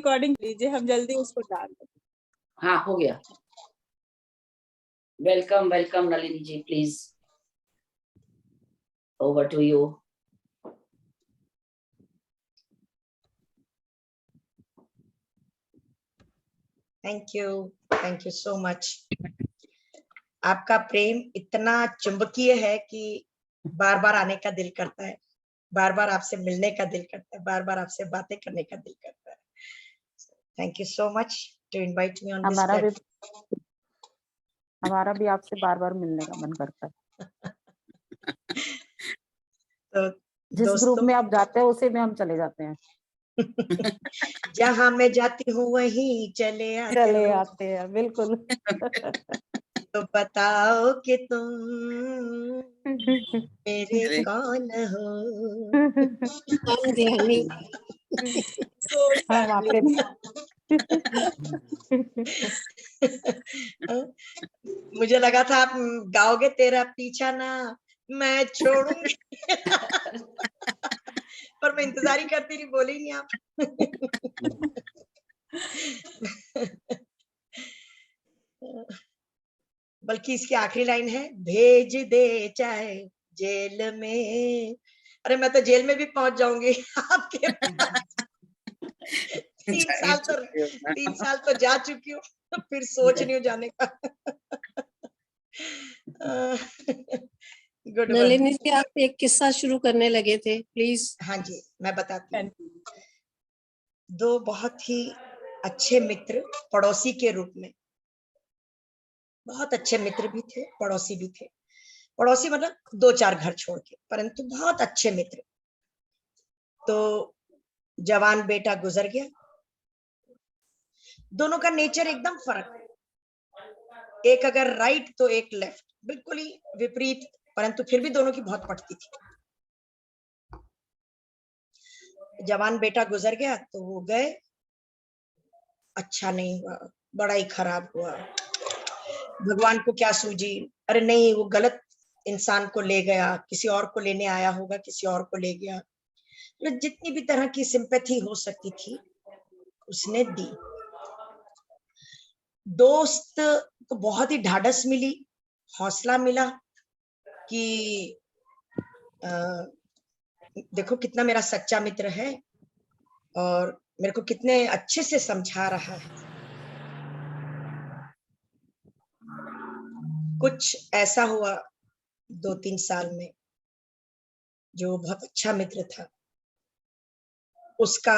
Recording लीजिए, हम जल्दी उसको डाल दें। हाँ, हो गया। Welcome welcome Nalini ji, please over to you. Thank you so much. आपका प्रेम इतना चुंबकीय है कि बार बार आने का दिल करता है, बार बार आपसे मिलने का दिल करता है, बार बार आपसे बातें करने का दिल करता है। Thank you so much to invite me on this platform. हमारा भी आपसे बार बार मिलने का मन करता है। तो जिस ग्रुप दोस्तों, में आप जाते हैं उसी में हम चले जाते हैं। जहाँ मैं जाती हूँ वहीं चले आते हैं, बिल्कुल। तो बताओ कि तुम मेरे कौन हो। हम आपके मुझे लगा था आप गाओगे तेरा पीछा ना मैं छोड़ूंगी। पर मैं इंतजार ही करती रही, बोली नहीं आप। बल्कि इसकी आखिरी लाइन है, भेज दे चाहे जेल में। अरे मैं तो जेल में भी पहुंच जाऊंगी आपके पास। 3 साल तो जा चुकी हूँ, फिर सोच नहीं हूँ जाने का। गुड। नलिनी जी, आप एक किस्सा शुरू करने लगे थे, प्लीज। हाँ जी, मैं बताती हूँ। दो बहुत ही अच्छे मित्र, पड़ोसी के रूप में, बहुत अच्छे मित्र भी थे, पड़ोसी भी थे। पड़ोसी मतलब 2-4 घर छोड़ के, परंतु बहुत अच्छे मित्र। तो जवान बेटा गुजर गया। दोनों का नेचर एकदम फर्क, एक अगर राइट तो एक लेफ्ट, बिल्कुल ही विपरीत, परंतु फिर भी दोनों की बहुत पटती थी। जवान बेटा गुजर गया तो वो गए, अच्छा नहीं हुआ, बड़ा ही खराब हुआ। भगवान को क्या सूझी, अरे नहीं वो गलत इंसान को ले गया, किसी और को लेने आया होगा, किसी और को ले गया। तो जितनी भी तरह की सिंपैथी हो सकती थी उसने दी। दोस्त को बहुत ही ढाढ़स मिली, हौसला मिला कि देखो कितना मेरा सच्चा मित्र है और मेरे को कितने अच्छे से समझा रहा है। कुछ ऐसा हुआ 2-3 साल में, जो बहुत अच्छा मित्र था उसका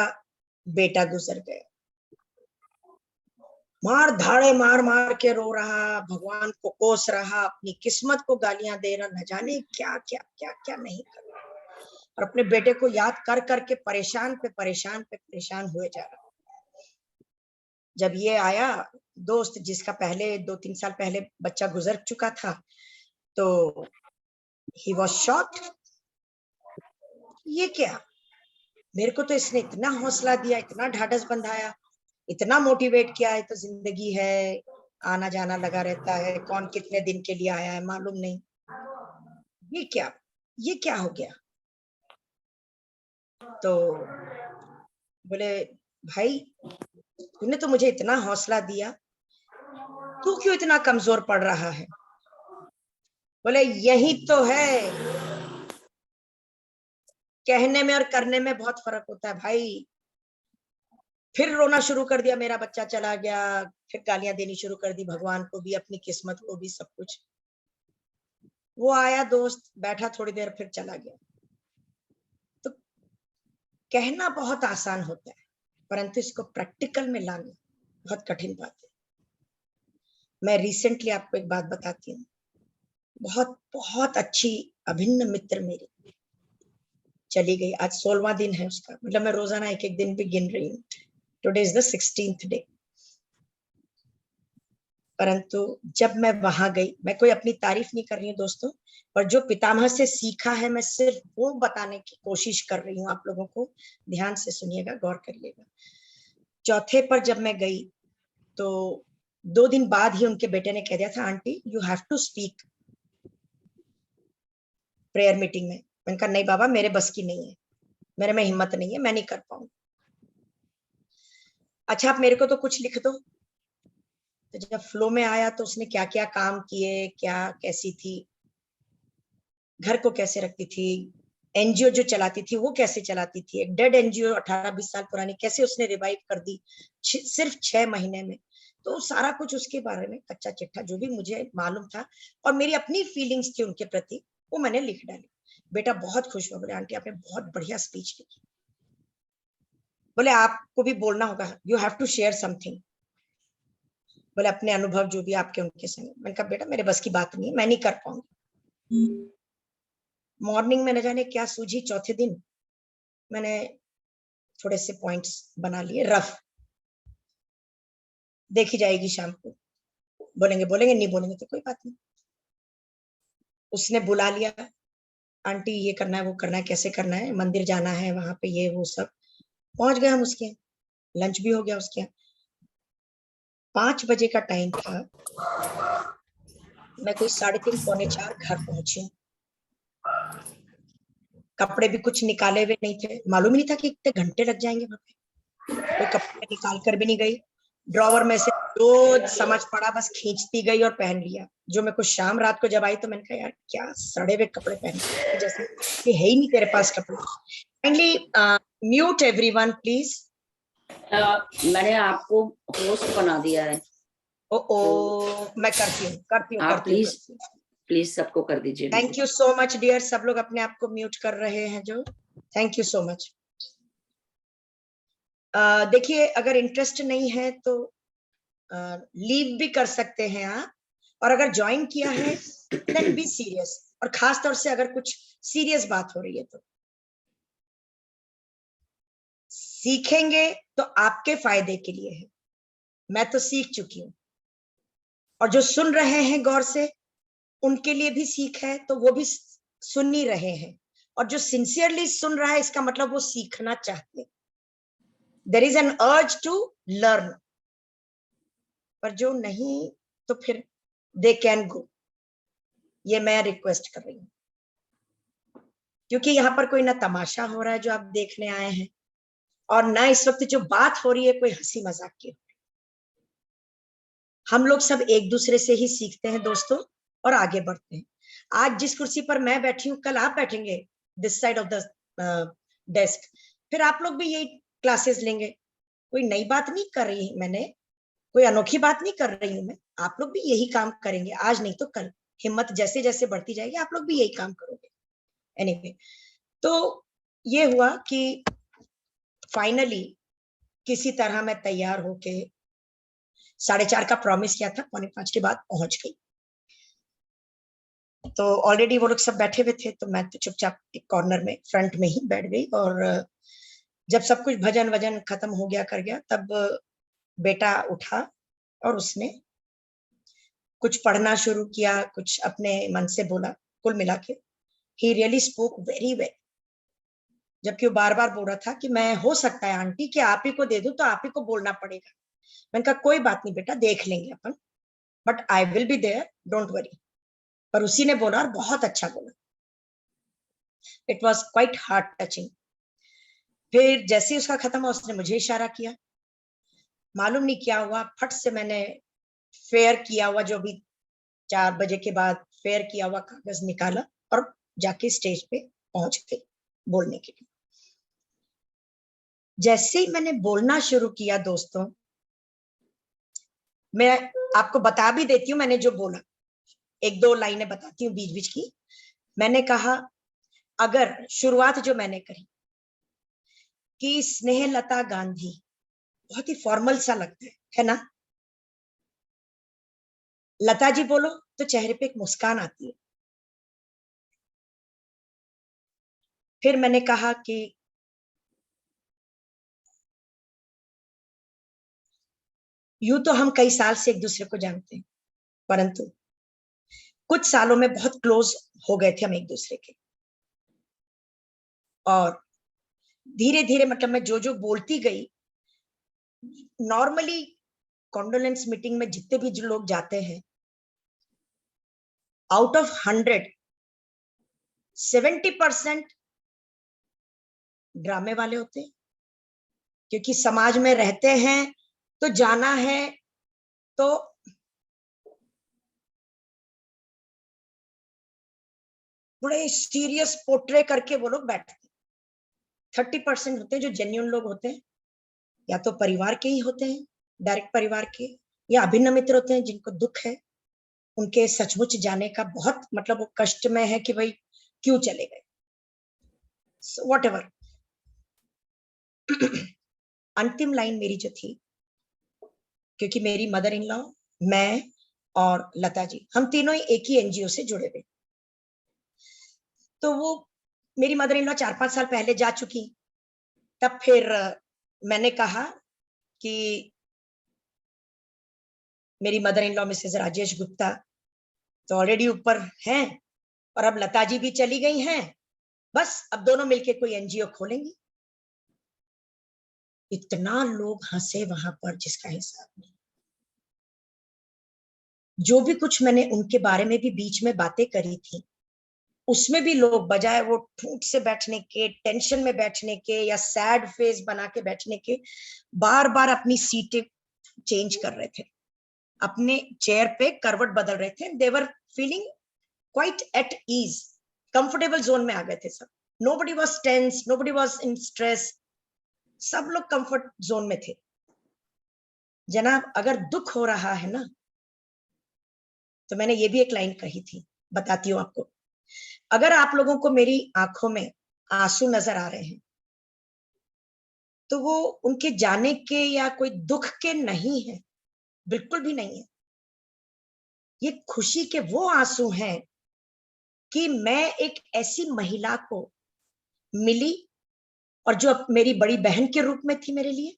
बेटा गुजर गया। मार धाड़े मार मार के रो रहा, भगवान को कोस रहा, अपनी किस्मत को गालियां दे रहा, न जाने क्या क्या क्या क्या नहीं कर रहा, और अपने बेटे को याद कर करके परेशान पे परेशान पे परेशान हुए जा रहा। जब ये आया दोस्त, जिसका पहले 2-3 साल पहले बच्चा गुजर चुका था, तो ही वॉज शॉक्ड। ये क्या, मेरे को तो इसने इतना हौसला दिया, इतना ढाढ़स बंधाया, इतना मोटिवेट किया है, तो जिंदगी है, आना जाना लगा रहता है, कौन कितने दिन के लिए आया है मालूम नहीं, ये क्या हो गया। तो बोले भाई तूने तो मुझे इतना हौसला दिया, तू क्यों इतना कमजोर पड़ रहा है। बोले यही तो है, कहने में और करने में बहुत फर्क होता है भाई। फिर रोना शुरू कर दिया, मेरा बच्चा चला गया, फिर गालियां देनी शुरू कर दी, भगवान को भी, अपनी किस्मत को भी, सब कुछ। वो आया दोस्त, बैठा थोड़ी देर, फिर चला गया। तो कहना बहुत आसान होता है, परंतु इसको प्रैक्टिकल में लाना बहुत कठिन बात है। मैं रिसेंटली आपको एक बात बताती हूँ। बहुत बहुत अच्छी अभिन्न मित्र मेरी चली गई, आज 16वां दिन है उसका, मतलब मैं रोजाना एक एक दिन भी गिन रही हूँ। Today is the 16th day. परंतु जब मैं वहां गई, मैं कोई अपनी तारीफ नहीं कर रही हूँ दोस्तों, पर जो पितामह से सीखा है मैं सिर्फ वो बताने की कोशिश कर रही हूँ आप लोगों को। ध्यान से सुनिएगा, गौर करिएगा। चौथे पर जब मैं गई तो 2 दिन बाद ही उनके बेटे ने कह दिया था, aunty you have to speak prayer meeting में। मैंने कहा नहीं बाबा, मेरे बस की नहीं है, मेरे में हिम्मत नहीं है, मैं नहीं कर पाऊंगी। अच्छा आप मेरे को तो कुछ लिख दो। तो जब फ्लो में आया तो उसने क्या क्या काम किए, क्या कैसी थी, घर को कैसे रखती थी, एनजीओ जो चलाती थी वो कैसे चलाती थी, एक डेड एनजीओ 18-20 साल पुरानी कैसे उसने रिवाइव कर दी सिर्फ 6 महीने में। तो सारा कुछ उसके बारे में कच्चा चिट्ठा जो भी मुझे मालूम था और मेरी अपनी फीलिंग्स थी उनके प्रति, वो मैंने लिख डाली। बेटा बहुत खुश हुआ, बोले आंटी आपने बहुत बढ़िया स्पीच लिखी। बोले आपको भी बोलना होगा, you have to share something. बोले अपने अनुभव जो भी आपके उनके संग। मैंने कहा बेटा मेरे बस की बात नहीं है, मैं नहीं कर पाऊंगी। मॉर्निंग में न जाने क्या सूझी, चौथे दिन मैंने थोड़े से पॉइंट्स बना लिए रफ, देखी जाएगी शाम को, बोलेंगे बोलेंगे, नहीं बोलेंगे तो कोई बात नहीं। उसने बुला लिया, आंटी ये करना है वो करना है, कैसे करना है, मंदिर जाना है वहां पे, ये वो सब। पहुंच गए हम उसके यहाँ, लंच भी हो गया उसके यहाँ। 5 बजे का टाइम था, मैं कोई 3:30 पौने 4 घर पहुंची। कपड़े भी कुछ निकाले हुए नहीं थे, मालूम ही नहीं था कि इतने घंटे लग जाएंगे वहां पे। कोई कपड़े निकाल कर भी नहीं गई, ड्रॉवर में से जो समझ पड़ा बस खींचती गई और पहन लिया। जो मैं कुछ शाम रात को जब आई तो मैंने कहा यार क्या सड़े हुए कपड़े पहन के, जैसे कि है ही नहीं तेरे पास कपड़े। Kindly mute everyone please. मैंने आपको होस्ट बना दिया है। ओ मैं करती हूँ आप प्लीज सबको कर दीजिए। Thank you so much dear. सब लोग अपने आप को म्यूट कर रहे हैं जो, थैंक यू सो मच। देखिए अगर इंटरेस्ट नहीं है तो लीव भी कर सकते हैं आप, और अगर ज्वाइन किया है देन बी सीरियस, और खास तौर से अगर कुछ सीरियस बात हो रही है तो सीखेंगे तो आपके फायदे के लिए है। मैं तो सीख चुकी हूं, और जो सुन रहे हैं गौर से उनके लिए भी सीख है, तो वो भी सुन ही रहे हैं, और जो सिंसियरली सुन रहा है इसका मतलब वो सीखना चाहते हैं। There is an urge to learn, पर जो नहीं तो फिर दे कैन गो, ये मैं रिक्वेस्ट कर रही हूँ। क्योंकि यहाँ पर कोई ना तमाशा हो रहा है जो आप देखने आए हैं, और ना इस वक्त जो बात हो रही है कोई हंसी मजाक की। हम लोग सब एक दूसरे से ही सीखते हैं दोस्तों, और आगे बढ़ते हैं। आज जिस कुर्सी पर मैं बैठी हूँ कल आप बैठेंगे this side of the desk, फिर आप लोग भी यही क्लासेस लेंगे। कोई नई बात नहीं कर रही मैंने, कोई अनोखी बात नहीं कर रही हूं मैं, आप लोग भी यही काम करेंगे, आज नहीं तो कल। हिम्मत जैसे जैसे बढ़ती जाएगी आप लोग भी यही काम करोगे। एनीवे, तो ये हुआ कि फाइनली किसी तरह मैं तैयार होके 4:30 का प्रॉमिस किया था, 4:45 के बाद पहुंच गई। तो ऑलरेडी वो लोग सब बैठे हुए थे, तो मैं तो चुपचाप एक कॉर्नर में फ्रंट में ही बैठ गई। और जब सब कुछ भजन वजन खत्म हो गया कर गया, तब बेटा उठा और उसने कुछ पढ़ना शुरू किया, कुछ अपने मन से बोला। कुल मिला के he really spoke very well, जबकि वो बार बार बोल रहा था कि मैं हो सकता है आंटी कि आप ही को दे दूं तो आप ही को बोलना पड़ेगा। मैंने कहा कोई बात नहीं बेटा, देख लेंगे अपन, but I will be there, don't worry. पर उसी ने बोला और बहुत अच्छा बोला, it was quite heart touching. फिर जैसे ही उसका खत्म हुआ उसने मुझे इशारा किया, मालूम नहीं क्या हुआ, फट से मैंने फेयर किया हुआ जो भी 4 बजे के बाद फेयर किया हुआ कागज निकाला और जाके स्टेज पे पहुंच गई बोलने के लिए। जैसे ही मैंने बोलना शुरू किया दोस्तों, मैं आपको बता भी देती हूँ मैंने जो बोला, 1-2 लाइनें बताती हूँ बीच बीच की। मैंने कहा, अगर शुरुआत जो मैंने करी कि स्नेहलता गांधी, बहुत ही फॉर्मल सा लगता है ना, लता जी बोलो तो चेहरे पे एक मुस्कान आती है। फिर मैंने कहा कि यूं तो हम कई साल से एक दूसरे को जानते हैं, परंतु कुछ सालों में बहुत क्लोज हो गए थे हम एक दूसरे के। और धीरे धीरे मतलब मैं जो जो बोलती गई, नॉर्मली कॉन्डोलेंस मीटिंग में जितने भी जो लोग जाते हैं, आउट ऑफ 100 70% ड्रामे वाले होते हैं, क्योंकि समाज में रहते हैं तो जाना है, तो बड़े सीरियस पोर्ट्रे करके वो लोग बैठते हैं। 30% होते हैं जो जेन्युइन लोग होते हैं, या तो परिवार के ही होते हैं, डायरेक्ट परिवार के, या अभिन्न मित्र होते हैं जिनको दुख है, उनके सचमुच जाने का बहुत मतलब वो कष्ट में है कि भाई क्यों चले गए। So whatever. अंतिम लाइन मेरी जो थी, क्योंकि मेरी मदर इन लॉ, मैं और लता जी, हम तीनों ही एक ही एनजीओ से जुड़े हुए, तो वो मेरी मदर इन लॉ 4-5 साल पहले जा चुकी। तब फिर मैंने कहा कि मेरी mother in law Mrs Rajesh Gupta तो ऑलरेडी ऊपर हैं, और अब लता जी भी चली गई हैं, बस अब दोनों मिलके कोई एनजीओ खोलेंगे। इतना लोग हंसे वहां पर जिसका हिसाब नहीं। जो भी कुछ मैंने उनके बारे में भी बीच में बातें करी थी, उसमें भी लोग बजाय वो ठूठ से बैठने के, टेंशन में बैठने के, या सैड फेस बना के बैठने के, बार बार अपनी सीटें चेंज कर रहे थे, अपने चेयर पे करवट बदल रहे थे। They were feeling quite at ease, comfortable zone में आ गए थे सब। Nobody was tense, nobody was in stress, सब लोग कंफर्ट जोन में थे। जनाब, अगर दुख हो रहा है ना, तो मैंने ये भी एक लाइन कही थी, बताती हूँ आपको। अगर आप लोगों को मेरी आंखों में आंसू नजर आ रहे हैं, तो वो उनके जाने के या कोई दुख के नहीं है, बिल्कुल भी नहीं है। ये खुशी के वो आंसू हैं कि मैं एक ऐसी महिला को मिली, और जो मेरी बड़ी बहन के रूप में थी मेरे लिए,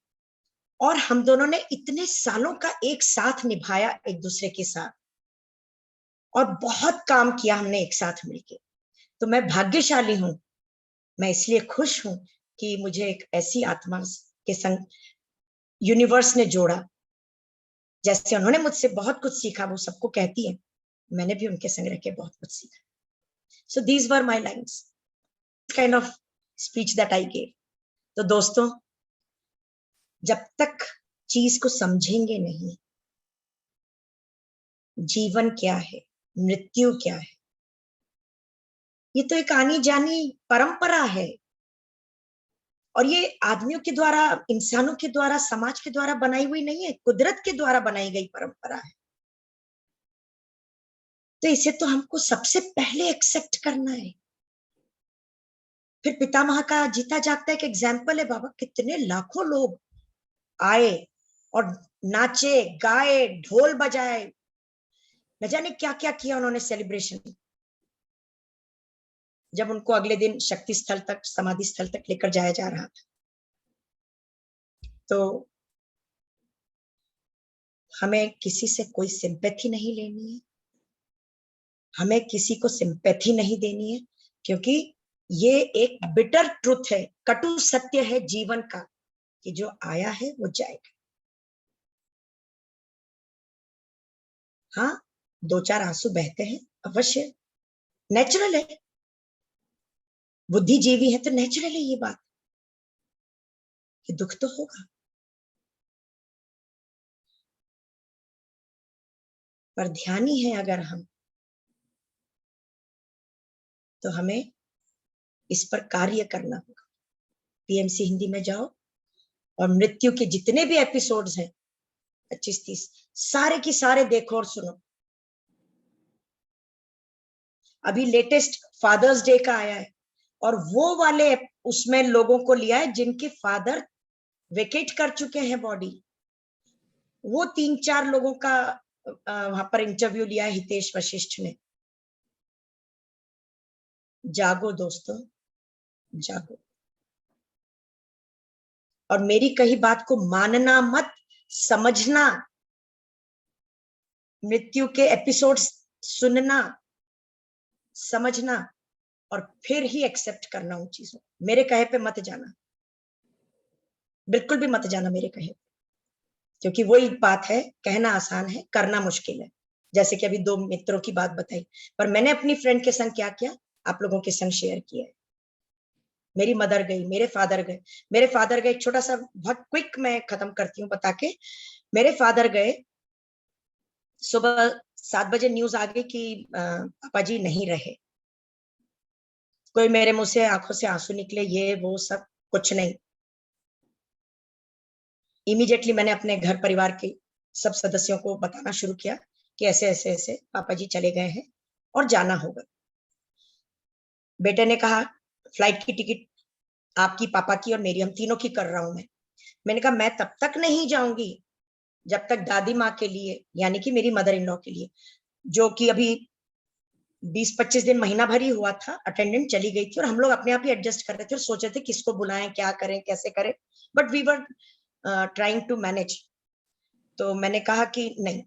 और हम दोनों ने इतने सालों का एक साथ निभाया एक दूसरे के साथ, और बहुत काम किया हमने एक साथ मिलके। तो मैं भाग्यशाली हूं, मैं इसलिए खुश हूं कि मुझे एक ऐसी आत्मा के संग यूनिवर्स ने जोड़ा। जैसे उन्होंने मुझसे बहुत कुछ सीखा, वो सबको कहती है, मैंने भी उनके संग रह के बहुत कुछ सीखा। So these were my lines, kind of speech that I gave. तो दोस्तों, जब तक चीज को समझेंगे नहीं, जीवन क्या है, मृत्यु क्या है, ये तो एक आनी जानी परंपरा है, और ये आदमियों के द्वारा, इंसानों के द्वारा, समाज के द्वारा बनाई हुई नहीं है, कुदरत के द्वारा बनाई गई परंपरा है। तो इसे तो हमको सबसे पहले एक्सेप्ट करना है। फिर पितामह का जीता जागता एक एग्जाम्पल है बाबा, कितने लाखों लोग आए और नाचे, गाए, ढोल बजाए, न जाने क्या क्या किया उन्होंने सेलिब्रेशन। जब उनको अगले दिन शक्ति स्थल तक, समाधि स्थल तक लेकर जाया जा रहा था, तो हमें किसी से कोई सिंपैथी नहीं लेनी है, हमें किसी को सिंपैथी नहीं देनी है, क्योंकि ये एक बिटर ट्रुथ है, कटु सत्य है जीवन का, कि जो आया है वो जाएगा। हाँ, 2-4 आंसू बहते हैं अवश्य, नेचुरल है, बुद्धिजीवी है तो नेचुरल है ये बात, कि दुख तो होगा। पर ध्यानी है अगर हम, तो हमें इस पर कार्य करना होगा। पीएमसी हिंदी में जाओ और मृत्यु के जितने भी एपिसोड्स हैं, 25-30, सारे की सारे देखो और सुनो। अभी लेटेस्ट फादर्स डे का आया है, और वो वाले उसमें लोगों को लिया है जिनके फादर वेकेट कर चुके हैं बॉडी। वो 3-4 लोगों का वहां पर इंटरव्यू लिया है हितेश वशिष्ठ ने। जागो दोस्तों, जागो, और मेरी कही बात को मानना मत, समझना, मृत्यु के एपिसोड्स सुनना, समझना, और फिर ही एक्सेप्ट करना उन चीजों। मेरे कहे पे मत जाना, बिल्कुल भी मत जाना मेरे कहे, क्योंकि वही बात है, कहना आसान है, करना मुश्किल है। जैसे कि अभी 2 मित्रों की बात बताई, पर मैंने अपनी फ्रेंड के संग क्या किया, आप लोगों के संग शेयर किया है। मेरी मदर गई, मेरे फादर गए। मेरे फादर गए, छोटा सा बहुत क्विक मैं खत्म करती हूँ बता के। मेरे फादर गए, सुबह 7 बजे न्यूज आ गई कि पापा जी नहीं रहे। कोई मेरे मुंह से आंखों से आंसू निकले, ये वो सब कुछ नहीं। इमीडिएटली मैंने अपने घर परिवार के सब सदस्यों को बताना शुरू किया कि ऐसे ऐसे ऐसे पापा जी चले गए हैं और जाना होगा। बेटे ने कहा फ्लाइट की टिकट आपकी, पापा की और मेरी, हम तीनों की कर रहा हूं मैं। मैंने कहा मैं तब तक नहीं जाऊंगी जब तक दादी माँ के लिए, यानी कि मेरी मदर इन लॉ के लिए, जो कि अभी 20-25 दिन, महीना भर ही हुआ था, अटेंडेंट चली गई थी और हम लोग अपने आप ही एडजस्ट कर रहे थे और सोच रहे थे किसको बुलाएं, क्या करें, कैसे करें, but we were trying to manage. तो मैंने कहा कि नहीं,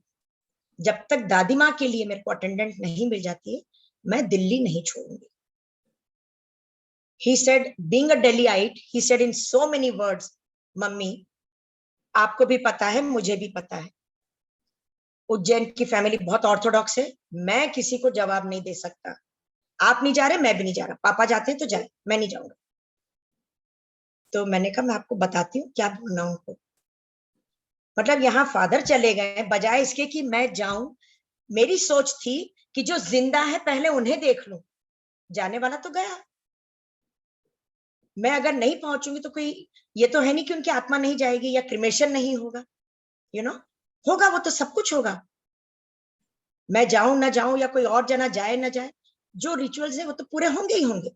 जब तक दादी माँ के लिए मेरे को अटेंडेंट नहीं मिल जाती है, मैं दिल्ली नहीं छोड़ूंगी। He said, being a Delhiite, he said in so many words, mummy आपको भी पता है, मुझे भी पता है, उज्जैन की फैमिली बहुत ऑर्थोडॉक्स है, मैं किसी को जवाब नहीं दे सकता। आप नहीं जा रहे, मैं भी नहीं जा रहा, पापा जाते हैं तो जाए, मैं नहीं जाऊंगा। तो मैंने कहा मैं आपको बताती हूँ क्या बोलना उनको। मतलब यहाँ फादर चले गए, बजाय इसके कि मैं जाऊं, मेरी सोच थी कि जो जिंदा है पहले उन्हें देख लूं, जाने वाला तो गया। मैं अगर नहीं पहुंचूंगी तो कोई ये तो है नहीं कि उनकी आत्मा नहीं जाएगी या क्रिमेशन नहीं होगा, यू नो, होगा, वो तो सब कुछ होगा। मैं जाऊं ना जाऊं या कोई और जना जाए ना जाए, जो रिचुअल्स है वो तो पूरे होंगे ही होंगे।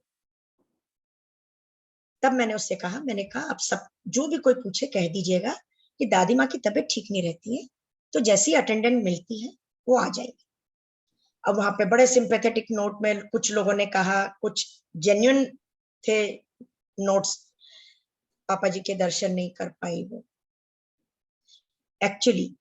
तब मैंने उससे कहा, मैंने कहा आप सब जो भी कोई पूछे कह दीजिएगा कि दादी माँ की तबीयत ठीक नहीं रहती है, तो जैसी अटेंडेंट मिलती है वो आ जाएगी। अब वहां पे बड़े सिंपैथेटिक नोट में कुछ लोगों ने कहा, कुछ जेन्युइन थे नोट्स, पापा जी के दर्शन नहीं कर पाई वो। एक्चुअली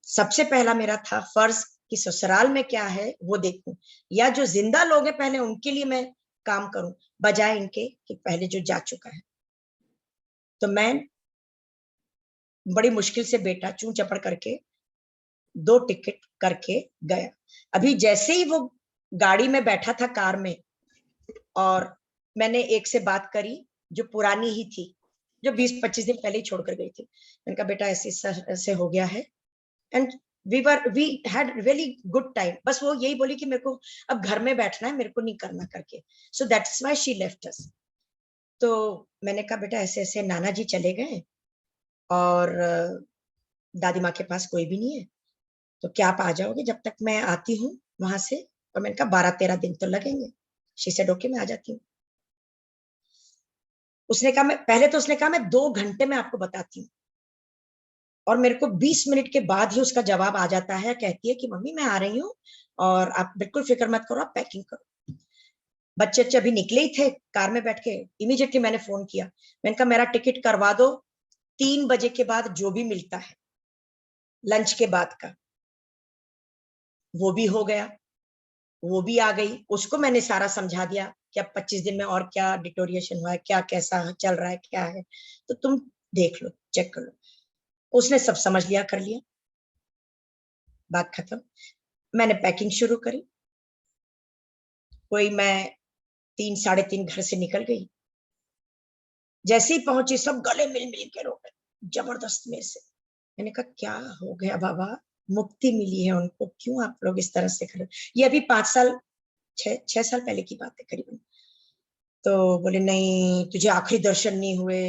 सबसे पहला मेरा था फर्ज कि ससुराल में क्या है वो देखूं, या जो जिंदा लोग हैं पहले उनके लिए मैं काम करूं, बजाय इनके कि पहले जो जा चुका है। तो मैं बड़ी मुश्किल से बेटा चूं चपड़ करके 2 टिकट करके गया। अभी जैसे ही वो गाड़ी में बैठा था, कार में, और मैंने एक से बात करी जो पुरानी ही थी, जो 20-25 दिन पहले ही छोड़कर गई थी। मैंने कहा बेटा ऐसे ऐसे हो गया है, and we had really good time. बस वो यही बोली कि मेरे को अब घर में बैठना है, मेरे को नहीं करना करके, so that's why she left अस। तो मैंने कहा बेटा ऐसे ऐसे नाना जी चले गए और दादी माँ के पास कोई भी नहीं है, तो क्या आप आ जाओगे जब तक मैं आती हूँ वहां से? और मैंने कहा 12-13 दिन तो लगेंगे। शी सेड ओके, मैं आ जाती हूँ। उसने कहा मैं पहले तो उसने कहा मैं 2 घंटे में आपको बताती हूँ, और मेरे को 20 मिनट के बाद ही उसका जवाब आ जाता है, कहती है कि मम्मी मैं आ रही हूँ और आप बिल्कुल फिक्र मत करो, आप पैकिंग करो। बच्चे अभी निकले ही थे कार में बैठ के, इमीडिएटली मैंने फोन किया, मैंने कहा मेरा टिकट करवा दो 3 बजे के बाद जो भी मिलता है, लंच के बाद का। वो भी हो गया, वो भी आ गई। उसको मैंने सारा समझा दिया कि अब 25 दिन में और क्या डिटोरिएशन हुआ है, क्या कैसा चल रहा है, क्या है, तो तुम देख लो, चेक कर लो। उसने सब समझ लिया, कर लिया, बात खत्म। मैंने पैकिंग शुरू करी। कोई मैं 3-3:30 घर से निकल गई। जैसे ही पहुंची सब गले मिल मिल के रो गए जबरदस्त मेरे से। मैंने कहा क्या हो गया बाबा, मुक्ति मिली है उनको, क्यों आप लोग इस तरह से कर रहे हो? ये अभी 6 साल पहले की बात है करीबन। तो बोले नहीं तुझे आखिरी दर्शन नहीं हुए।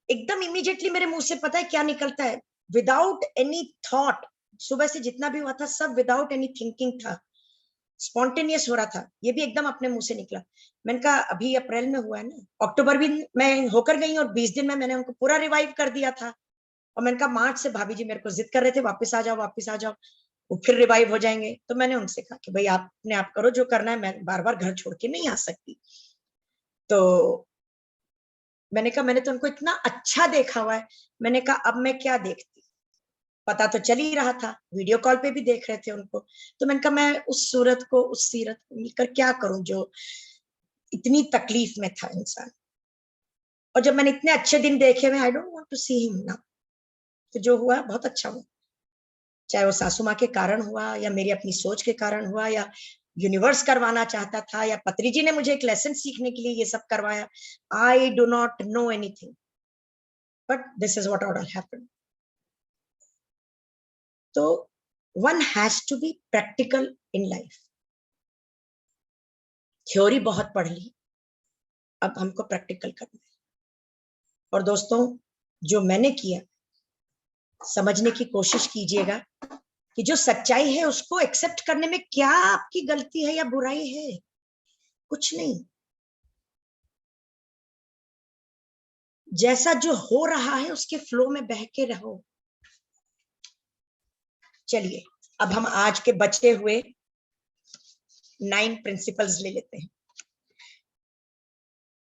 एकदम इमीडिएटली मेरे मुंह से पता है क्या निकलता है, विदाउट एनी थॉट। सुबह से जितना भी हुआ था सब विदाउट एनी थिंकिंग था, स्पॉन्टेनियस हो रहा था। ये भी एकदम अपने मुंह से निकला। मैंने कहा अभी अप्रैल में हुआ है ना, अक्टूबर भी मैं होकर गई और 20 दिन में मैंने उनको पूरा रिवाइव कर दिया था। और मैंने कहा मार्च से भाभी जी मेरे को जिद कर रहे थे वापस आ जाओ वापस आ जाओ, वो फिर रिवाइव हो जाएंगे। तो मैंने उनसे कहा कि भाई आप अपने आप करो जो करना है, मैं बार बार घर छोड़ के नहीं आ सकती। तो मैंने कहा मैंने तो उनको इतना अच्छा देखा हुआ है, मैंने कहा अब मैं क्या देखती, पता तो चल ही रहा था, वीडियो कॉल पे भी देख रहे थे उनको। तो मैंने कहा मैं उस सूरत को, उस सीरत को मिलकर क्या करूं जो इतनी तकलीफ में था इंसान। और जब मैंने इतने अच्छे दिन देखे हुए, I don't want to see him now. तो जो हुआ बहुत अच्छा हुआ, चाहे वो सासू माँ के कारण हुआ या मेरी अपनी सोच के कारण हुआ या यूनिवर्स करवाना चाहता था या पत्री जी ने मुझे एक लेसन सीखने के लिए ये सब करवाया, I do not know anything, but this is what all happened. तो one has to be practical in life. Theory बहुत पढ़ ली, अब हमको प्रैक्टिकल करना है। और दोस्तों, जो मैंने किया, समझने की कोशिश कीजिएगा कि जो सच्चाई है उसको एक्सेप्ट करने में क्या आपकी गलती है या बुराई है, कुछ नहीं। जैसा जो हो रहा है उसके फ्लो में बह के रहो। चलिए, अब हम आज के बचे हुए 9 प्रिंसिपल्स ले लेते हैं।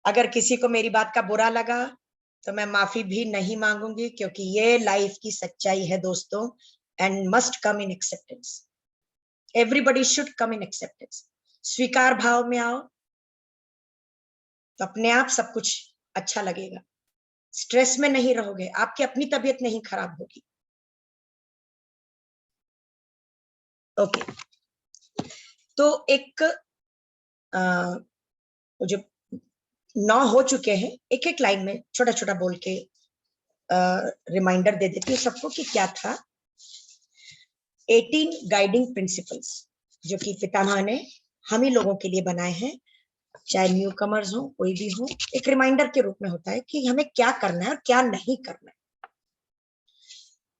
अगर किसी को मेरी बात का बुरा लगा तो मैं माफी भी नहीं मांगूंगी, क्योंकि ये लाइफ की सच्चाई है दोस्तों, and must come in acceptance. Everybody should come in acceptance. स्वीकार भाव में आओ तो अपने आप सब कुछ अच्छा लगेगा। स्ट्रेस में नहीं रहोगे, आपकी अपनी तबीयत नहीं खराब होगी। ओके, तो एक जो 9 हो चुके हैं, एक एक लाइन में छोटा छोटा बोल के रिमाइंडर दे देती हूँ सबको कि क्या था। 18 गाइडिंग प्रिंसिपल्स जो कि पितामह ने हम ही लोगों के लिए बनाए हैं, चाहे न्यू कमर्स हो, कोई भी हो, एक रिमाइंडर के रूप में होता है कि हमें क्या करना है और क्या नहीं करना है।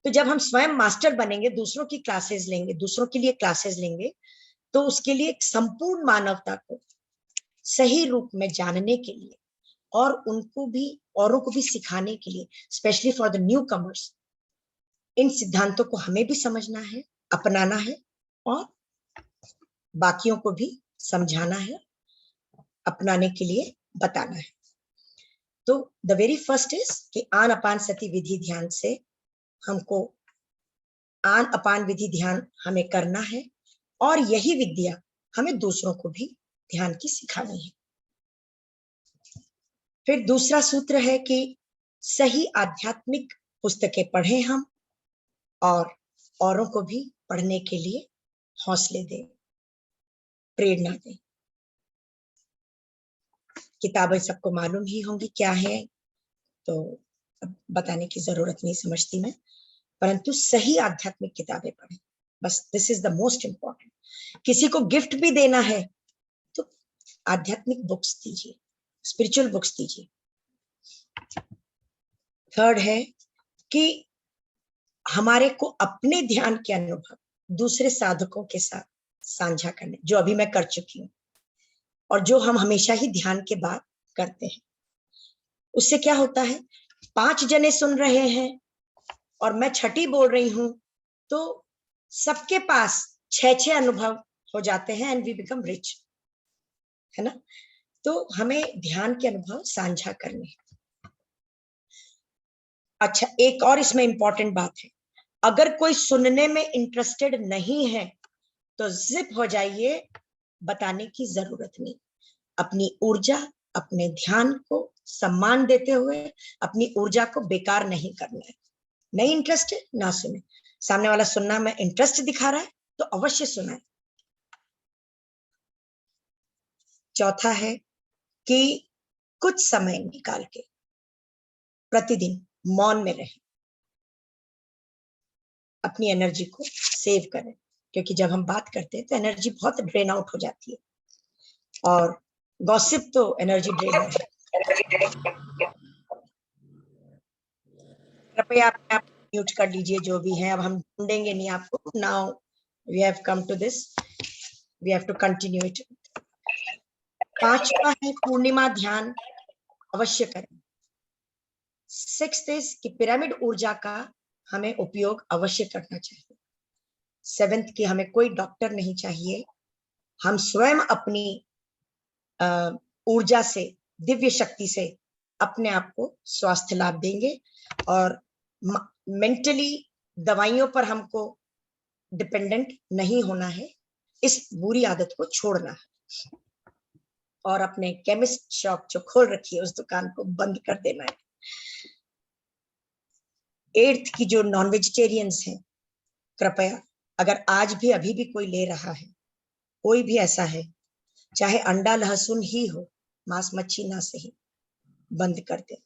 तो जब हम स्वयं मास्टर बनेंगे, दूसरों की क्लासेस लेंगे, दूसरों के लिए क्लासेस लेंगे, तो उसके लिए एक संपूर्ण मानवता को सही रूप में जानने के लिए और उनको भी, औरों को भी सिखाने के लिए, specially for the newcomers, इन सिद्धांतों को हमें भी समझना है, अपनाना है और बाकियों को भी समझाना है, अपनाने के लिए बताना है। तो द वेरी फर्स्ट इज कि आन अपान सती विधि ध्यान से हमको आन अपान विधि ध्यान हमें करना है, और यही विद्या हमें दूसरों को भी ध्यान की सिखानी है। फिर दूसरा सूत्र है कि सही आध्यात्मिक पुस्तकें पढ़ें हम, और औरों को भी पढ़ने के लिए हौसले दें, प्रेरणा दें। किताबें सबको मालूम ही होंगी क्या है, तो बताने की जरूरत नहीं समझती मैं, परंतु सही आध्यात्मिक किताबें पढ़ें, बस this is the most important. किसी को गिफ्ट भी देना है तो आध्यात्मिक बुक्स दीजिए, स्पिरिचुअल बुक्स दीजिए। थर्ड है कि हमारे को अपने ध्यान के अनुभव दूसरे साधकों के साथ साझा करने, जो अभी मैं कर चुकी हूँ और जो हम हमेशा ही ध्यान के बाद करते हैं। उससे क्या होता है, 5 जने सुन रहे हैं और मैं छठी बोल रही हूं, तो सबके पास 6 अनुभव हो जाते हैं, एंड वी बिकम रिच, है ना। तो हमें ध्यान के अनुभव साझा करने हैं। अच्छा, एक और इसमें इंपॉर्टेंट बात है, अगर कोई सुनने में इंटरेस्टेड नहीं है तो जिप हो जाइए, बताने की जरूरत नहीं। अपनी ऊर्जा, अपने ध्यान को सम्मान देते हुए अपनी ऊर्जा को बेकार नहीं करना है। नहीं इंटरेस्टेड ना सुने, सामने वाला सुनना में इंटरेस्ट दिखा रहा है तो अवश्य सुनाए। चौथा है कि कुछ समय निकाल के प्रतिदिन मौन में रहें, अपनी एनर्जी को सेव करें, क्योंकि जब हम बात करते हैं तो एनर्जी बहुत ड्रेन आउट हो जाती है, और गॉसिप तो एनर्जी ड्रेनर है। कृपया आप म्यूट कर लीजिए जो भी है, अब हम ढूंढेंगे नहीं आपको। Now we have come to this, we have to continue it. 5वां है पूर्णिमा ध्यान अवश्य करें। 6th इज कि पिरामिड ऊर्जा का हमें उपयोग अवश्य करना चाहिए। 7th की हमें कोई डॉक्टर नहीं चाहिए, हम स्वयं अपनी ऊर्जा से, दिव्य शक्ति से अपने आप को स्वास्थ्य लाभ देंगे, और मेंटली दवाइयों पर हमको डिपेंडेंट नहीं होना है, इस बुरी आदत को छोड़ना है, और अपने केमिस्ट शॉप जो खोल रखी है उस दुकान को बंद कर देना है। 8th की जो नॉन वेजिटेरियंस हैं, कृपया, अगर आज भी अभी भी कोई ले रहा है कोई भी ऐसा है, चाहे अंडा लहसुन ही हो, मांस मच्छी ना सही, बंद कर दे।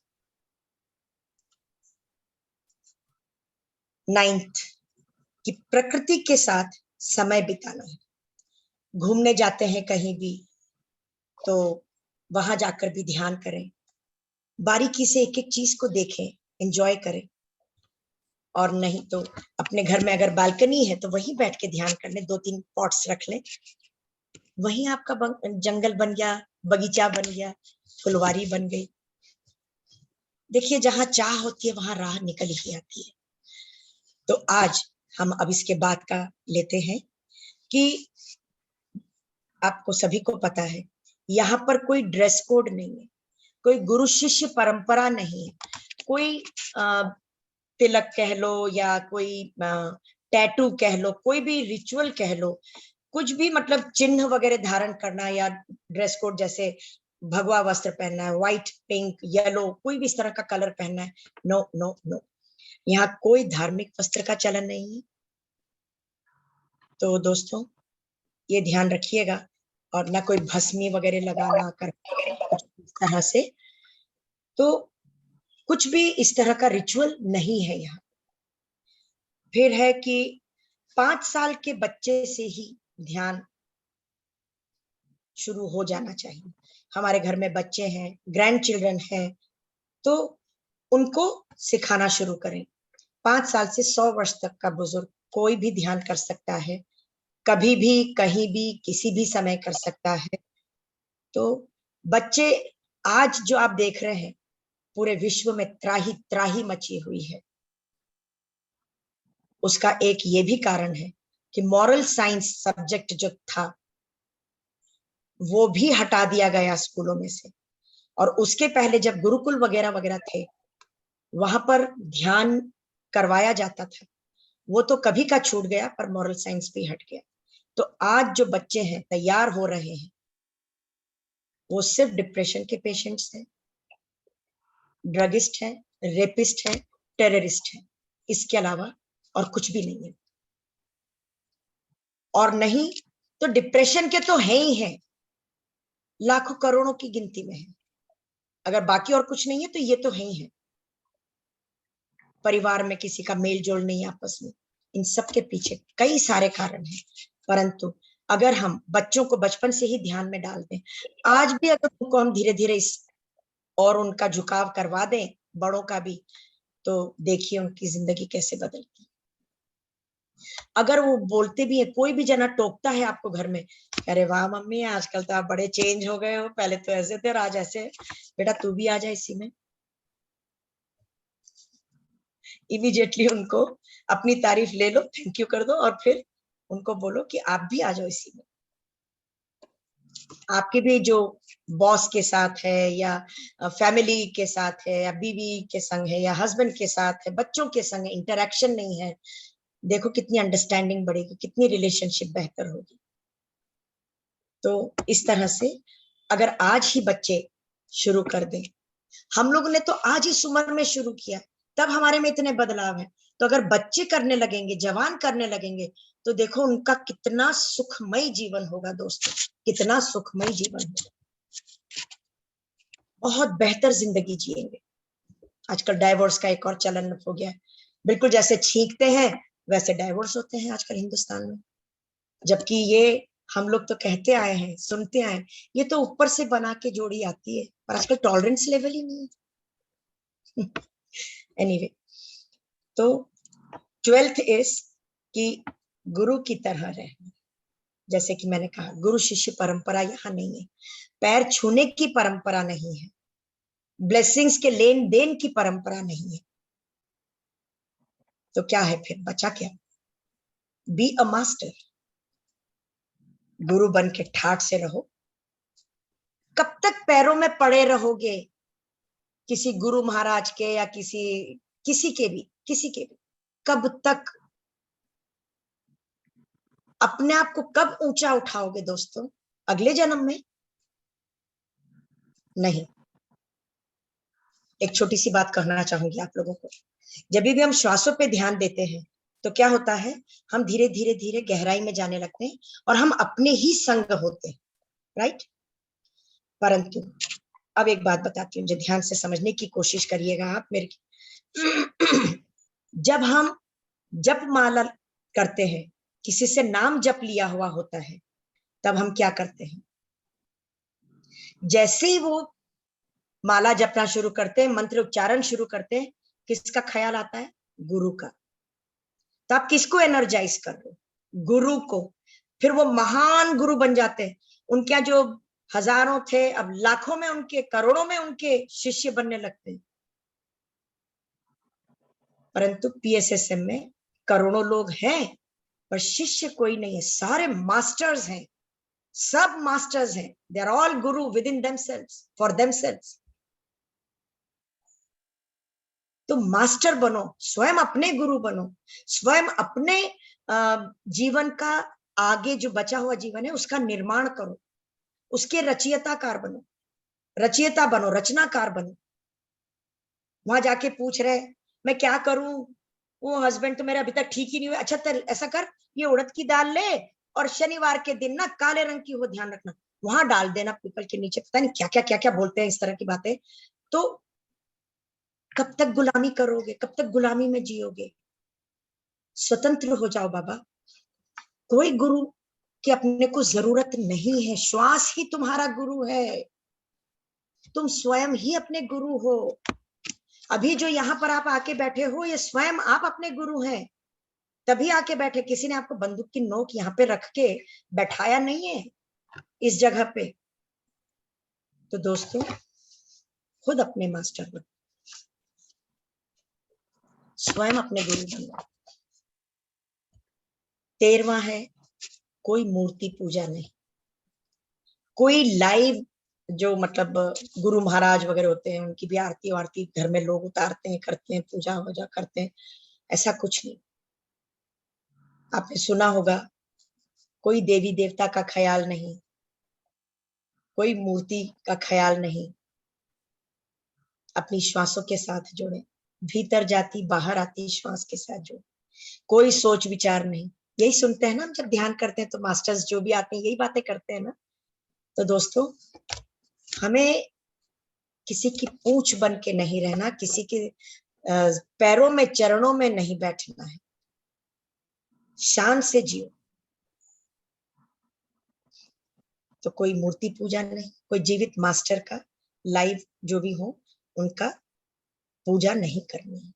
9th कि प्रकृति के साथ समय बिताना है। घूमने जाते हैं कहीं भी तो वहां जाकर भी ध्यान करें, बारीकी से एक एक चीज को देखें, एंजॉय करें। और नहीं तो अपने घर में अगर बालकनी है तो वहीं बैठ के ध्यान कर लें, 2-3 पॉट्स रख लें, वहीं आपका जंगल बन गया, बगीचा बन गया, फुलवारी बन गई। देखिए जहां चाह होती है वहां राह निकल ही आती है। तो आज हम अब इसके बाद का लेते हैं कि आपको सभी को पता है यहाँ पर कोई ड्रेस कोड नहीं है, कोई गुरु शिष्य परंपरा नहीं है, कोई तिलक कह लो या कोई टैटू कह लो, कोई भी रिचुअल कह लो, कुछ भी मतलब चिन्ह वगैरह धारण करना या ड्रेस कोड जैसे भगवा वस्त्र पहनना है, व्हाइट, पिंक, येलो, कोई भी इस तरह का कलर पहनना है, नो नो नो, यहाँ कोई धार्मिक वस्त्र का चलन नहीं है। तो दोस्तों ये ध्यान रखिएगा, और ना कोई भस्मी वगैरह लगाना कर कुछ इस तरह से, तो कुछ भी इस तरह का रिचुअल नहीं है यहाँ। फिर है कि 5 साल के बच्चे से ही ध्यान शुरू हो जाना चाहिए। हमारे घर में बच्चे हैं, ग्रैंड चिल्ड्रन हैं, तो उनको सिखाना शुरू करें। 5 साल से 100 वर्ष तक का बुजुर्ग कोई भी ध्यान कर सकता है, कभी भी, कहीं भी, किसी भी समय कर सकता है। तो बच्चे आज जो आप देख रहे हैं, पूरे विश्व में त्राही त्राही मची हुई है, उसका एक ये भी कारण है कि मॉरल साइंस सब्जेक्ट जो था वो भी हटा दिया गया स्कूलों में से। और उसके पहले जब गुरुकुल वगैरह वगैरह थे, वहां पर ध्यान करवाया जाता था, वो तो कभी का छूट गया, पर मॉरल साइंस भी हट गया। तो आज जो बच्चे हैं तैयार हो रहे हैं, वो सिर्फ डिप्रेशन के पेशेंट्स हैं, ड्रगिस्ट हैं, रेपिस्ट हैं, टेररिस्ट हैं, इसके अलावा और कुछ भी नहीं है। और नहीं तो डिप्रेशन के तो है ही है, लाखों करोड़ों की गिनती में है। अगर बाकी और कुछ नहीं है तो ये तो है ही है। परिवार में किसी का मेल जोल नहीं आपस में, इन सब के पीछे कई सारे कारण हैं। परंतु अगर हम बच्चों को बचपन से ही ध्यान में डाल दें, आज भी अगर उनको हम धीरे धीरे इस और उनका झुकाव करवा दें, बड़ों का भी, तो देखिए उनकी जिंदगी कैसे बदलती है। अगर वो बोलते भी है, कोई भी जना टोकता है आपको घर में, अरे वाह मम्मी आजकल तो आप बड़े चेंज हो गए हो, पहले तो ऐसे थे और आज ऐसे, बेटा तू भी आ जा इसी में। इमीडिएटली उनको अपनी तारीफ ले लो, थैंक यू कर दो, और फिर उनको बोलो कि आप भी आ जाओ इसी में। आपके भी जो बॉस के साथ है या फैमिली के साथ है या बीवी के संग है या हस्बैंड के साथ है, बच्चों के संग इंटरेक्शन नहीं है, देखो कितनी अंडरस्टैंडिंग बढ़ेगी, कितनी रिलेशनशिप बेहतर होगी। तो इस तरह से अगर आज ही बच्चे शुरू कर दें, हम लोगों ने तो आज इस उम्र में शुरू किया, तब हमारे में इतने बदलाव है, तो अगर बच्चे करने लगेंगे, जवान करने लगेंगे, तो देखो उनका कितना सुखमय जीवन होगा दोस्तों, कितना सुखमय जीवन होगा, बहुत बेहतर जिंदगी जिएंगे। आजकल डाइवोर्स का एक और चलन हो गया है, बिल्कुल जैसे छींकते हैं वैसे डाइवोर्स होते हैं आजकल हिंदुस्तान में। जबकि ये हम लोग तो कहते आए हैं, सुनते आए हैं, ये तो ऊपर से बना के जोड़ी आती है, पर आजकल टॉलरेंस लेवल ही नहीं है। एनीवे, तो 12th इज कि गुरु की तरह रहना। जैसे कि मैंने कहा, गुरु शिष्य परंपरा यहाँ नहीं है, पैर छूने की परंपरा नहीं है, ब्लेसिंग्स के लेन देन की परंपरा नहीं है। तो क्या है फिर, बचा क्या? बी अ मास्टर, गुरु बन के ठाठ से रहो। कब तक पैरों में पड़े रहोगे किसी गुरु महाराज के या किसी के भी, कब तक? अपने आप को कब ऊंचा उठाओगे दोस्तों? अगले जन्म में? नहीं। एक छोटी सी बात कहना चाहूंगी आप लोगों को, जब भी हम श्वासों पे ध्यान देते हैं तो क्या होता है, हम धीरे धीरे धीरे गहराई में जाने लगते हैं और हम अपने ही संग होते हैं, राइट। परंतु अब एक बात बताती हूँ, जो ध्यान से समझने की कोशिश करिएगा आप मेरे। जब हम जप माला करते हैं, किसी से नाम जप लिया हुआ होता है, तब हम क्या करते हैं, जैसे ही वो माला जपना शुरू करते हैं, मंत्र उच्चारण शुरू करते हैं, किसका ख्याल आता है, गुरु का। तो आप किसको एनर्जाइज कर रहे हो, गुरु को। फिर वो महान गुरु बन जाते हैं। उनके यहाँ जो हजारों थे, अब लाखों में उनके, करोड़ों में उनके शिष्य बनने लगते हैं। परंतु पीएसएसएम में करोड़ों लोग हैं, पर शिष्य कोई नहीं है। सारे मास्टर्स हैं, सब मास्टर्स हैं। They are all Guru with in themselves, for themselves. तो मास्टर बनो, स्वयं अपने गुरु बनो, स्वयं अपने जीवन का आगे जो बचा हुआ जीवन है उसका निर्माण करो, उसके रचयिताकार बनो, रचयिता बनो, रचनाकार बनो। वहां जाके पूछ रहे मैं क्या करूं, वो हस्बैंड तो मेरा अभी तक ठीक ही नहीं हुआ। अच्छा तो ऐसा कर, ये उड़द की दाल ले और शनिवार के दिन ना काले रंग की हो, ध्यान रखना, वहां डाल देना पीपल के नीचे। पता नहीं क्या क्या बोलते हैं इस तरह की बातें। तो कब तक गुलामी करोगे, कब तक गुलामी में जियोगे? स्वतंत्र हो जाओ बाबा। कोई गुरु की अपने को जरूरत नहीं है। श्वास ही तुम्हारा गुरु है, तुम स्वयं ही अपने गुरु हो। अभी जो यहाँ पर आप आके बैठे हो, ये स्वयं आप अपने गुरु हैं, तभी आके बैठे। किसी ने आपको बंदूक की नोक यहाँ पे रख के बैठाया नहीं है इस जगह पे। तो दोस्तों, खुद अपने मास्टर बनो, स्वयं अपने गुरु बनो। 13वां है, कोई मूर्ति पूजा नहीं, कोई लाइव जो मतलब गुरु महाराज वगैरह होते हैं, उनकी भी आरती वारती घर में लोग उतारते हैं, करते हैं, पूजा वूजा करते हैं, ऐसा कुछ नहीं। आपने सुना होगा, कोई देवी देवता का ख्याल नहीं, कोई मूर्ति का ख्याल नहीं। अपनी श्वासों के साथ जोड़े, भीतर जाती बाहर आती श्वास के साथ जोड़े, कोई सोच विचार नहीं। यही सुनते हैं ना हम जब ध्यान करते हैं, तो मास्टर्स जो भी आते हैं यही बातें करते हैं ना। तो दोस्तों, हमें किसी की पूंछ बन के नहीं रहना, किसी के पैरों में चरणों में नहीं बैठना है। शान से जियो। तो कोई मूर्ति पूजा नहीं, कोई जीवित मास्टर का लाइव जो भी हो उनका पूजा नहीं करनी है।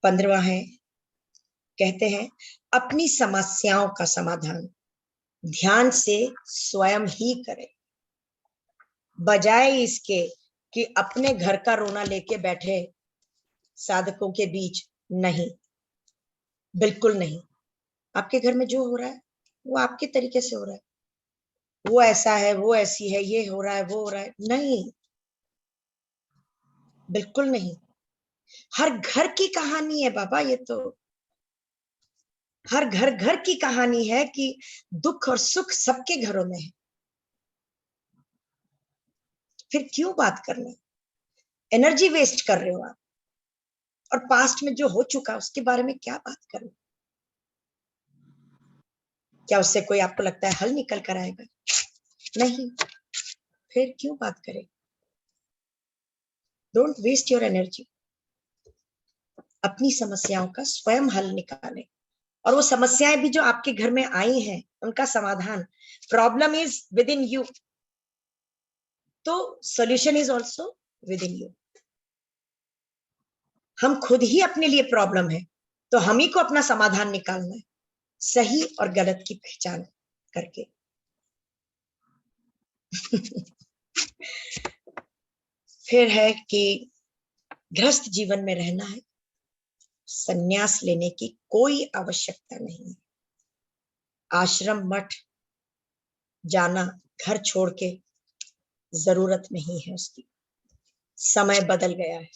15वां है, कहते हैं अपनी समस्याओं का समाधान ध्यान से स्वयं ही करें, बजाय इसके कि अपने घर का रोना लेके बैठे साधकों के बीच। नहीं, बिल्कुल नहीं। आपके घर में जो हो रहा है वो आपके तरीके से हो रहा है, वो ऐसा है, वो ऐसी है, ये हो रहा है, वो हो रहा है, नहीं, बिल्कुल नहीं। हर घर की कहानी है बाबा, ये तो हर घर घर की कहानी है कि दुख और सुख सबके घरों में है। फिर क्यों बात करना, एनर्जी वेस्ट कर रहे हो आप। और पास्ट में जो हो चुका उसके बारे में क्या बात करना, क्या उससे कोई आपको लगता है हल निकल कर आएगा? नहीं, फिर क्यों बात करें। Don't waste your energy. अपनी समस्याओं का स्वयं हल निकालें, और वो समस्याएं भी जो आपके घर में आई हैं उनका समाधान, problem is within you, तो solution is also within you. हम खुद ही अपने लिए प्रॉब्लम है, तो हम ही को अपना समाधान निकालना है, सही और गलत की पहचान करके। फिर है कि गृहस्थ जीवन में रहना है, संन्यास लेने की कोई आवश्यकता नहीं है। आश्रम मठ जाना, घर छोड़ के जरूरत नहीं है उसकी। समय बदल गया है।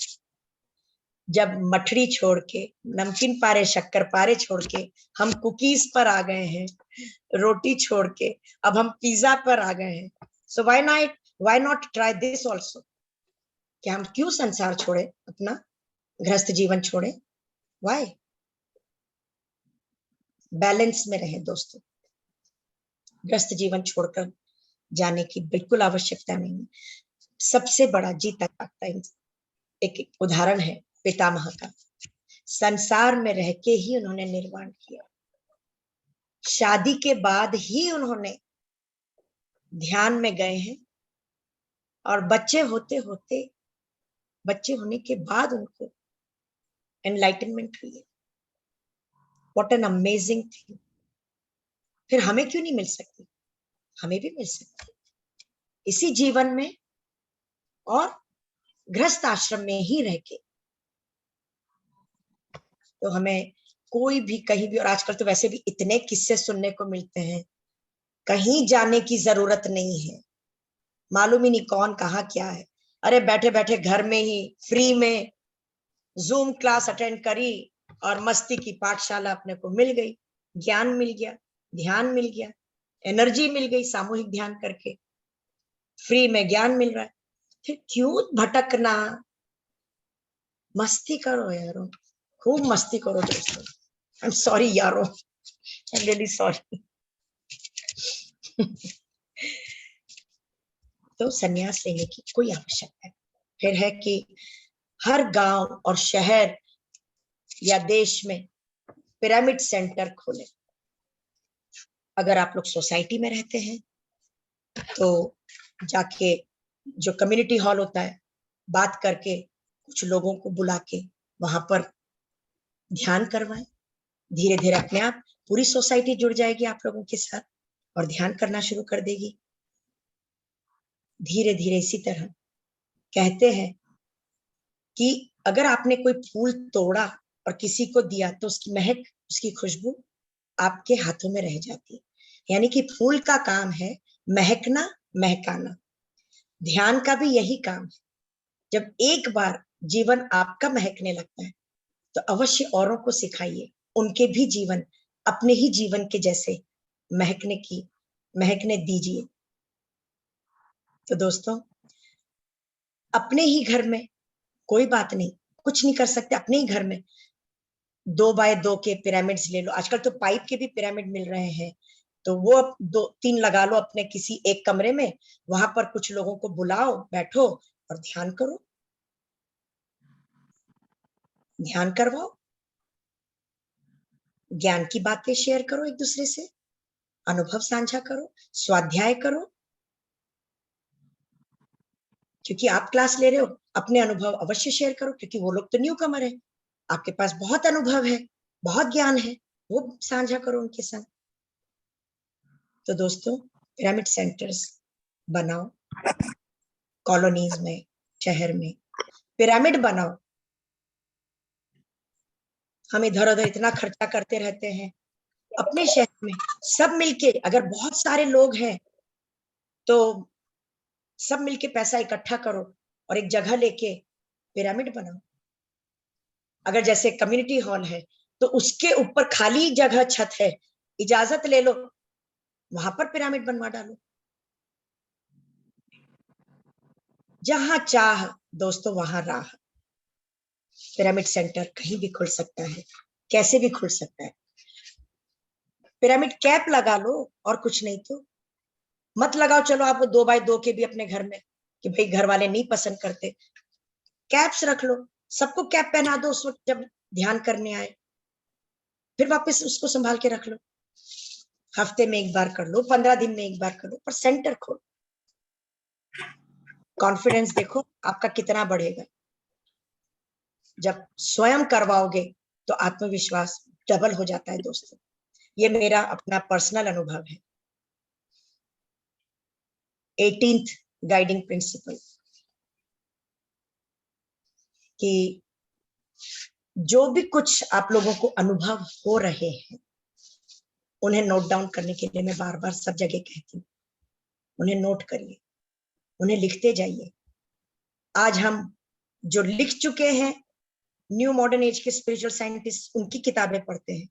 जब मठड़ी छोड़ के, नमकीन पारे शक्कर पारे छोड़ के हम कुकीज पर आ गए हैं, रोटी छोड़ के अब हम पिज्जा पर आ गए हैं। So why not try this also. कि हम क्यों संसार छोड़े अपना, गृहस्थ जीवन छोड़े? वाई? बैलेंस में रहे दोस्तों। गृहस्थ जीवन छोड़कर जाने की बिल्कुल आवश्यकता नहीं है। सबसे बड़ा जीता जागता एक उदाहरण है पितामह का। संसार में रह के ही उन्होंने निर्वाण किया। शादी के बाद ही उन्होंने ध्यान में गए हैं और बच्चे होने के बाद उनको एनलाइटनमेंट हुई है। What an amazing thing. फिर हमें क्यों नहीं मिल सकती? हमें भी मिल सकती इसी जीवन में और गृहस्थ आश्रम में ही रह के। तो हमें कोई भी कहीं भी, और आजकल तो वैसे भी इतने किस्से सुनने को मिलते हैं, कहीं जाने की जरूरत नहीं है। मालूम ही नहीं कौन कहाँ क्या है। अरे बैठे बैठे घर में ही फ्री में जूम क्लास अटेंड करी और मस्ती की पाठशाला अपने को मिल गई। ज्ञान मिल गया, ध्यान मिल गया, एनर्जी मिल गई। सामूहिक ध्यान करके फ्री में ज्ञान मिल रहा है। फिर क्यों भटकना? मस्ती करो यारो, खूब मस्ती करो दोस्तों। आई एम सॉरी यारो, आई एम रियली सॉरी। तो संन्यास लेने की कोई आवश्यकता है। फिर है कि हर गांव और शहर या देश में पिरामिड सेंटर खोले। अगर आप लोग सोसाइटी में रहते हैं तो जाके जो कम्युनिटी हॉल होता है, बात करके कुछ लोगों को बुला के वहां पर ध्यान करवाएं। धीरे धीरे अपने आप पूरी सोसाइटी जुड़ जाएगी आप लोगों के साथ और ध्यान करना शुरू कर देगी। धीरे धीरे इसी तरह कहते हैं कि अगर आपने कोई फूल तोड़ा और किसी को दिया तो उसकी महक, उसकी खुशबू आपके हाथों में रह जाती है। यानी कि फूल का काम है महकना, महकाना। ध्यान का भी यही काम है। जब एक बार जीवन आपका महकने लगता है तो अवश्य औरों को सिखाइए, उनके भी जीवन अपने ही जीवन के जैसे महकने दीजिए। तो दोस्तों, अपने ही घर में कोई बात नहीं, कुछ नहीं कर सकते, अपने ही घर में 2 बाय 2 के पिरामिड्स ले लो। आजकल तो पाइप के भी पिरामिड मिल रहे हैं, तो वो 2-3 लगा लो अपने किसी एक कमरे में। वहां पर कुछ लोगों को बुलाओ, बैठो और ध्यान करो, ध्यान करवाओ, ज्ञान की बातें शेयर करो एक दूसरे से, अनुभव साझा करो, स्वाध्याय करो। क्योंकि आप क्लास ले रहे हो, अपने अनुभव अवश्य शेयर करो, क्योंकि वो लोग तो न्यू कमर है, आपके पास बहुत अनुभव है, बहुत ज्ञान है, वो साझा करो उनके साथ। तो दोस्तों, पिरामिड सेंटर्स बनाओ, कॉलोनीज में, शहर में पिरामिड बनाओ। हम इधर उधर इतना खर्चा करते रहते हैं। अपने शहर में सब मिलके, अगर बहुत सारे लोग हैं तो सब मिलके पैसा इकट्ठा करो और एक जगह लेके पिरामिड बनाओ। अगर जैसे कम्युनिटी हॉल है तो उसके ऊपर खाली जगह, छत है, इजाजत ले लो, वहां पर पिरामिड बनवा डालो। जहां चाह दोस्तों वहां राह। पिरामिड सेंटर कहीं भी खुल सकता है, कैसे भी खुल सकता है। पिरामिड कैप लगा लो और कुछ नहीं तो मत लगाओ। चलो आप 2 बाय 2 के भी अपने घर में, कि भाई घर वाले नहीं पसंद करते, कैप्स रख लो, सबको कैप पहना दो उस वक्त जब ध्यान करने आए, फिर वापस उसको संभाल के रख लो। हफ्ते में एक बार कर लो, 15 दिन में एक बार कर लो, पर सेंटर खोलो। कॉन्फिडेंस देखो आपका कितना बढ़ेगा। जब स्वयं करवाओगे तो आत्मविश्वास डबल हो जाता है दोस्तों। ये मेरा अपना पर्सनल अनुभव है। 18th गाइडिंग प्रिंसिपल कि जो भी कुछ आप लोगों को अनुभव हो रहे हैं उन्हें नोट डाउन करने के लिए मैं बार बार सब जगह कहती हूँ। उन्हें नोट करिए, उन्हें लिखते जाइए। आज हम जो लिख चुके हैं, न्यू मॉडर्न एज के स्पिरिचुअल साइंटिस्ट उनकी किताबें पढ़ते हैं।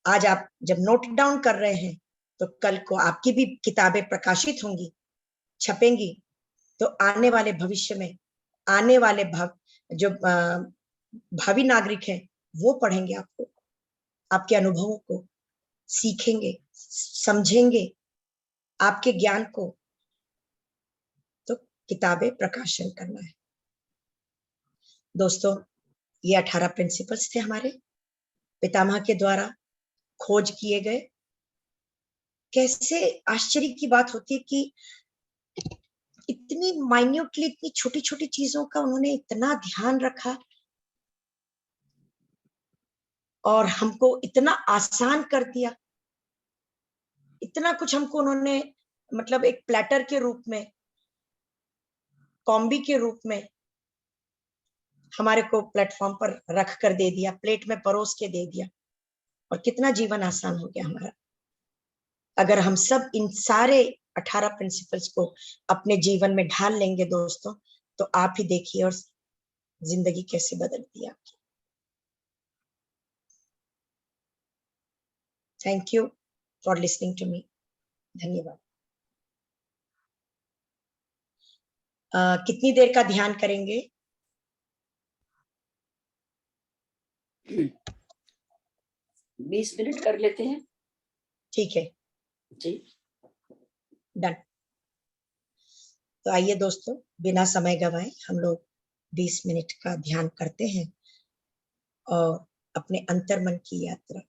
आज आप जब नोट डाउन कर रहे हैं तो कल को आपकी भी किताबें प्रकाशित होंगी, छपेंगी, तो आने वाले भविष्य में, आने वाले जो भावी नागरिक हैं वो पढ़ेंगे आपको, आपके अनुभवों को सीखेंगे, समझेंगे आपके ज्ञान को। तो किताबें प्रकाशन करना है दोस्तों। ये 18 प्रिंसिपल्स थे हमारे पितामह के द्वारा खोज किए गए। कैसे आश्चर्य की बात होती है कि इतनी माइन्यूटली, इतनी छोटी छोटी चीजों का उन्होंने इतना ध्यान रखा और हमको इतना आसान कर दिया। इतना कुछ हमको उन्होंने मतलब एक प्लेटर के रूप में, कॉम्बी के रूप में हमारे को प्लेटफॉर्म पर रख कर दे दिया, प्लेट में परोस के दे दिया, और कितना जीवन आसान हो गया हमारा। अगर हम सब इन सारे 18 प्रिंसिपल्स को अपने जीवन में ढाल लेंगे दोस्तों, तो आप ही देखिए और जिंदगी कैसे बदलती है आपकी। Thank you for listening to me. धन्यवाद। कितनी देर का ध्यान करेंगे? 20 मिनट कर लेते हैं। ठीक है जी, डन। तो आइए दोस्तों, बिना समय गवाए हम लोग 20 मिनट का ध्यान करते हैं और अपने अंतर्मन की यात्रा,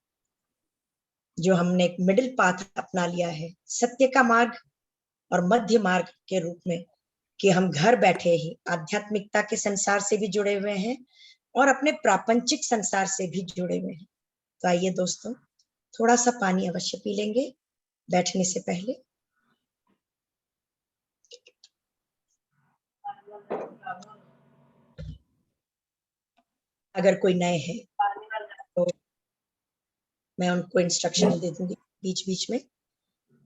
जो हमने एक मिडिल पाथ अपना लिया है, सत्य का मार्ग और मध्य मार्ग के रूप में, कि हम घर बैठे ही आध्यात्मिकता के संसार से भी जुड़े हुए हैं और अपने प्रापंचिक संसार से भी जुड़े हुए हैं। तो आइए दोस्तों, थोड़ा सा पानी अवश्य पी लेंगे बैठने से पहले। अगर कोई नए हैं तो मैं उनको इंस्ट्रक्शन दे दूंगी बीच बीच में,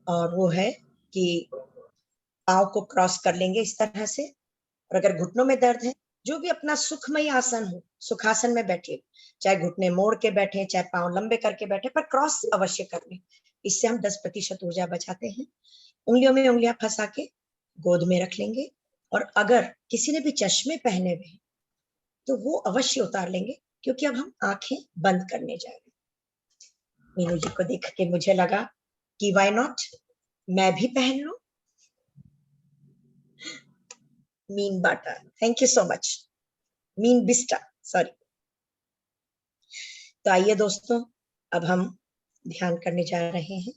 और वो है कि पाँव को क्रॉस कर लेंगे इस तरह से, और अगर घुटनों में दर्द है, जो भी अपना सुखमय आसन हो, सुखासन में बैठिए, चाहे घुटने मोड़ के बैठे, चाहे पाँव लंबे करके बैठे, पर क्रॉस अवश्य कर लें। इससे हम 10% ऊर्जा बचाते हैं। उंगलियों में उंगलियां फंसा के गोद में रख लेंगे, और अगर किसी ने भी चश्मे पहने हुए हैं तो वो अवश्य उतार लेंगे, क्योंकि अब हम आंखें बंद करने जा रहे हैं। मीनू जी को देख के मुझे लगा कि व्हाई नॉट, मैं भी पहन लूं। Mean Bata, thank you so much. Mean vista, sorry. तो आइए दोस्तों, अब हम ध्यान करने जा रहे हैं।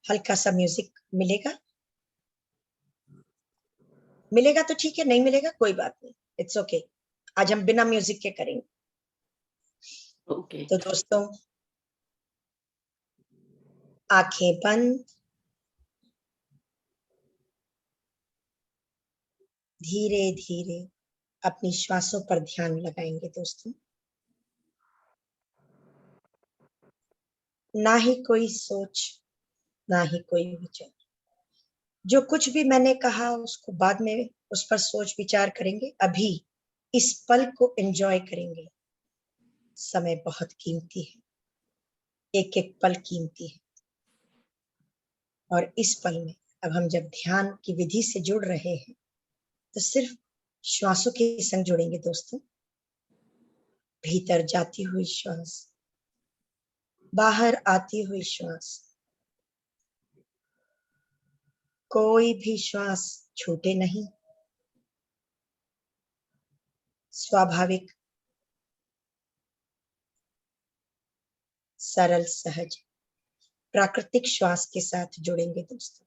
हल्का सा म्यूजिक मिलेगा, मिलेगा तो ठीक है, नहीं मिलेगा कोई बात नहीं, इट्स ओके। आज हम बिना म्यूजिक के करेंगे। ओके। तो दोस्तों, आंखें बंद, धीरे धीरे अपनी श्वासों पर ध्यान लगाएंगे दोस्तों। ना ही कोई सोच, ना ही कोई विचार। जो कुछ भी मैंने कहा उसको बाद में उस पर सोच विचार करेंगे। अभी इस पल को एंजॉय करेंगे। समय बहुत कीमती है, एक एक पल कीमती है। और इस पल में अब हम जब ध्यान की विधि से जुड़ रहे हैं, तो सिर्फ श्वासों के संग जुड़ेंगे दोस्तों। भीतर जाती हुई श्वास, बाहर आती हुई श्वास, कोई भी श्वास छूटे नहीं। स्वाभाविक, सरल, सहज, प्राकृतिक श्वास के साथ जुड़ेंगे दोस्तों।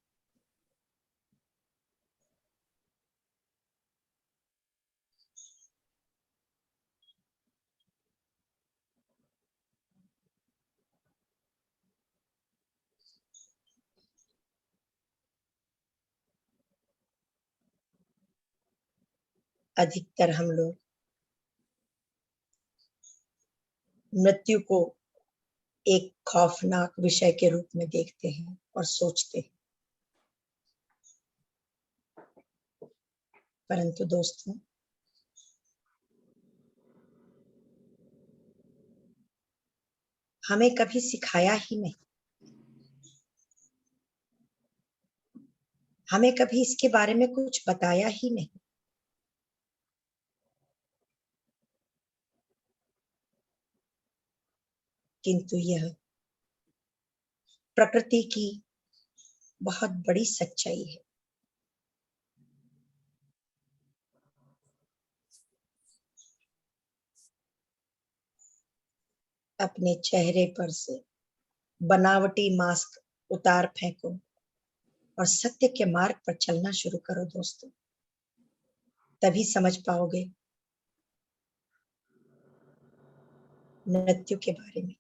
अधिकतर हम लोग मृत्यु को एक खौफनाक विषय के रूप में देखते हैं और सोचते हैं, परंतु दोस्तों, हमें कभी सिखाया ही नहीं, हमें कभी इसके बारे में कुछ बताया ही नहीं। किंतु यह प्रकृति की बहुत बड़ी सच्चाई है। अपने चेहरे पर से बनावटी मास्क उतार फेंको और सत्य के मार्ग पर चलना शुरू करो दोस्तों। तभी समझ पाओगे मृत्यु के बारे में।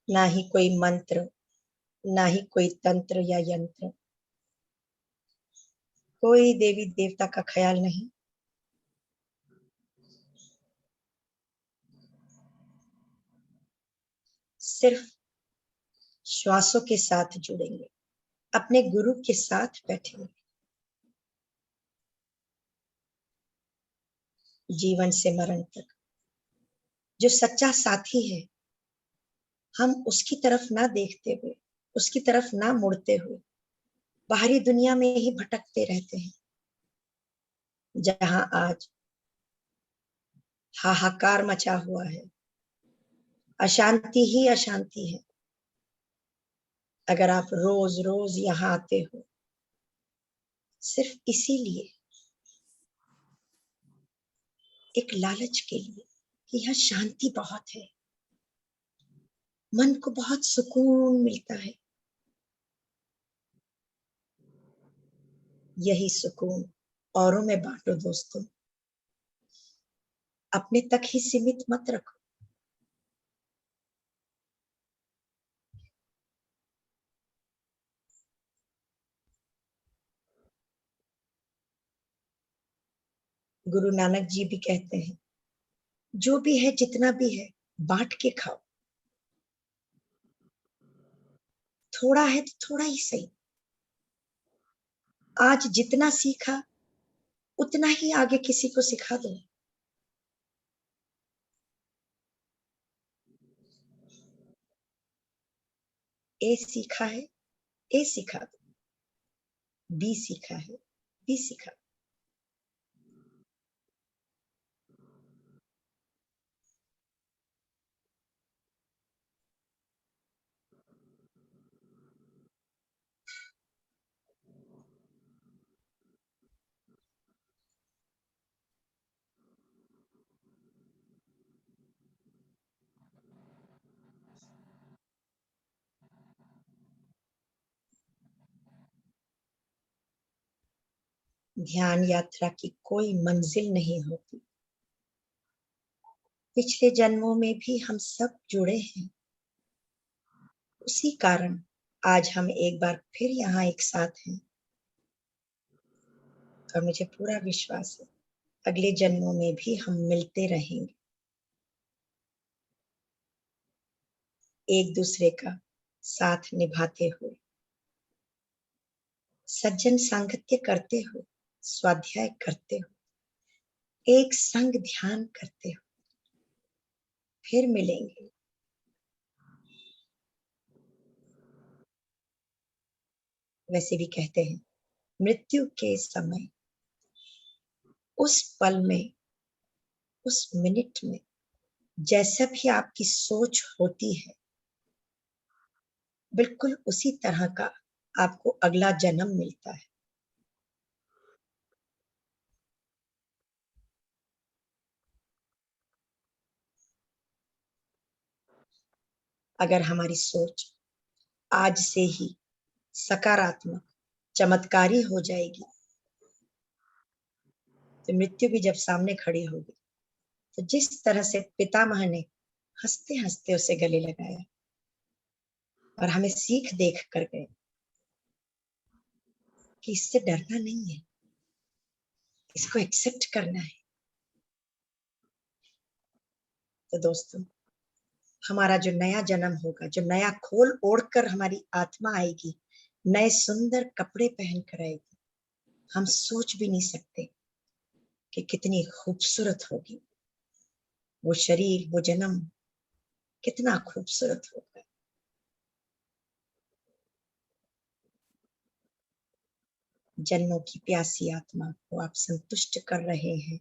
ना ही कोई मंत्र, ना ही कोई तंत्र या यंत्र, कोई देवी देवता का ख्याल नहीं। सिर्फ श्वासों के साथ जुड़ेंगे, अपने गुरु के साथ बैठेंगे। जीवन से मरण तक जो सच्चा साथी है, हम उसकी तरफ ना देखते हुए, उसकी तरफ ना मुड़ते हुए बाहरी दुनिया में ही भटकते रहते हैं, जहां आज हाहाकार मचा हुआ है, अशांति ही अशांति है। अगर आप रोज रोज यहाँ आते हो सिर्फ इसीलिए, एक लालच के लिए कि यहाँ शांति बहुत है, मन को बहुत सुकून मिलता है, यही सुकून औरों में बांटो दोस्तों, अपने तक ही सीमित मत रखो। गुरु नानक जी भी कहते हैं, जो भी है जितना भी है बांट के खाओ। थोड़ा है तो थोड़ा ही सही। आज जितना सीखा उतना ही आगे किसी को सिखा दो। ए सीखा है, ए सिखा दो। बी सीखा है, बी सिखा दो। ध्यान यात्रा की कोई मंजिल नहीं होती। पिछले जन्मों में भी हम सब जुड़े हैं, उसी कारण आज हम एक बार फिर यहाँ एक साथ हैं। और मुझे पूरा विश्वास है अगले जन्मों में भी हम मिलते रहेंगे, एक दूसरे का साथ निभाते हुए, सज्जन सांगत्य करते हुए, स्वाध्याय करते हुए, एक संग ध्यान करते हुए फिर मिलेंगे। वैसे भी कहते हैं मृत्यु के समय, उस पल में, उस मिनट में जैसा भी आपकी सोच होती है, बिल्कुल उसी तरह का आपको अगला जन्म मिलता है। अगर हमारी सोच आज से ही सकारात्मक, चमत्कारी हो जाएगी, तो मृत्यु भी जब सामने खड़ी होगी, तो जिस तरह से पितामह ने हंसते हंसते उसे गले लगाया और हमें सीख देख कर गए कि इससे डरना नहीं है, इसको एक्सेप्ट करना है। तो दोस्तों, हमारा जो नया जन्म होगा, जो नया खोल ओढ़कर हमारी आत्मा आएगी, नए सुंदर कपड़े पहनकर आएगी, हम सोच भी नहीं सकते कि कितनी खूबसूरत होगी वो शरीर, वो जन्म कितना खूबसूरत होगा। जन्मों की प्यासी आत्मा को आप संतुष्ट कर रहे हैं।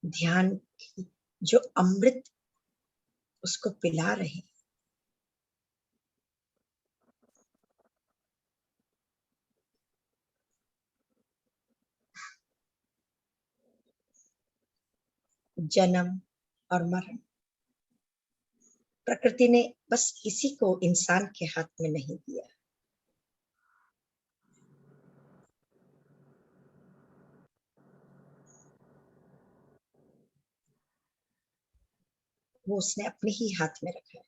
ध्यान की जो अमृत उसको पिला रहे हैं। जन्म और मरण प्रकृति ने बस किसी को इंसान के हाथ में नहीं दिया। वो उसने अपने ही हाथ में रखा है।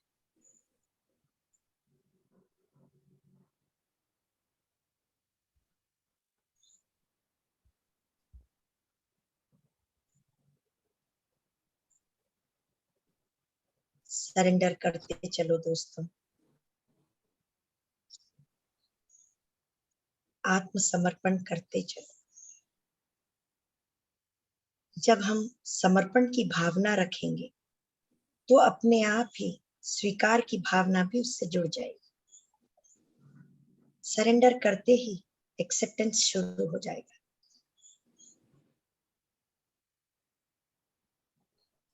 सरेंडर करते चलो दोस्तों, आत्मसमर्पण करते चलो। जब हम समर्पण की भावना रखेंगे तो अपने आप ही स्वीकार की भावना भी उससे जुड़ जाएगी। सरेंडर करते ही एक्सेप्टेंस शुरू हो जाएगा।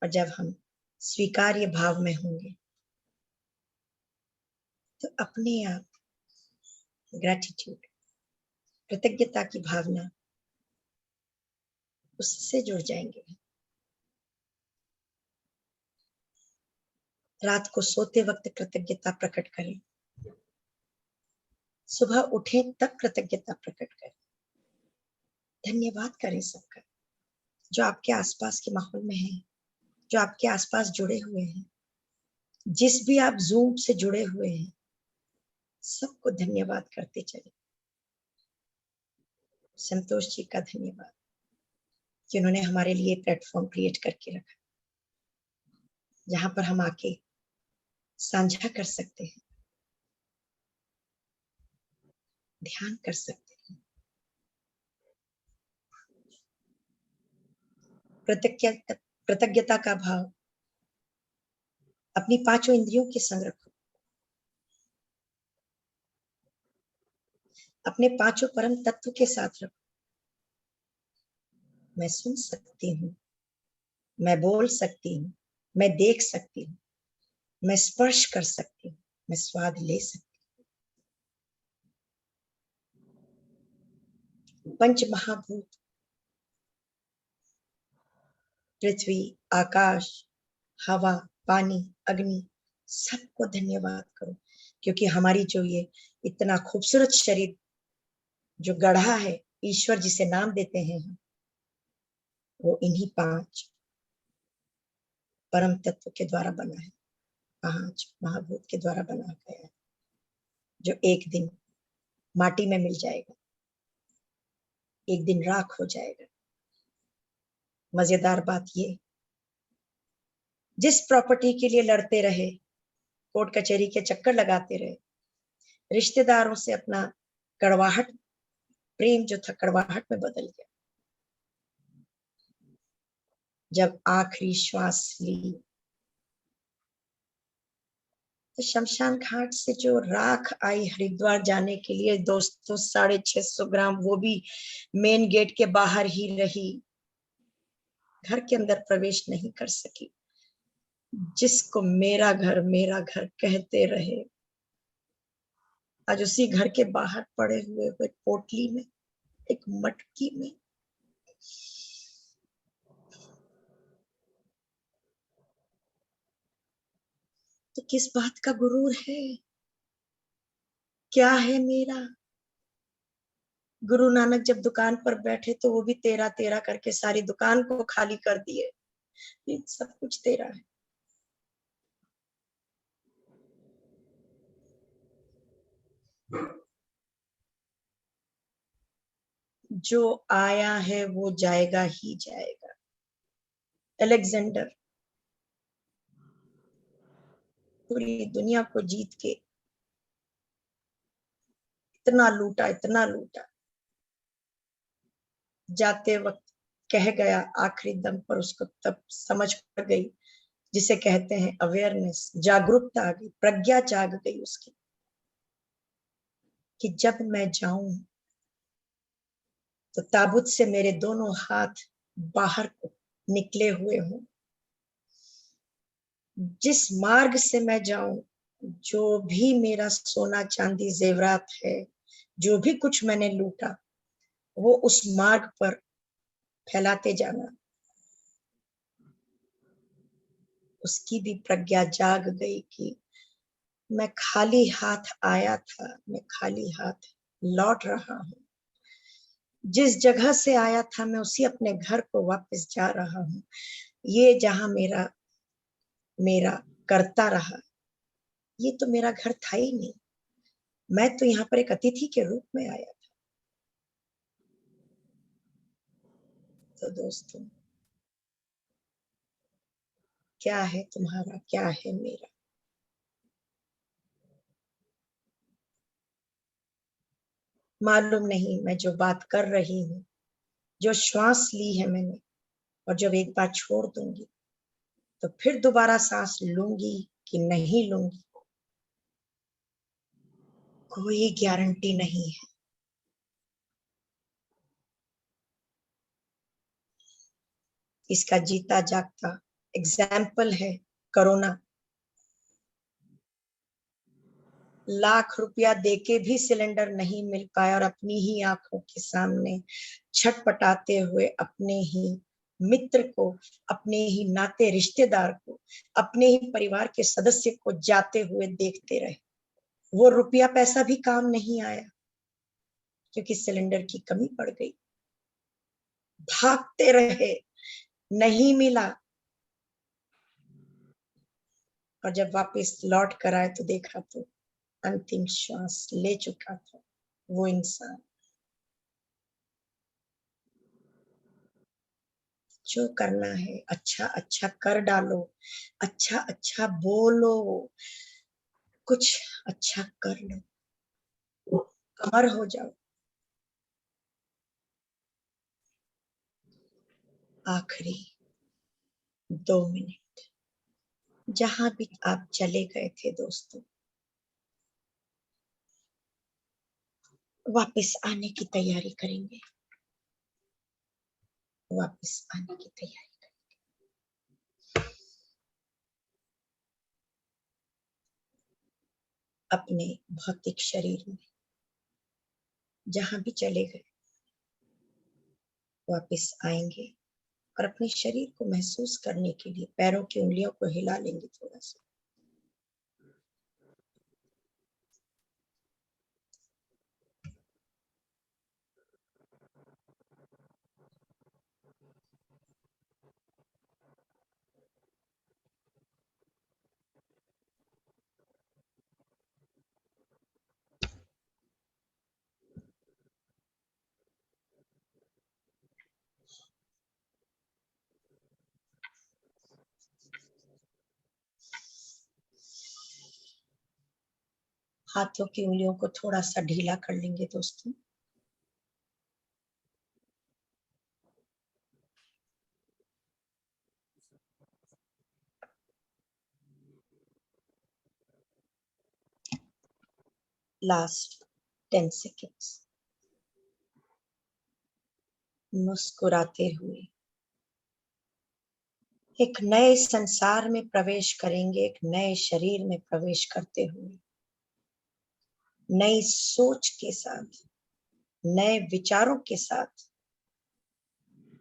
और जब हम स्वीकार्य भाव में होंगे तो अपने आप ग्रैटिट्यूड, कृतज्ञता की भावना उससे जुड़ जाएंगे। रात को सोते वक्त कृतज्ञता प्रकट करें, सुबह उठे तब कृतज्ञता प्रकट करें। धन्यवाद करें सबका जो आपके आसपास के माहौल में है, जो आपके आसपास जुड़े हुए हैं, जिस भी आप जूम से जुड़े हुए हैं, सबको धन्यवाद करते चले। संतोष जी का धन्यवाद जिन्होंने हमारे लिए प्लेटफॉर्म क्रिएट करके रखा, जहां पर हम आके साझा कर सकते हैं, ध्यान कर सकते हैं। कृतज्ञता का भाव अपनी पांचों इंद्रियों के संग रखो। अपने पांचों परम तत्व के साथ रखो। मैं सुन सकती हूँ, मैं बोल सकती हूँ, मैं देख सकती हूँ, मैं स्पर्श कर सकती हूँ, मैं स्वाद ले सकती हूँ। पंच महाभूत पृथ्वी, आकाश, हवा, पानी, अग्नि, सबको धन्यवाद करो क्योंकि हमारी जो ये इतना खूबसूरत शरीर जो गढ़ा है, ईश्वर जिसे नाम देते हैं हम, वो इन्हीं पांच परम तत्व के द्वारा बना है, पांच महाभूत के द्वारा बना गया है, जो एक दिन माटी में मिल जाएगा, एक दिन राख हो जाएगा। मजेदार बात ये, जिस प्रॉपर्टी के लिए लड़ते रहे, कोर्ट कचहरी के चक्कर लगाते रहे, रिश्तेदारों से अपना कड़वाहट, प्रेम जो था कड़वाहट में बदल गया। जब आखिरी श्वास ली तो शमशान घाट से जो राख आई हरिद्वार जाने के लिए दोस्तों 650 ग्राम, वो भी मेन गेट के बाहर ही रही, घर के अंदर प्रवेश नहीं कर सकी। जिसको मेरा घर कहते रहे, आज उसी घर के बाहर पड़े हुए पोटली में, एक मटकी में तो किस बात का गुरूर है? क्या है मेरा? गुरु नानक जब दुकान पर बैठे तो वो भी तेरा तेरा करके सारी दुकान को खाली कर दिए। ये सब कुछ तेरा है। जो आया है वो जाएगा ही जाएगा। अलेक्जेंडर पूरी दुनिया को जीत के इतना लूटा, इतना लूटा, जाते वक्त कह गया आखिरी दम पर, उसको तब समझ पड़ गई, जिसे कहते हैं अवेयरनेस, जागरूकता आ गई, प्रज्ञा जाग गई उसकी, कि जब मैं जाऊं तो ताबूत से मेरे दोनों हाथ बाहर को निकले हुए हों। जिस मार्ग से मैं जाऊं, जो भी मेरा सोना चांदी जेवरात है, जो भी कुछ मैंने लूटा, वो उस मार्ग पर फैलाते जाना। उसकी भी प्रज्ञा जाग गई कि मैं खाली हाथ आया था, मैं खाली हाथ लौट रहा हूं। जिस जगह से आया था मैं उसी अपने घर को वापस जा रहा हूं। ये जहां मेरा मेरा करता रहा, ये तो मेरा घर था ही नहीं। मैं तो यहाँ पर एक अतिथि के रूप में आया था। तो दोस्तों, क्या है तुम्हारा, क्या है मेरा? मालूम नहीं। मैं जो बात कर रही हूँ, जो श्वास ली है मैंने, और जब एक बार छोड़ दूंगी तो फिर दोबारा सांस लूंगी कि नहीं लूंगी, कोई गारंटी नहीं है। इसका जीता जागता एग्जाम्पल है कोरोना। लाख रुपया देके भी सिलेंडर नहीं मिल पाया, और अपनी ही आंखों के सामने छटपटाते हुए अपने ही मित्र को, अपने ही नाते रिश्तेदार को, अपने ही परिवार के सदस्य को जाते हुए देखते रहे। वो रुपया पैसा भी काम नहीं आया, क्योंकि सिलेंडर की कमी पड़ गई। भागते रहे, नहीं मिला, और जब वापस लौट कर आए तो देखा तो अंतिम श्वास ले चुका था वो इंसान। जो करना है अच्छा अच्छा कर डालो, अच्छा अच्छा बोलो, कुछ अच्छा कर लो, अमर हो जाओ। आखिरी 2 मिनट जहां भी आप चले गए थे दोस्तों, वापस आने की तैयारी करेंगे, वापस आने की तैयारी करेंगे। अपने भौतिक शरीर में जहां भी चले गए, वापस आएंगे, और अपने शरीर को महसूस करने के लिए पैरों की उंगलियों को हिला लेंगे थोड़ा सा। हाथों की उंगलियों को थोड़ा सा ढीला कर लेंगे दोस्तों। Last 10 seconds. मुस्कुराते हुए एक नए संसार में प्रवेश करेंगे, एक नए शरीर में प्रवेश करते हुए, नई सोच के साथ, नए विचारों के साथ,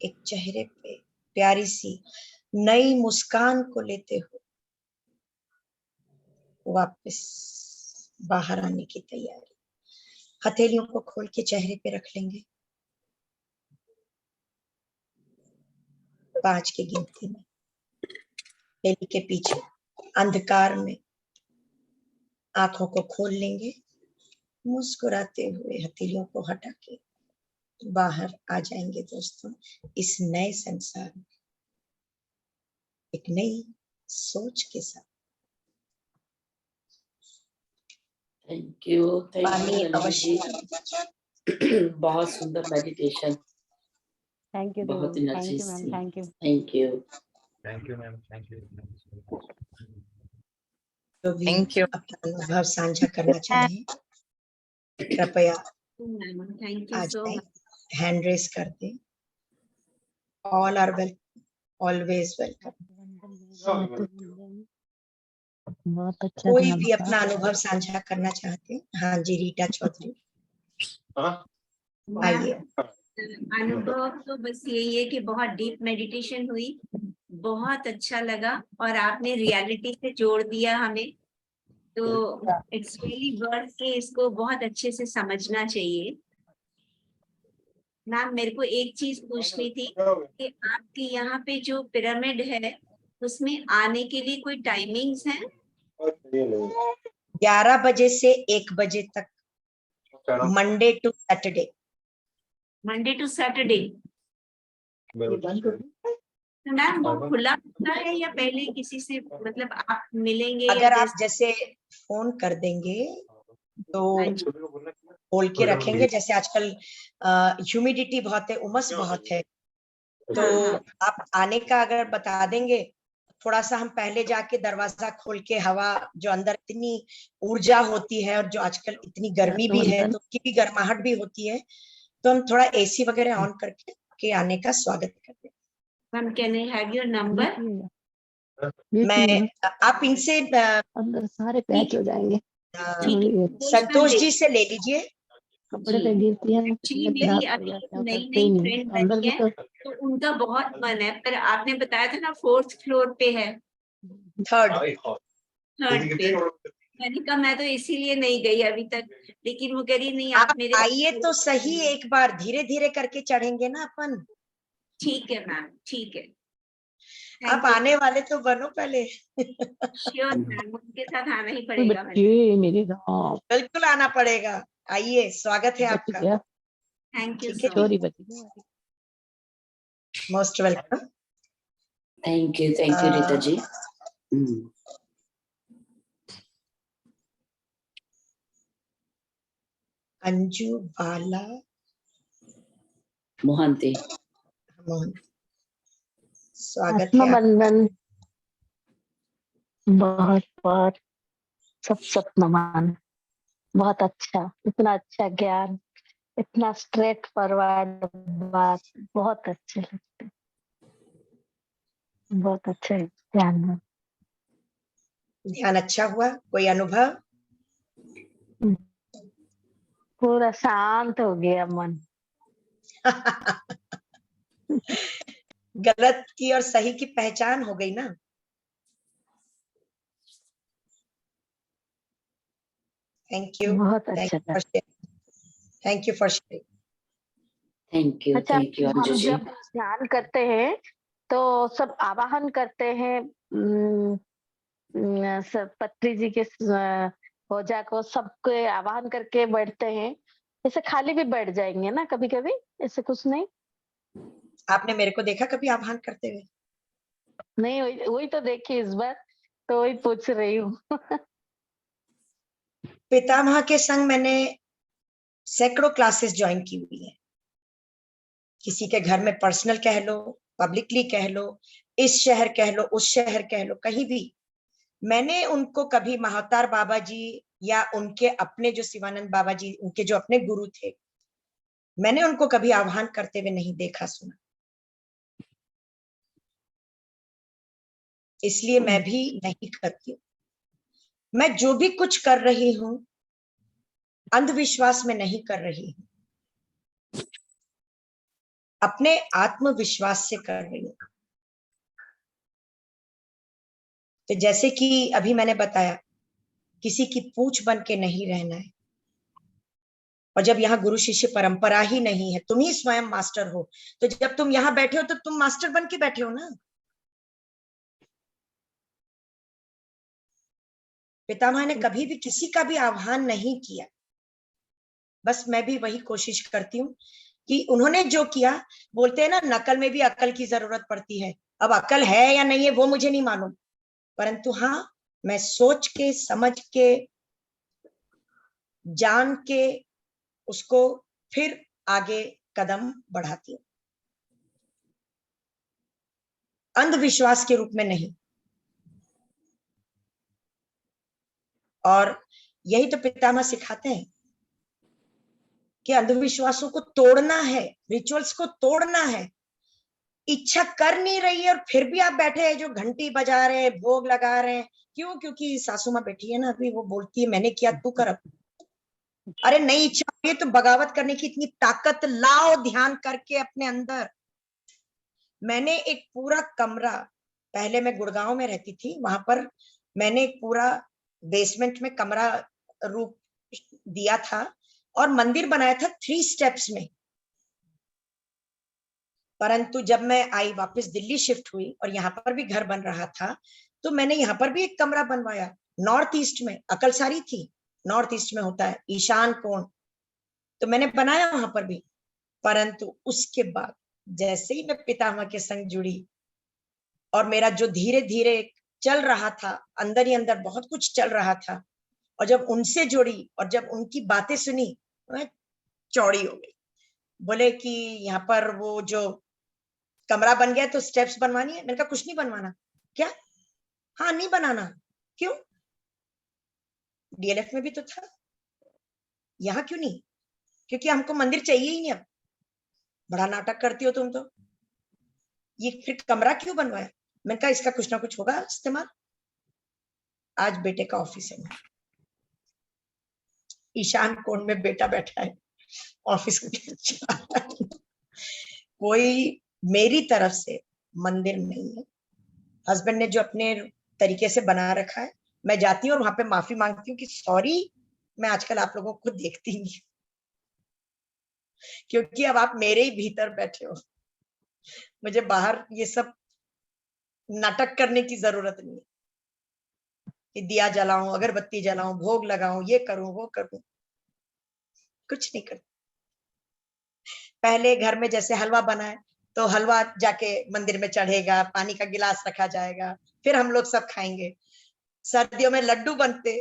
एक चेहरे पे प्यारी सी नई मुस्कान को लेते हुए वापस बाहर आने की तैयारी। हथेलियों को खोल के चेहरे पे रख लेंगे, 5 की गिनती में। बेली के पीछे अंधकार में आंखों को खोल लेंगे, मुस्कुराते हुए हथेलियों को हटा के बाहर आ जाएंगे दोस्तों, इस नए संसार में एक नई सोच के साथ। थैंक यू पानी नलिनी अवश्य। जी। बहुत सुंदर मेडिटेशन, थैंक यू बहुत दीदी, thank energy you ma'am, see. Thank you. Thank you. Thank you ma'am, thank you. जो भी Thank you. अपना अनुभव साझा करना चाहें कृपया थैंक आ जाएं, हैंड रेस कर दें। All are welcome, always welcome. बहुत अच्छा कोई था भी आपका। अपना अनुभव साझा करना चाहते हैं? हाँ जी, रीटा चौधरी आइए। अनुभव तो बस यही है कि बहुत डीप मेडिटेशन हुई, बहुत अच्छा लगा और आपने रियलिटी से जोड़ दिया हमें, तो इट्स रियली वर्थ के इसको बहुत अच्छे से समझना चाहिए। मैम, मेरे को एक चीज पूछनी थी कि आपके यहाँ पे जो पिरामिड है उसमें आने के लिए कोई टाइमिंग्स हैं? 11 बजे से 1 बजे तक, Monday to Saturday. Monday to Saturday. तो मैम वो खुला होता है या पहले किसी से मतलब आप मिलेंगे? अगर या आप जैसे फोन कर देंगे तो हाँ जी। बोल के रखेंगे, जैसे आजकल ह्यूमिडिटी बहुत है, उमस बहुत है, तो आप आने का अगर बता देंगे, थोड़ा सा हम पहले जाके दरवाजा खोल के हवा, जो अंदर इतनी ऊर्जा होती है और जो आजकल इतनी गर्मी भी है तो उसकी भी गर्माहट भी होती है, तो हम थोड़ा एसी वगैरह ऑन करके के आने का स्वागत करते हैं। Ma'am, can I have your number? मैं आप इनसे अंदर सारे पैच हो जाएंगे। संतोष जी से ले लीजिए। कपड़े पे गिरती है एक्चुअली मेरी अभी नई नई फ्रेंड बनी है तो उनका बहुत मन है, पर आपने बताया था ना 4th फ्लोर पे है। थर्ड पे मैंने कहा मैं तो इसीलिए नहीं गई अभी तक, लेकिन वो कह रही नहीं आप आप मेरे। आइए तो सही, एक बार धीरे धीरे करके चढ़ेंगे ना अपन। ठीक है मैम, ठीक है। आप आने वाले तो बनो पहले। श्योर मैम, उनके साथ आना ही पड़ेगा। मेरे राम, बिल्कुल आना पड़ेगा, आइए, स्वागत है आपका। थैंक यू ठीक है, so much. Most welcome. Thank you Rita ji. Anju Bala Mohanty, Mohan, स्वागत है आपका। बंधन बहुत बहुत सब नमन। बहुत अच्छा, इतना अच्छा ज्ञान, इतना स्ट्रेट फॉरवर्ड बात, बहुत अच्छे लगते, बहुत अच्छा ज्ञान है। ध्यान अच्छा हुआ? कोई अनुभव? पूरा शांत हो गया मन। गलत की और सही की पहचान हो गई ना। थैंक यू, बहुत अच्छा था। Thank you for sharing. अच्छा, थैंक यू अंजू हम जी। जब ध्यान करते हैं तो सब आवाहन करते हैं, सब पत्री जी के होजा को सबके आवाहन करके बैठते हैं, ऐसे खाली भी बैठ जाएंगे ना कभी कभी, ऐसे कुछ नहीं? आपने मेरे को देखा कभी आह्वान करते हुए? नहीं, वही तो देखी इस बार, तो वही पूछ रही हूँ। पितामह के संग मैंने सैकड़ों क्लासेस ज्वाइन की हुई है, किसी के घर में पर्सनल कह लो, पब्लिकली कह लो, इस शहर कह लो, उस शहर कह लो, कहीं भी मैंने उनको कभी महावतार बाबा जी या उनके अपने जो शिवानंद बाबा जी, उनके जो अपने गुरु थे, मैंने उनको कभी आह्वान करते हुए नहीं देखा सुना। इसलिए मैं भी नहीं करती हूँ। मैं जो भी कुछ कर रही हूँ अंधविश्वास में नहीं कर रही हूँ, अपने आत्मविश्वास से कर रही हूँ। तो जैसे कि अभी मैंने बताया, किसी की पूछ बन के नहीं रहना है। और जब यहाँ गुरु शिष्य परंपरा ही नहीं है, तुम ही स्वयं मास्टर हो, तो जब तुम यहाँ बैठे हो तो तुम मास्टर बन के बैठे हो ना। पितामह ने कभी भी किसी का भी आह्वान नहीं किया, बस मैं भी वही कोशिश करती हूँ कि उन्होंने जो किया, बोलते हैं ना नकल में भी अकल की जरूरत पड़ती है। अब अकल है या नहीं है वो मुझे नहीं मालूम, परंतु हाँ, मैं सोच के समझ के जान के उसको फिर आगे कदम बढ़ाती हूँ, अंधविश्वास के रूप में नहीं। और यही तो पितामह सिखाते हैं कि अंधविश्वासों को तोड़ना है, रिचुअल्स को तोड़ना है। इच्छा कर नहीं रही है और फिर भी आप बैठे हैं जो घंटी बजा रहे हैं, भोग लगा रहे हैं, क्यों? क्योंकि सासू माँ बैठी है ना अभी, वो बोलती है मैंने किया तू कर अब। अरे नहीं इच्छा हुई तो बगावत करने की इतनी ताकत लाओ ध्यान करके अपने अंदर। मैंने एक पूरा कमरा, पहले मैं गुड़गांव में रहती थी, वहां पर मैंने एक पूरा बेसमेंट में कमरा रूप दिया था और मंदिर बनाया था 3 स्टेप्स में। परंतु जब मैं आई वापस दिल्ली शिफ्ट हुई और यहाँ पर भी घर बन रहा था, तो मैंने यहाँ पर भी एक कमरा बनवाया नॉर्थ ईस्ट में। अकलसारी थी, नॉर्थ ईस्ट में होता है ईशान कोण, तो मैंने बनाया वहां पर भी। परंतु उसके बाद जैसे ही मैं पितामह के संग जुड़ी और मेरा जो धीरे धीरे चल रहा था, अंदर ही अंदर बहुत कुछ चल रहा था, और जब उनसे जुड़ी और जब उनकी बातें सुनी, मैं चौड़ी हो गई। बोले कि यहाँ पर वो जो कमरा बन गया तो स्टेप्स बनवानी है। मैंने कहा कुछ नहीं बनवाना। क्या? हाँ नहीं बनाना। क्यों? डीएलएफ में भी तो था, यहाँ क्यों नहीं? क्योंकि हमको मंदिर चाहिए ही नहीं अब। बड़ा नाटक करती हो तुम तो, ये फिर कमरा क्यों बनवाया? मैंने कहा इसका कुछ ना कुछ होगा इस्तेमाल। आज बेटे का ऑफिस है, ईशान कोण में बेटा बैठा है, ऑफिस में कोई मेरी तरफ से मंदिर नहीं है। हस्बैंड ने जो अपने तरीके से बना रखा है, मैं जाती हूँ और वहां पे माफी मांगती हूँ कि सॉरी, मैं आजकल आप लोगों को देखती नहीं, क्योंकि अब आप मेरे ही भीतर बैठे हो। मुझे बाहर ये सब नाटक करने की जरूरत नहीं है कि दिया जलाऊं, अगरबत्ती जलाऊं, भोग लगाऊं, ये करूं वो करूं, कुछ नहीं करती। पहले घर में जैसे हलवा बनाए तो हलवा जाके मंदिर में चढ़ेगा, पानी का गिलास रखा जाएगा, फिर हम लोग सब खाएंगे। सर्दियों में लड्डू बनते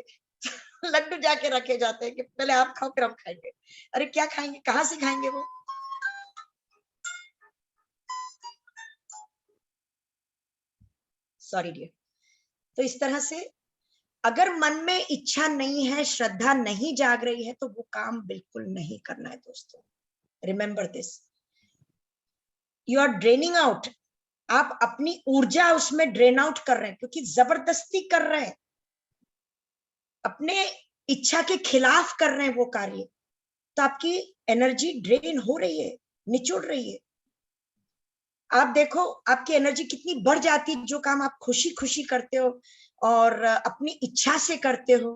लड्डू जाके रखे जाते हैं कि पहले आप खाओ फिर हम खाएंगे। अरे क्या खाएंगे, कहाँ से खाएंगे वो? Sorry dear. तो इस तरह से अगर मन में इच्छा नहीं है, श्रद्धा नहीं जाग रही है, तो वो काम बिल्कुल नहीं करना है दोस्तों। Remember this, you are draining out. आप अपनी ऊर्जा उसमें ड्रेन आउट कर रहे हैं, क्योंकि जबरदस्ती कर रहे हैं, अपने इच्छा के खिलाफ कर रहे हैं वो कार्य, तो आपकी एनर्जी ड्रेन हो रही है, निचुड़ रही है। आप देखो आपकी एनर्जी कितनी बढ़ जाती है जो काम आप खुशी खुशी करते हो और अपनी इच्छा से करते हो।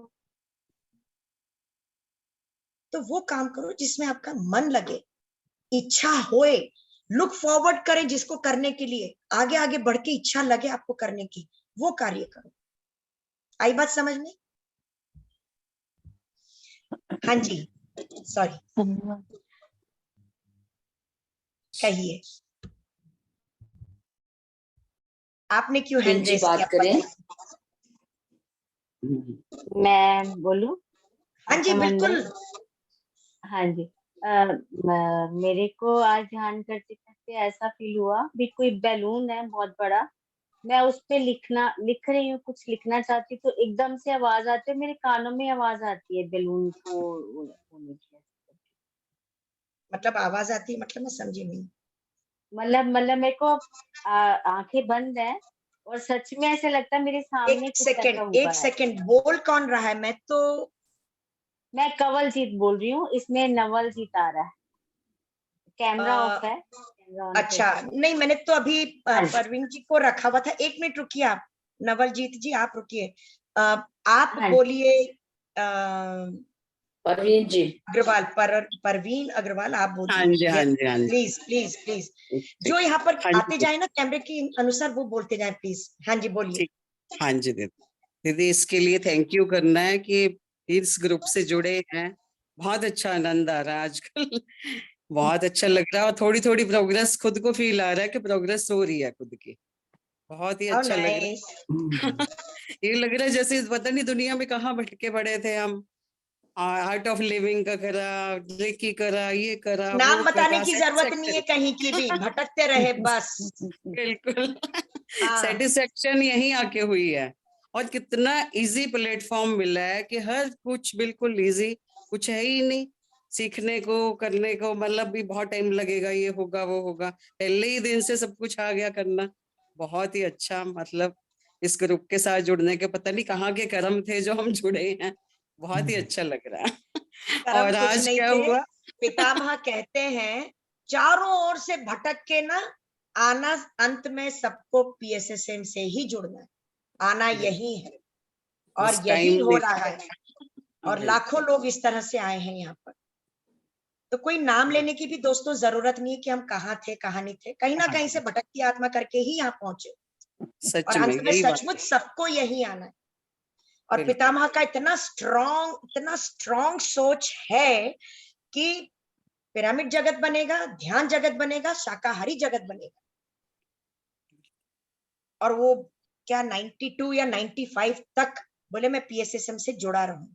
तो वो काम करो जिसमें आपका मन लगे, इच्छा होए, लुक फॉरवर्ड करें जिसको करने के लिए, आगे आगे बढ़ के इच्छा लगे आपको करने की, वो कार्य करो। आई बात समझ में? हाँ जी, सॉरी, कहिए आपने क्यों हैंड रेज बात किया? करें। मैं बोलूं? हाँ जी बिल्कुल। हाँ जी, मेरे को आज ध्यान करते करते ऐसा फील हुआ भी कोई बैलून है बहुत बड़ा, मैं उस पे लिख रही हूँ, कुछ लिखना चाहती तो एकदम से आवाज आती है, मेरे कानों में आवाज आती है बैलून को होने की। मतलब आवाज आती है, मतलब मैं समझी नहीं। मतलब मेरे को आंखें बंद है और सच में ऐसे लगता है मेरे सामने कुछ ऐसा हुआ है। एक सेकंड, बोल कौन रहा है? मैं कंवलजीत बोल रही हूँ, इसमें नवलजीत आ रहा है, कैमरा ऑफ है। अच्छा नहीं, मैंने तो अभी परवीन जी को रखा हुआ था। 1 मिनट रुकिए आप, नवलजीत जी आप रुकिए, आप बोलिए परवीन जी अग्रवाल, परवीन अग्रवाल आप बोलिए। हाँ जी, हाँ जी, हाँ जी। प्लीज प्लीज प्लीज, जो यहाँ पर आते जाए ना कैमरे के अनुसार वो बोलते जाए प्लीज। हाँ जी बोलिए। हाँ जी दीदी, इसके लिए थैंक यू करना है कि इस ग्रुप से जुड़े हैं। बहुत अच्छा आनंद आ रहा है आजकल बहुत अच्छा लग रहा है और थोड़ी थोड़ी प्रोग्रेस खुद को फील आ रहा है कि प्रोग्रेस हो रही है खुद की। बहुत ही अच्छा लग रहा है ये लग रहा है जैसे पता नहीं दुनिया में कहाँ भटके पड़े थे हम, आर्ट ऑफ लिविंग का करा, रेकी करा, ये करा, नाम वो बताने करा, की जरूरत नहीं है कहीं की भी, भटकते रहे बस। बिल्कुल हाँ। सेटिस्फेक्शन यहीं आके हुई है। और कितना इजी प्लेटफॉर्म मिला है कि हर कुछ बिल्कुल इजी, कुछ है ही नहीं सीखने को, करने को, मतलब भी बहुत टाइम लगेगा, ये होगा वो होगा, पहले ही दिन से सब कुछ आ गया करना। बहुत ही अच्छा, मतलब इस ग्रुप के साथ जुड़ने के पता नहीं कहाँ के कर्म थे जो हम जुड़े हैं, बहुत ही अच्छा लग रहा है। कर्म और कुछ आज नहीं क्या थे, हुआ? पितामह कहते हैं चारों ओर से भटक के ना आना, अंत में सबको पीएसएसएम से ही जुड़ना है, आना यही है और बस यही टाइम हो रहा है। और लाखों बिल्कुल लोग इस तरह से आए हैं यहाँ पर। तो कोई नाम लेने की भी दोस्तों जरूरत नहीं है कि हम कहाँ थे कहाँ नहीं थे, कहीं ना कहीं से भटकती आत्मा करके ही यहाँ पहुंचे, सच और में अंत में यही बात सचमुच सबको यही आना है। और बिल्कुल पितामह का इतना स्ट्रॉन्ग सोच है कि पिरामिड जगत बनेगा, ध्यान जगत बनेगा, शाकाहारी जगत बनेगा। और वो क्या 92 या 95 तक बोले मैं पीएसएसएम से जुड़ा रहूं,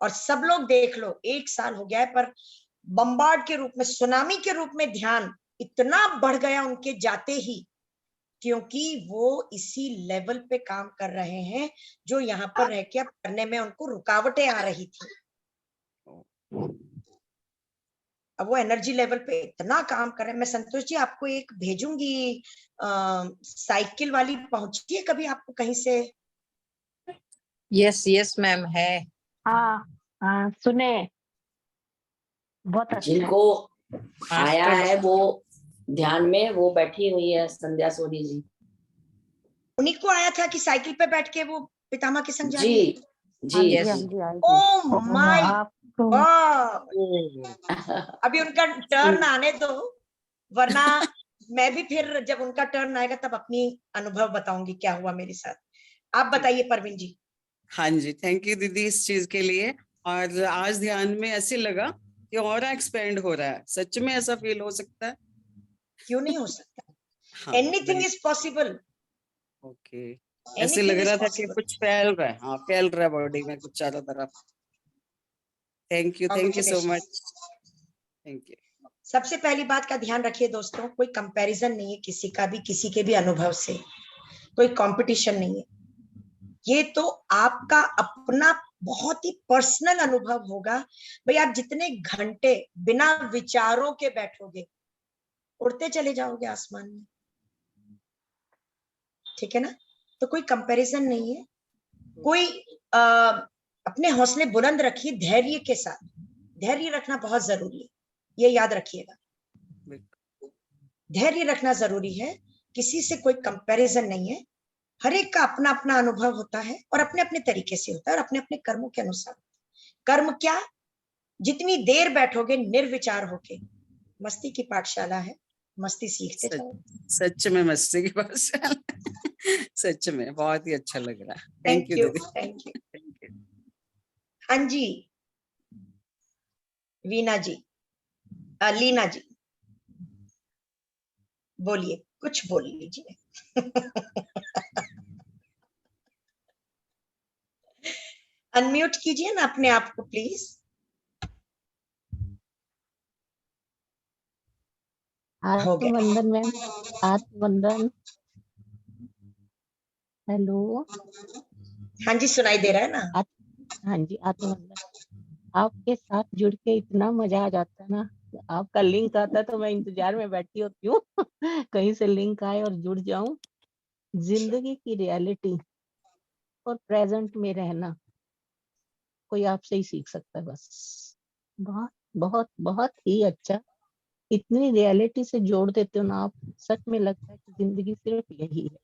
और सब लोग देख लो 1 साल हो गया है, पर बम्बार्ड के रूप में, सुनामी के रूप में ध्यान इतना बढ़ गया उनके जाते ही, क्योंकि वो इसी लेवल पे काम कर रहे हैं जो यहाँ पर रह के अब करने में उनको रुकावटें आ रही थी। अब वो एनर्जी लेवल पे इतना काम कर रहे हैं। मैं संतोष जी आपको एक भेजूंगी, साइकिल वाली पहुंची है कभी आपको कहीं से? यस मैम है। हाँ हाँ सुने, बहुत अच्छा है। जिनको आया है वो ध्यान में, वो बैठी हुई है संध्या सोनी जी। उन्हीं को आया था कि साइकिल पे बैठ के वो पितामह के संग जा जी रही है? हाँ जी जी Yes. हाँ जी। जी आई ओ थी। माय आपको गॉड, अभी उनका टर्न आने दो, वरना मैं भी फिर जब उनका टर्न आएगा तब अपनी अनुभव बताऊंगी क्या हुआ मेरे साथ। आप बताइए परवीन जी। हाँ जी, थैंक यू दीदी इस चीज के लिए। और आज ध्यान में ऐसे लगा कि और एक्सपेंड हो रहा है, सच में ऐसा फील हो सकता है। क्यों नहीं हो सकता? हाँ एनीथिंग इज पॉसिबल, ओके, ऐसे लग एनीथिंग इज रहा था कि पॉसिबल। कुछ फैल रहा है, हाँ फैल रहा है बॉडी में कुछ चारों तरफ। Thank you so much, thank you. सबसे पहली बात का ध्यान रखिए दोस्तों, कोई कंपैरिजन नहीं है किसी का भी, किसी के भी अनुभव से, कोई कंपटीशन नहीं है। ये तो आपका अपना बहुत ही पर्सनल अनुभव होगा। भाई आप जितने घंटे बिना विचारों के बैठोगे, उड़ते चले जाओगे आसमान में, ठीक है ना? तो कोई कंपैरिजन नहीं है। कोई अपने हौसले बुलंद रखिए धैर्य के साथ, धैर्य रखना बहुत जरूरी है, ये याद रखिएगा। धैर्य रखना जरूरी है, किसी से कोई कंपैरिजन नहीं है। हर एक का अपना अपना अनुभव होता है और अपने अपने तरीके से होता है और अपने अपने कर्मों के अनुसार। कर्म क्या, जितनी देर बैठोगे निर्विचार होके, मस्ती की पाठशाला है, मस्ती सीखते जाओ। सच में मस्ती की बात सच में बहुत ही अच्छा लग रहा है। थैंक यू दीदी। Thank you. हाँ जी वीना जी, लीना जी बोलिए, कुछ बोल लीजिए। अनम्यूट कीजिए ना अपने आप को प्लीज। हो गया। आत्मवंदन मैम, आत्मवंदन। हेलो, हाँ जी सुनाई दे रहा है ना? हाँ जी आत्मवंदन। आपके साथ जुड़ के इतना मजा आ जाता है ना, आपका लिंक आता है तो मैं इंतजार में बैठी होती हूँ कहीं से लिंक आए और जुड़ जाऊं। जिंदगी की रियलिटी और प्रेजेंट में रहना कोई आपसे ही सीख सकता है बस। बहुत बहुत बहुत ही अच्छा, इतनी रियलिटी से जोड़ देते हो ना आप, सच में लगता है कि जिंदगी सिर्फ यही है।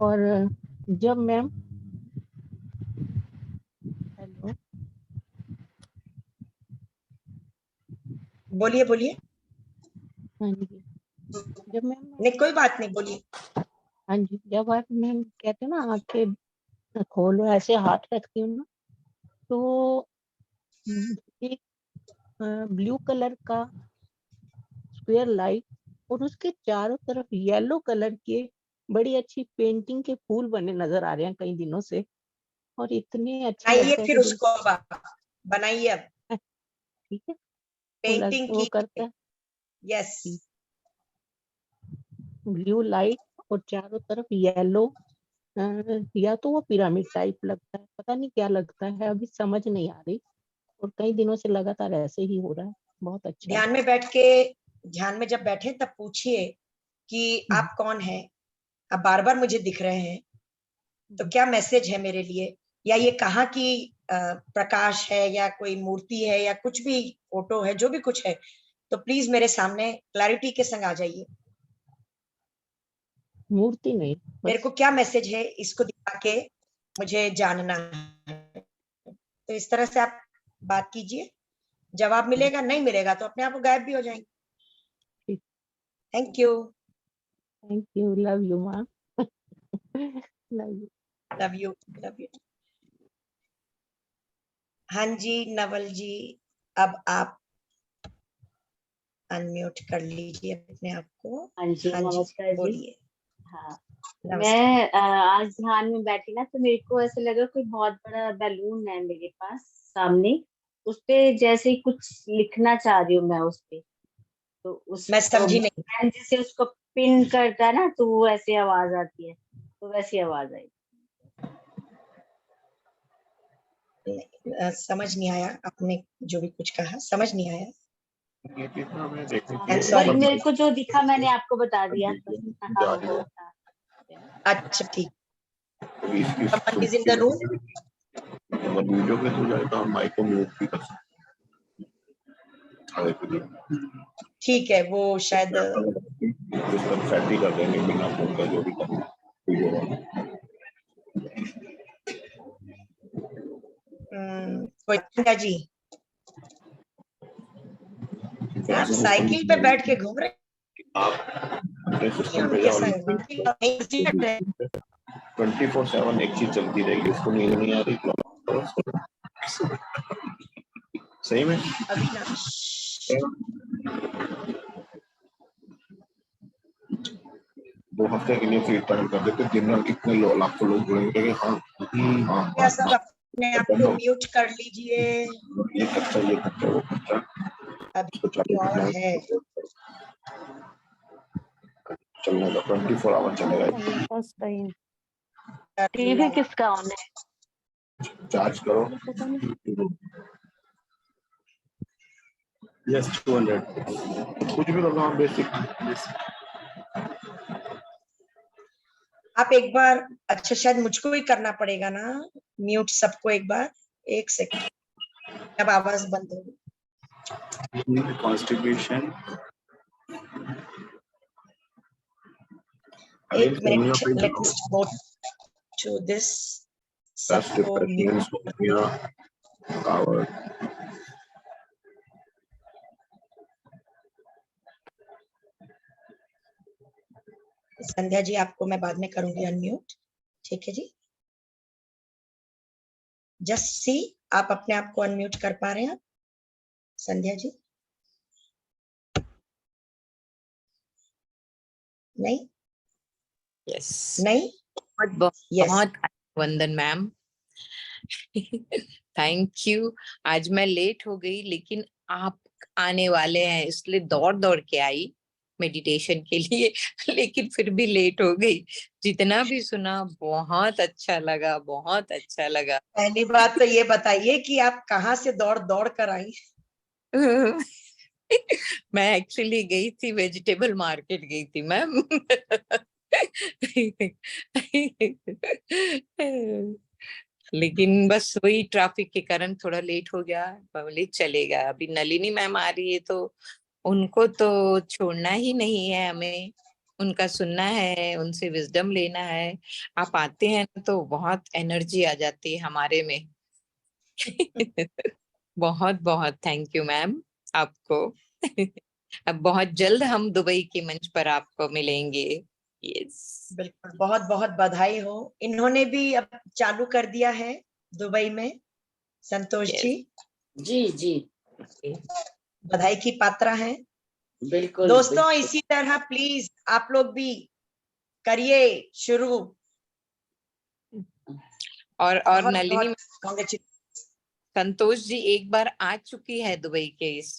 और जब मैम, हेलो, बोलिए बोलिए। हाँ जी, जब मैम, नहीं कोई बात नहीं, बोलिए। हाँ जी, जब आप मैम कहते हैं ना आंखें खोलो, ऐसे हाथ रखती हूँ ना, तो एक ब्लू कलर का स्क्वायर लाइट और उसके चारों तरफ येलो कलर के बड़ी अच्छी पेंटिंग के फूल बने नजर आ रहे हैं कई दिनों से। और इतने अच्छे आइए लगते हैं फिर कि दिल उसको अब आप बनाइए, अब ठीक है, पेंटिंग वो करता कीजिए। है यस, ब्लू लाइट और चारों तरफ येलो, या तो वो पिरामिड टाइप लगता है, पता नहीं क्या लगता है, अभी समझ नहीं आ रही, और कई दिनों से लगातार ऐसे ही हो रहा है। बहुत अच्छा ध्यान में बैठ के, ध्यान में जब बैठे तब पूछिए कि आप कौन हैं, आप बार बार मुझे दिख रहे हैं, तो क्या मैसेज है मेरे लिए, या ये कहाँ की प्रकाश है, या कोई मूर्ति है, या कुछ भी फोटो है, जो भी कुछ है, तो प्लीज मेरे सामने क्लैरिटी के संग आ जाइए। मूर्ति नहीं, मेरे बस को क्या मैसेज है, इसको दिखा के मुझे जानना है। तो इस तरह से आप बात कीजिए, जवाब मिलेगा, नहीं मिलेगा तो अपने आप वो गायब भी हो जाएंगे। ठीक। Thank you. Thank you, love you माँ। Love you. Love you, love you. हाँ जी नवल जी, अब आप अनम्यूट कर लीजिए अपने आप को। हाँ जी, हाँ जी नमस्कार जी। बोलिए। हाँ, नमस्कार। मैं आज ध्यान में बैठी ना, तो मेरे को ऐसे लगा कोई बहुत बड़ा बैलून है मेरे पास सामने, उस पे जैसे ही कुछ लिखना चाह रही हूँ मैं उस पे, तो मैं उसको समझी नहीं। बैलून जैसे उसको पिन करता है ना, तो वो ऐसे आवाज आती है, तो वैसी आवाज आई। समझ नहीं आया, आपने जो भी कुछ कहा समझ नहीं आया। वही सॉरी। मेरे को जो दिखा मैंने आपको बता दिया। हाँ, अच्छा ठीक। Someone is in the room? Video के थ्रू जाएगा, माइक को म्यूट भी कर सकते ठीक है, वो शायद सेट ही कर देंगे बिना फोन का, जो भी करना कोई जी, आप साइकिल पे बैठ के घूम रहे आप अपने सिस्टम पे उनके जाओ, संग। 24/7 एक चीज चलती रहेगी, उसको नींद नहीं आ रही, सही में अविनाश, 2 हफ्ते के लिए फ्री टाइम कर देते, दिन रात कितने लाखों लोग जुड़ेंगे। हाँ क्या सब अपने आप को म्यूट कर लीजिए। ये कच्चा, ये कच्चा, वो कच्चा, अभी और है चलने का 24 आवर चलेगा। फर्स्ट टाइम टीवी किसका ऑन है? चार्ज करो। यस 200 कुछ भी लगाओ, बेसिक। आप एक बार, अच्छा शायद मुझको ही करना पड़ेगा ना म्यूट सबको एक बार, एक सेकंड, अब आवाज बंद होगी। कॉन्स्टिट्यूशन एक minute, let's go to this. सबको म्यूट। संध्या जी आपको मैं बाद में करूंगी अनम्यूट, ठीक है जी। जस्ट सी, आप अपने आप को अनम्यूट कर पा रहे हैं संध्या जी? नहीं? यस नहीं? बहुत वंदन मैम। Thank you. आज मैं लेट हो गई, लेकिन आप आने वाले हैं इसलिए दौड़ दौड़ के आई मेडिटेशन के लिए, लेकिन फिर भी लेट हो गई। जितना भी सुना बहुत अच्छा लगा, बहुत अच्छा लगा। पहली बात तो ये बताइए कि आप कहाँ से दौड़ दौड़ कर आई? मैं एक्चुअली गई थी, वेजिटेबल मार्केट गई थी मैम। लेकिन बस वही ट्रैफिक के कारण थोड़ा लेट हो गया। बोले चलेगा, अभी नलिनी मैम आ रही है तो उनको तो छोड़ना ही नहीं है, हमें उनका सुनना है, उनसे विजडम लेना है। आप आते हैं तो बहुत एनर्जी आ जाती है हमारे में। बहुत बहुत थैंक यू मैम आपको। अब बहुत जल्द हम दुबई के मंच पर आपको मिलेंगे। यस, बिल्कुल, बहुत बहुत बधाई हो। इन्होंने भी अब चालू कर दिया है दुबई में, संतोष जी। जी जी, बधाई की पात्र हैं। बिल्कुल दोस्तों बिल्कुल। इसी तरह प्लीज आप लोग भी करिए शुरू। और बहुत नलिनी बहुत congratulations। संतोष जी एक बार आ चुकी है दुबई के इस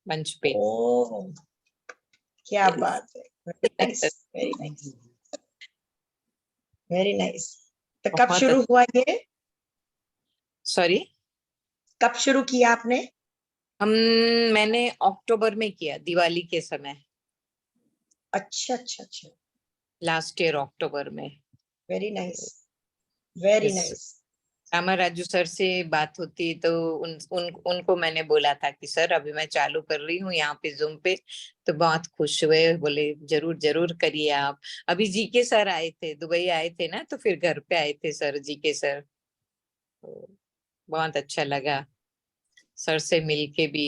मंच पे। ओह क्या Yes. बात है, very nice, very nice, very nice. तो कब बहुत शुरू हुआ ये, सॉरी, कब शुरू किया आपने? मैंने अक्टूबर में किया, दिवाली के समय, अच्छा अच्छा अच्छा, लास्ट ईयर अक्टूबर में। Very nice, very Yes. Nice. Rama Raju sir से बात होती तो उनको मैंने बोला था कि सर अभी मैं चालू कर रही हूँ यहाँ पे जूम पे, तो बहुत खुश हुए, बोले जरूर जरूर करिए आप। अभी जीके सर आए थे, दुबई आए थे ना, तो फिर घर पे आए थे सर, जीके सर, तो बहुत अच्छा लगा सर से मिलके भी।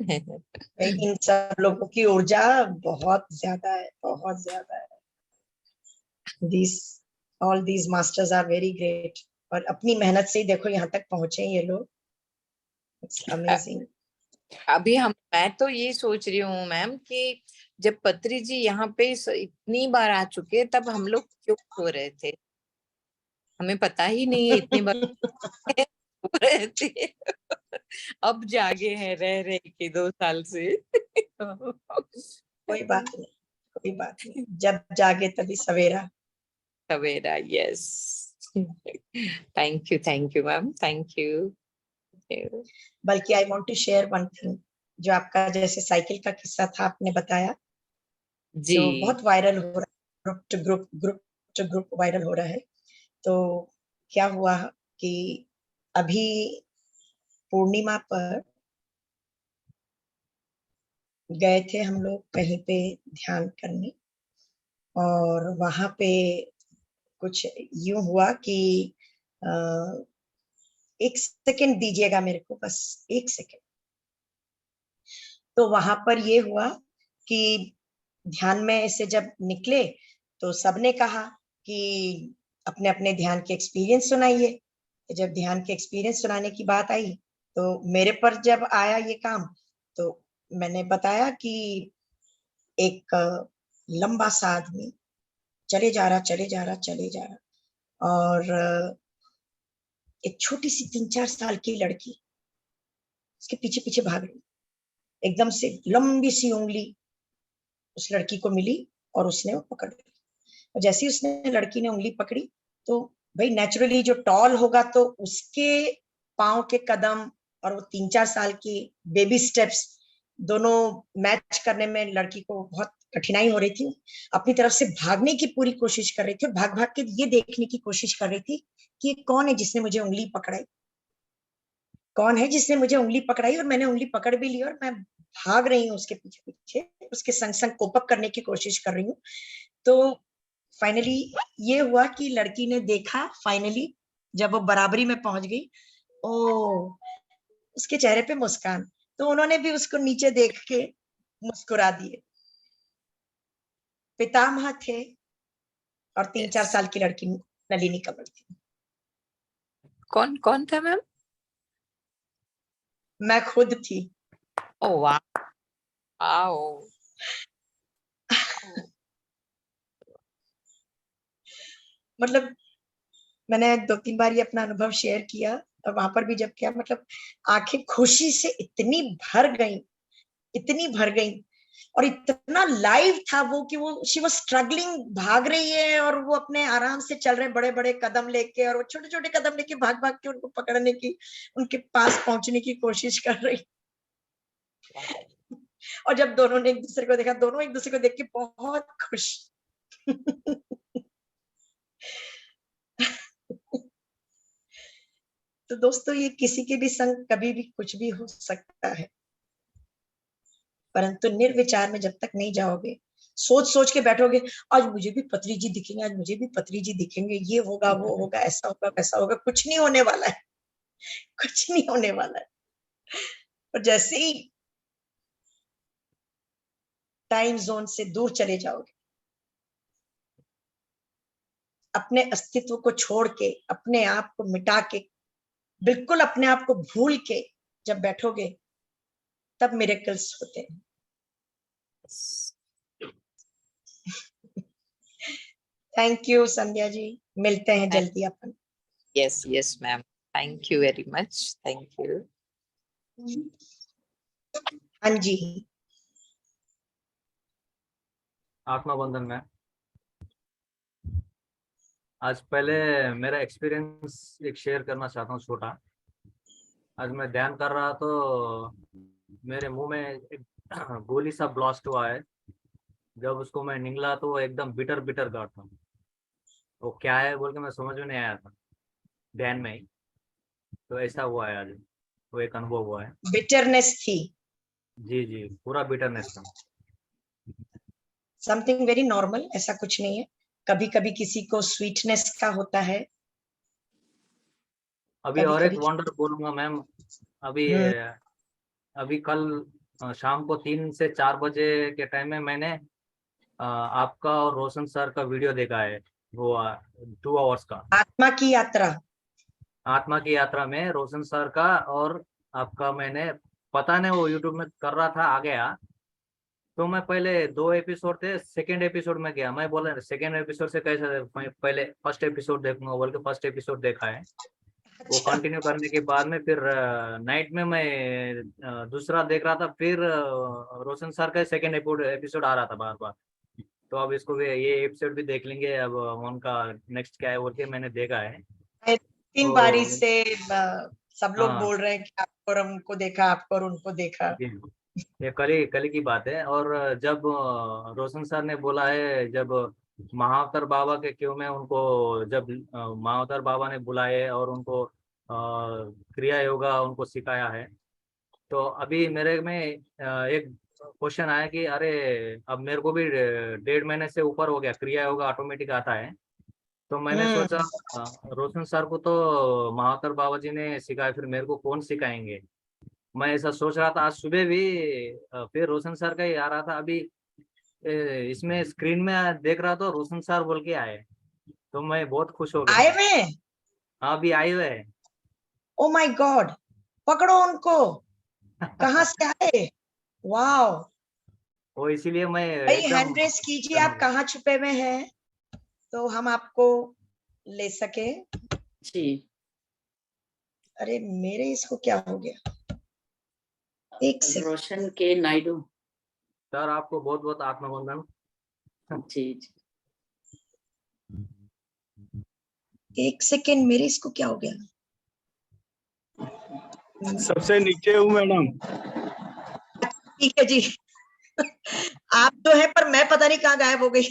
इन सब लोगों की ऊर्जा बहुत ज्यादा है, बहुत ज्यादा है। These all these masters are very great, और अपनी मेहनत से ही देखो यहाँ तक पहुंचे ये लोग। It's amazing। अभी मैं तो ये सोच रही हूँ मैम कि जब पत्री जी यहाँ पे इतनी बार आ चुके, तब हम लोग क्यों सो रहे थे, हमें पता ही नहीं है, इतनी बार सो रहे थे। अब जागे हैं रह रहे के 2 साल से। कोई बात नहीं, कोई बात नहीं, जब जागे तभी सवेरा। सवेरा, yes. Thank you ma'am, thank you. बल्कि I want to share one thing, जो आपका जैसे साइकिल का किस्सा था आपने बताया, जी, जो बहुत वायरल हो रहा है, ग्रुप टू ग्रुप वायरल हो रहा है। तो क्या हुआ कि अभी पूर्णिमा पर गए थे हम लोग कहीं पे ध्यान करने, और वहां पे कुछ यूं हुआ कि एक सेकंड दीजिएगा मेरे को, बस एक सेकंड। तो वहां पर ये हुआ कि ध्यान में से जब निकले तो सबने कहा कि अपने अपने ध्यान के एक्सपीरियंस सुनाइए। तो जब ध्यान के एक्सपीरियंस सुनाने की बात आई, तो मेरे पर जब आया ये काम, तो मैंने बताया कि एक लंबा सा आदमी चले जा रहा, चले जा रहा, चले जा रहा, और एक छोटी सी 3-4 साल की लड़की उसके पीछे पीछे भाग रही। एकदम से लंबी सी उंगली उस लड़की को मिली और उसने वो पकड़ ली। और जैसे ही उसने लड़की ने उंगली पकड़ी, तो भाई नेचुरली जो टॉल होगा तो उसके पांव के कदम और वो 3-4 साल की बेबी स्टेप्स दोनों मैच करने में लड़की को बहुत कठिनाई हो रही थी। अपनी तरफ से भागने की पूरी कोशिश कर रही थी, भाग भाग के ये देखने की कोशिश कर रही थी कि ये कौन है जिसने मुझे उंगली पकड़ाई, कौन है जिसने मुझे उंगली पकड़ाई, और मैंने उंगली पकड़ भी ली और मैं भाग रही हूँ उसके पीछे पीछे, उसके संग संग कोप अप करने की कोशिश कर रही हूँ। तो फाइनली ये हुआ कि लड़की ने देखा, फाइनली जब वो बराबरी में पहुंच गई, ओ उसके चेहरे पे मुस्कान, तो उन्होंने भी उसको नीचे देख के मुस्कुरा दिए। पितामह थे और 3-4 साल की लड़की नलिनी कमल थी। कौन कौन था मैम? मैं खुद थी। ओह वाह, आओ। मतलब मैंने 2-3 बार ये अपना अनुभव शेयर किया, और वहां पर भी जब किया, मतलब आंखें खुशी से इतनी भर गई, इतनी भर गई, और इतना लाइव था वो कि वो शी वाज स्ट्रगलिंग, भाग रही है और वो अपने आराम से चल रहे बड़े बड़े कदम लेके, और वो छोटे छोटे कदम लेके भाग भाग के उनको पकड़ने की, उनके पास पहुंचने की कोशिश कर रही। और जब दोनों ने एक दूसरे को देखा, दोनों एक दूसरे को देख के बहुत खुश। तो दोस्तों, ये किसी के भी संग कभी भी कुछ भी हो सकता है, परंतु निर्विचार में जब तक नहीं जाओगे, सोच सोच के बैठोगे आज मुझे भी पत्री जी दिखेंगे, आज मुझे भी पत्री जी दिखेंगे, ये होगा वो होगा, ऐसा होगा वैसा होगा, कुछ नहीं होने वाला है, कुछ नहीं होने वाला है। और जैसे ही टाइम जोन से दूर चले जाओगे, अपने अस्तित्व को छोड़ के, अपने आप को मिटा के, बिल्कुल अपने आप को भूल के जब बैठोगे, तब मिरेकल्स होते हैं। थैंक यू संध्या जी, मिलते हैं जल्दी अपन। Yes, yes, ma'am. Thank you very much. Thank you. हाँ जी, आत्मा बंधन में आज पहले मेरा एक्सपीरियंस एक शेयर करना चाहता हूँ छोटा। आज मैं ध्यान कर रहा तो मेरे मुंह में एक गोली सा ब्लास्ट हुआ है। जब उसको मैं निगला तो वो एकदम बिटर बिटर गाट था। वो क्या है बोल के मैं समझ में नहीं आया था ध्यान में ही। तो ऐसा हुआ है आज, वो एक अनुभव हुआ है। बिटरनेस थी, जी जी, पूरा बिटरनेस था। समथिंग वेरी नॉर्मल, ऐसा कुछ नहीं है। कभी कभी किसी को स्वीटनेस का होता है। अभी और एक वंडर बोलूंगा मैम। अभी अभी कल शाम को 3 से 4 बजे के टाइम में मैंने आपका और रोशन सर का वीडियो देखा है, वो 2 आवर्स का। आत्मा की यात्रा। आत्मा की यात्रा में रोशन सर का और आपका मैंने पता नहीं वो यूट्यूब में कर रहा था, आ गया तो मैं पहले 2 एपिसोड थे, सेकंड एपिसोड में गया। मैं बोला सेकंड एपिसोड से कैसे, पहले फर्स्ट एपिसोड देखूंगा बोल के फर्स्ट एपिसोड देखा है। वो कंटिन्यू करने के बाद में फिर नाइट में मैं दूसरा देख रहा था। फिर रोशन सर का सेकंड एपिसोड आ रहा था बार बार। तो अब इसको भी ये एपिसोड भी देख लेंगे। अब उनका नेक्स्ट क्या है बोल के मैंने देखा है। 3 बारी से सब लोग बोल रहे हैं कि आपको और उनको देखा, आपको और उनको देखा। ये कल की बात है। और जब रोशन सर ने बोला है, जब महाअवतार बाबा के क्यों में उनको, जब महाअवतार बाबा ने बुलाए और उनको क्रिया योगा उनको सिखाया है, तो अभी मेरे में एक क्वेश्चन आया कि अरे अब मेरे को भी 1.5 महीने से ऊपर हो गया, क्रिया योगा ऑटोमेटिक आता है। तो मैंने सोचा रोशन सर को तो महाअवतार बाबा जी ने सिखाया, फिर मेरे को कौन सिखाएंगे। मैं ऐसा सोच रहा था। आज सुबह भी फिर रोशन सर का ही आ रहा था। अभी इसमें स्क्रीन में देख रहा तो रोशन सर बोल के आए, तो मैं बहुत खुश हो गया। आए हुए? हाँ, अभी आए हुए हैं। ओ माय गॉड, पकड़ो उनको। कहाँ से आए? वाओ, वो इसीलिए मैं भाई एकदम हैंड रेस कीजिए, आप कहाँ छुपे हुए हैं तो हम आपको ले सके। जी। अरे मेरे इसको क्या हो गया? एक सेकंड। रोशन के नायडू सर, आपको बहुत बहुत आत्मवंदन। जी जी। एक सेकंड, मेरे इसको क्या हो गया? सबसे नीचे हूँ मैडम। ठीक है जी। आप तो है, पर मैं पता नहीं कहाँ गायब हो गई।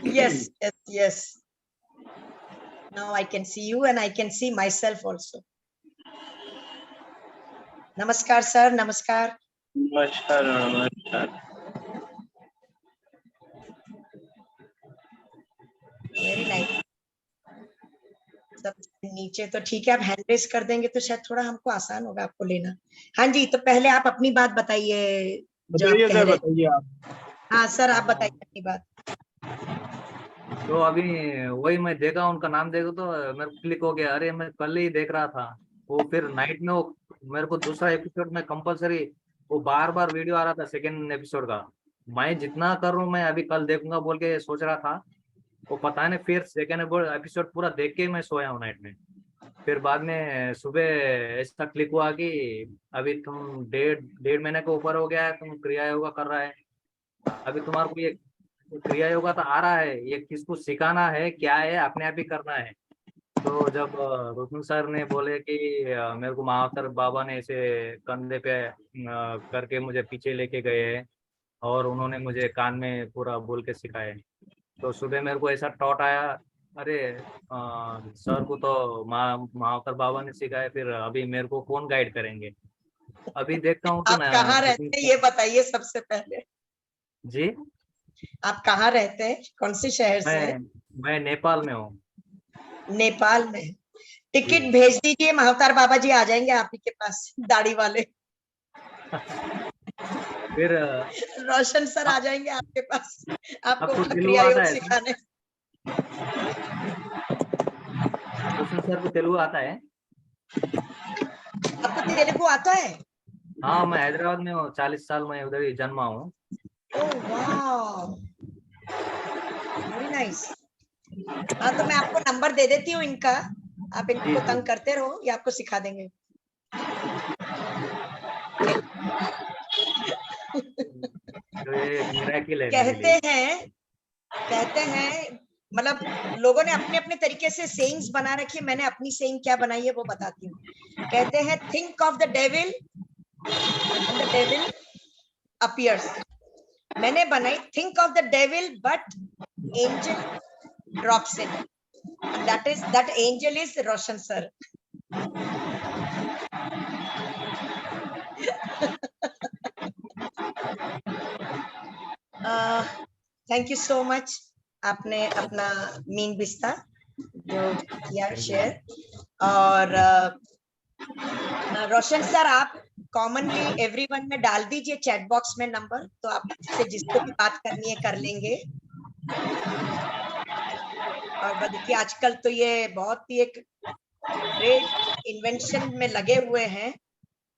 yes, yes, yes. Now I can see you and I can see myself also. नमस्कार सर, नमस्कार। नमस्कार नमस्कार। Very nice. सब नीचे तो ठीक है, आप हैंड रेस कर देंगे तो शायद थोड़ा हमको आसान होगा आपको लेना। हाँ जी, तो पहले आप अपनी बात बताइए जो आप कह रहे। बताइए आप। हाँ सर, आप बताइए अपनी बात। तो अभी वही मैं देखा, उनका नाम देखा तो मेरे को क्लिक हो गया। अरे मैं कल ही देख रहा था वो। फिर नाइट में वो मेरे को दूसरा एपिसोड में कंपलसरी वो बार बार वीडियो आ रहा था सेकंड एपिसोड का। मैं जितना कर रहा हूँ, मैं अभी कल देखूंगा बोल के सोच रहा था। वो पता नहीं फिर सेकंड एपिसोड पूरा देख के मैं सोया हूँ नाइट में। फिर बाद में सुबह ऐसा क्लिक हुआ कि अभी तुम 1.5 महीने के ऊपर हो गया है, तुम क्रिया योगा कर रहा है। अभी तुम्हारे को ये क्रिया योगा तो आ रहा है, ये किसको सिखाना है, क्या है, अपने आप ही करना है। तो जब रोशन सर ने बोले कि मेरे को महाअवतार बाबा ने ऐसे कंधे पे करके मुझे पीछे लेके गए और उन्होंने मुझे कान में पूरा बोल के सिखाए। तो सुबह मेरे को ऐसा थॉट आया, अरे सर को तो महाअवतार बाबा ने सिखाया, फिर अभी मेरे को कौन गाइड करेंगे। अभी देखता हूँ आप कहाँ रहते हैं ये बताइए सबसे पहले। जी, आप कहाँ रहते हैं, कौन से शहर से? मैं नेपाल में हूँ। नेपाल में। टिकट भेज दीजिए, महाअवतार बाबा जी आ जाएंगे आप ही के पास, दाढ़ी वाले। फिर रोशन सर आ जाएंगे आपके पास, आपको तेलुगु क्रिया आता योग है? सिखाने। रोशन सर को तेलुगु आता है? आपको तेलुगु आता है? हाँ, मैं हैदराबाद में हूँ, 40 साल मैं उधर ही जन्मा हूँ। ओह वाह, वेरी नाइस। हाँ तो मैं आपको नंबर दे देती हूँ इनका, आप इनको तंग करते रहो, ये आपको सिखा देंगे। तो ये मिरेकल है मेरे लिए। कहते हैं मतलब लोगों ने अपने अपने तरीके से सेइंग्स बना रखी है, मैंने अपनी सेइंग क्या बनाई है वो बताती हूँ। कहते हैं think of the devil and the devil appears. मैंने बनाई think of the devil but angel drops in, that angel is Roshan sir. Thank you so much, आपने अपना मीन बिस्ता जो किया शेयर। और रोशन सर आप कॉमनली एवरीवन में डाल दीजिए चैट बॉक्स में नंबर, तो आपसे जिसको भी बात करनी है कर लेंगे। और बल्कि आजकल तो ये बहुत ही एक ग्रेट इन्वेंशन में लगे हुए हैं,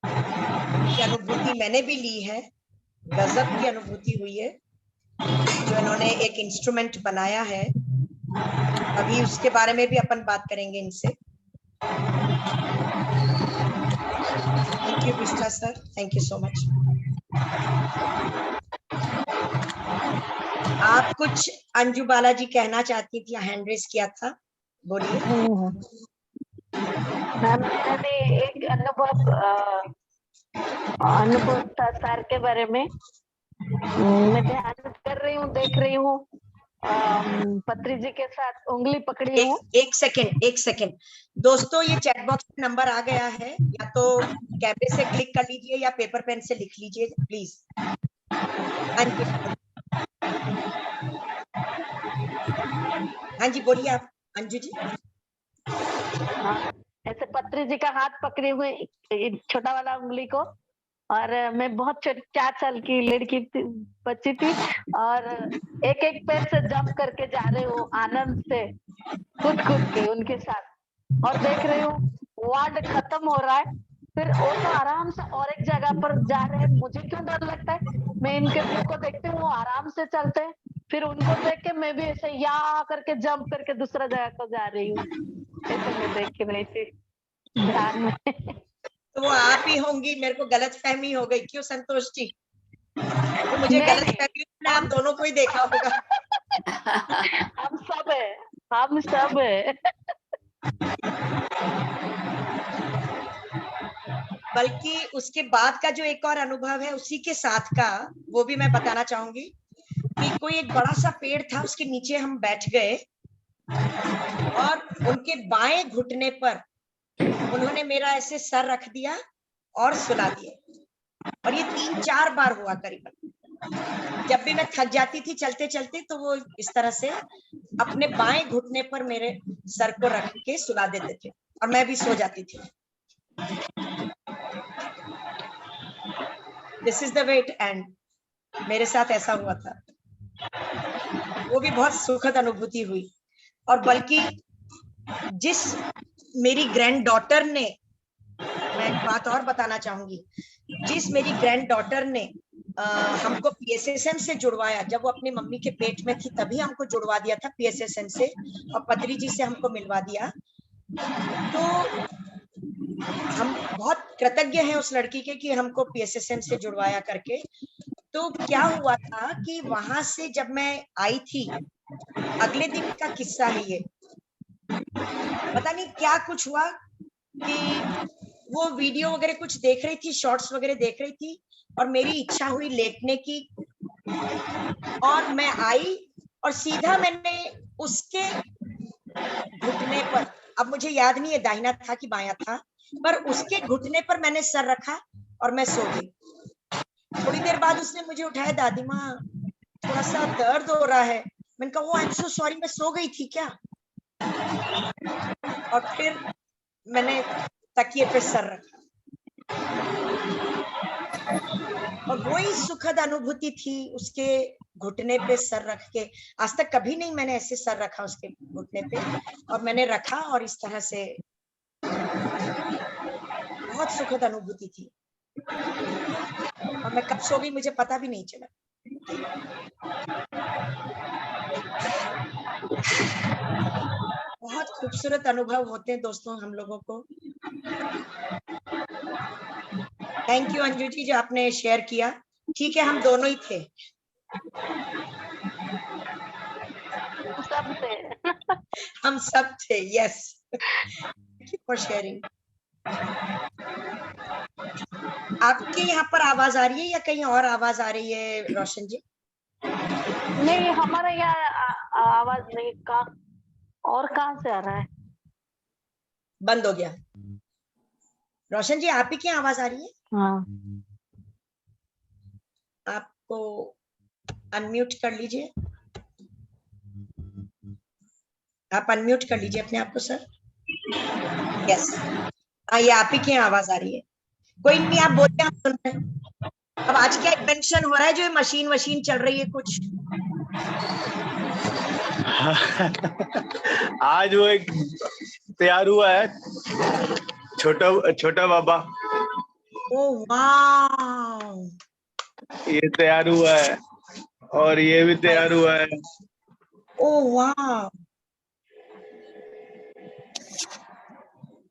की अनुभूति मैंने भी ली है, गजब की अनुभूति हुई है जो इन्होंने एक इंस्ट्रूमेंट बनाया है। अभी उसके बारे में भी अपन बात करेंगे इनसे। Thank you vista sir, thank you so much. आप कुछ अंजू बालाजी कहना चाहती थी, हैंड रेज किया था, बोलिए। मैम मैंने एक अनुभव था सर के बारे में। मैं ध्यान कर रही हूँ, देख रही हूँ, पत्री जी के साथ उंगली पकड़ी हूँ। एक सेकंड दोस्तों, ये चैट बॉक्स में नंबर आ गया है, या तो कैमरे से क्लिक कर लीजिए या पेपर पेन से लिख लीजिए प्लीज। हाँ जी बोलिए आप अंजू जी। हाँ, ऐसे पत्री जी का हाथ पकड़े हुए छोटा वाला उंगली को, और मैं बहुत छोटी 4 साल की लड़की थी, बच्ची थी, और एक एक पैर से जंप करके जा रही हूँ आनंद से, कूद के उनके साथ, और देख रही हूँ वार्ड खत्म हो रहा है, फिर वो तो आराम से और एक जगह पर जा रहे हैं। मुझे क्यों डर लगता है, मैं इनके मुंह को देखती हूँ, वो आराम से चलते हैं, फिर उनको देख के मैं भी ऐसे या करके जंप करके दूसरा जगह को जा रही हूँ। ऐसे मैं देख रही थी ध्यान में। तो वो आप ही होंगी, मेरे को गलतफहमी हो गई। क्यों संतोष जी, तो मुझे गलतफहमी, आप दोनों को ही देखा होगा। हम सब है, हम सब है। बल्कि उसके बाद का जो एक और अनुभव है उसी के साथ का, वो भी मैं बताना चाहूंगी कि कोई एक बड़ा सा पेड़ था, उसके नीचे हम बैठ गए और उनके बाएं घुटने पर उन्होंने मेरा ऐसे सर रख दिया और सुला दिया, और ये 3-4 बार हुआ करीबन। जब भी मैं थक जाती थी चलते चलते, तो वो इस तरह से अपने बाएं घुटने पर मेरे सर को रख के सुला देते थे, और मैं भी सो जाती थी। This is the way it and. मेरे साथ ऐसा हुआ था, वो भी बहुत सुखद अनुभूति हुई। और बल्कि जिस मेरी ग्रैंड डॉटर ने, मैं एक बात और बताना चाहूंगी, जिस मेरी ग्रैंड डॉटर ने हमको PSSM से जुड़वाया, जब वो अपनी मम्मी के पेट में थी तभी हमको जुड़वा दिया था PSSM से, और पत्री जी से हमको मिलवा दिया। तो हम बहुत कृतज्ञ हैं उस लड़की के कि हमको PSSM से जुड़वाया करके। तो क्या हुआ था कि वहां से जब मैं आई थी, अगले दिन का किस्सा है ये, पता नहीं क्या कुछ हुआ कि वो वीडियो वगैरह कुछ देख रही थी, शॉर्ट्स वगैरह देख रही थी, और मेरी इच्छा हुई लेटने की, और मैं आई और सीधा मैंने उसके घुटने पर, अब मुझे याद नहीं है दाहिना था कि बायां था, पर उसके घुटने पर मैंने सर रखा और मैं सो गई। थोड़ी देर बाद उसने मुझे उठाया, दादी माँ थोड़ा सा दर्द हो रहा है। मैंने कहा, वो आई एम सो सॉरी, मैं सो गई थी क्या? और फिर मैंने तकिए पे सर रखा, और वही सुखद अनुभूति थी उसके घुटने पे सर रख के। आज तक कभी नहीं मैंने ऐसे सर रखा उसके घुटने पे, और मैंने रखा और इस तरह से बहुत सुखद अनुभूति थी, और मैं कब सो गई मुझे पता भी नहीं चला। बहुत खूबसूरत अनुभव होते हैं दोस्तों हम लोगों को। थैंक यू अंजू जी जो आपने शेयर किया। ठीक है, हम दोनों ही थे। सब थे। हम सब थे। Yes, thank you for sharing. आपके यहाँ पर आवाज आ रही है या कहीं और आवाज आ रही है रोशन जी? नहीं, हमारे यहाँ आवाज नहीं का। और कहाँ से आ रहा है? बंद हो गया। रोशन जी आप ही की आवाज आ रही है? हाँ। आपको अनम्यूट कर लीजिए। आप अनम्यूट कर लीजिए अपने आप को सर। यस, हाँ ये आप ही की आवाज आ रही है। कोई नहीं, आप बोलते हैं, हम सुन रहे हैं। अब आज क्या इन्वेंशन हो रहा है जो मशीन मशीन चल रही है कुछ? आज वो एक तैयार हुआ है, छोटा छोटा बाबा। ओह वाह, ये तैयार हुआ है और ये भी तैयार हुआ है। ओह वाह,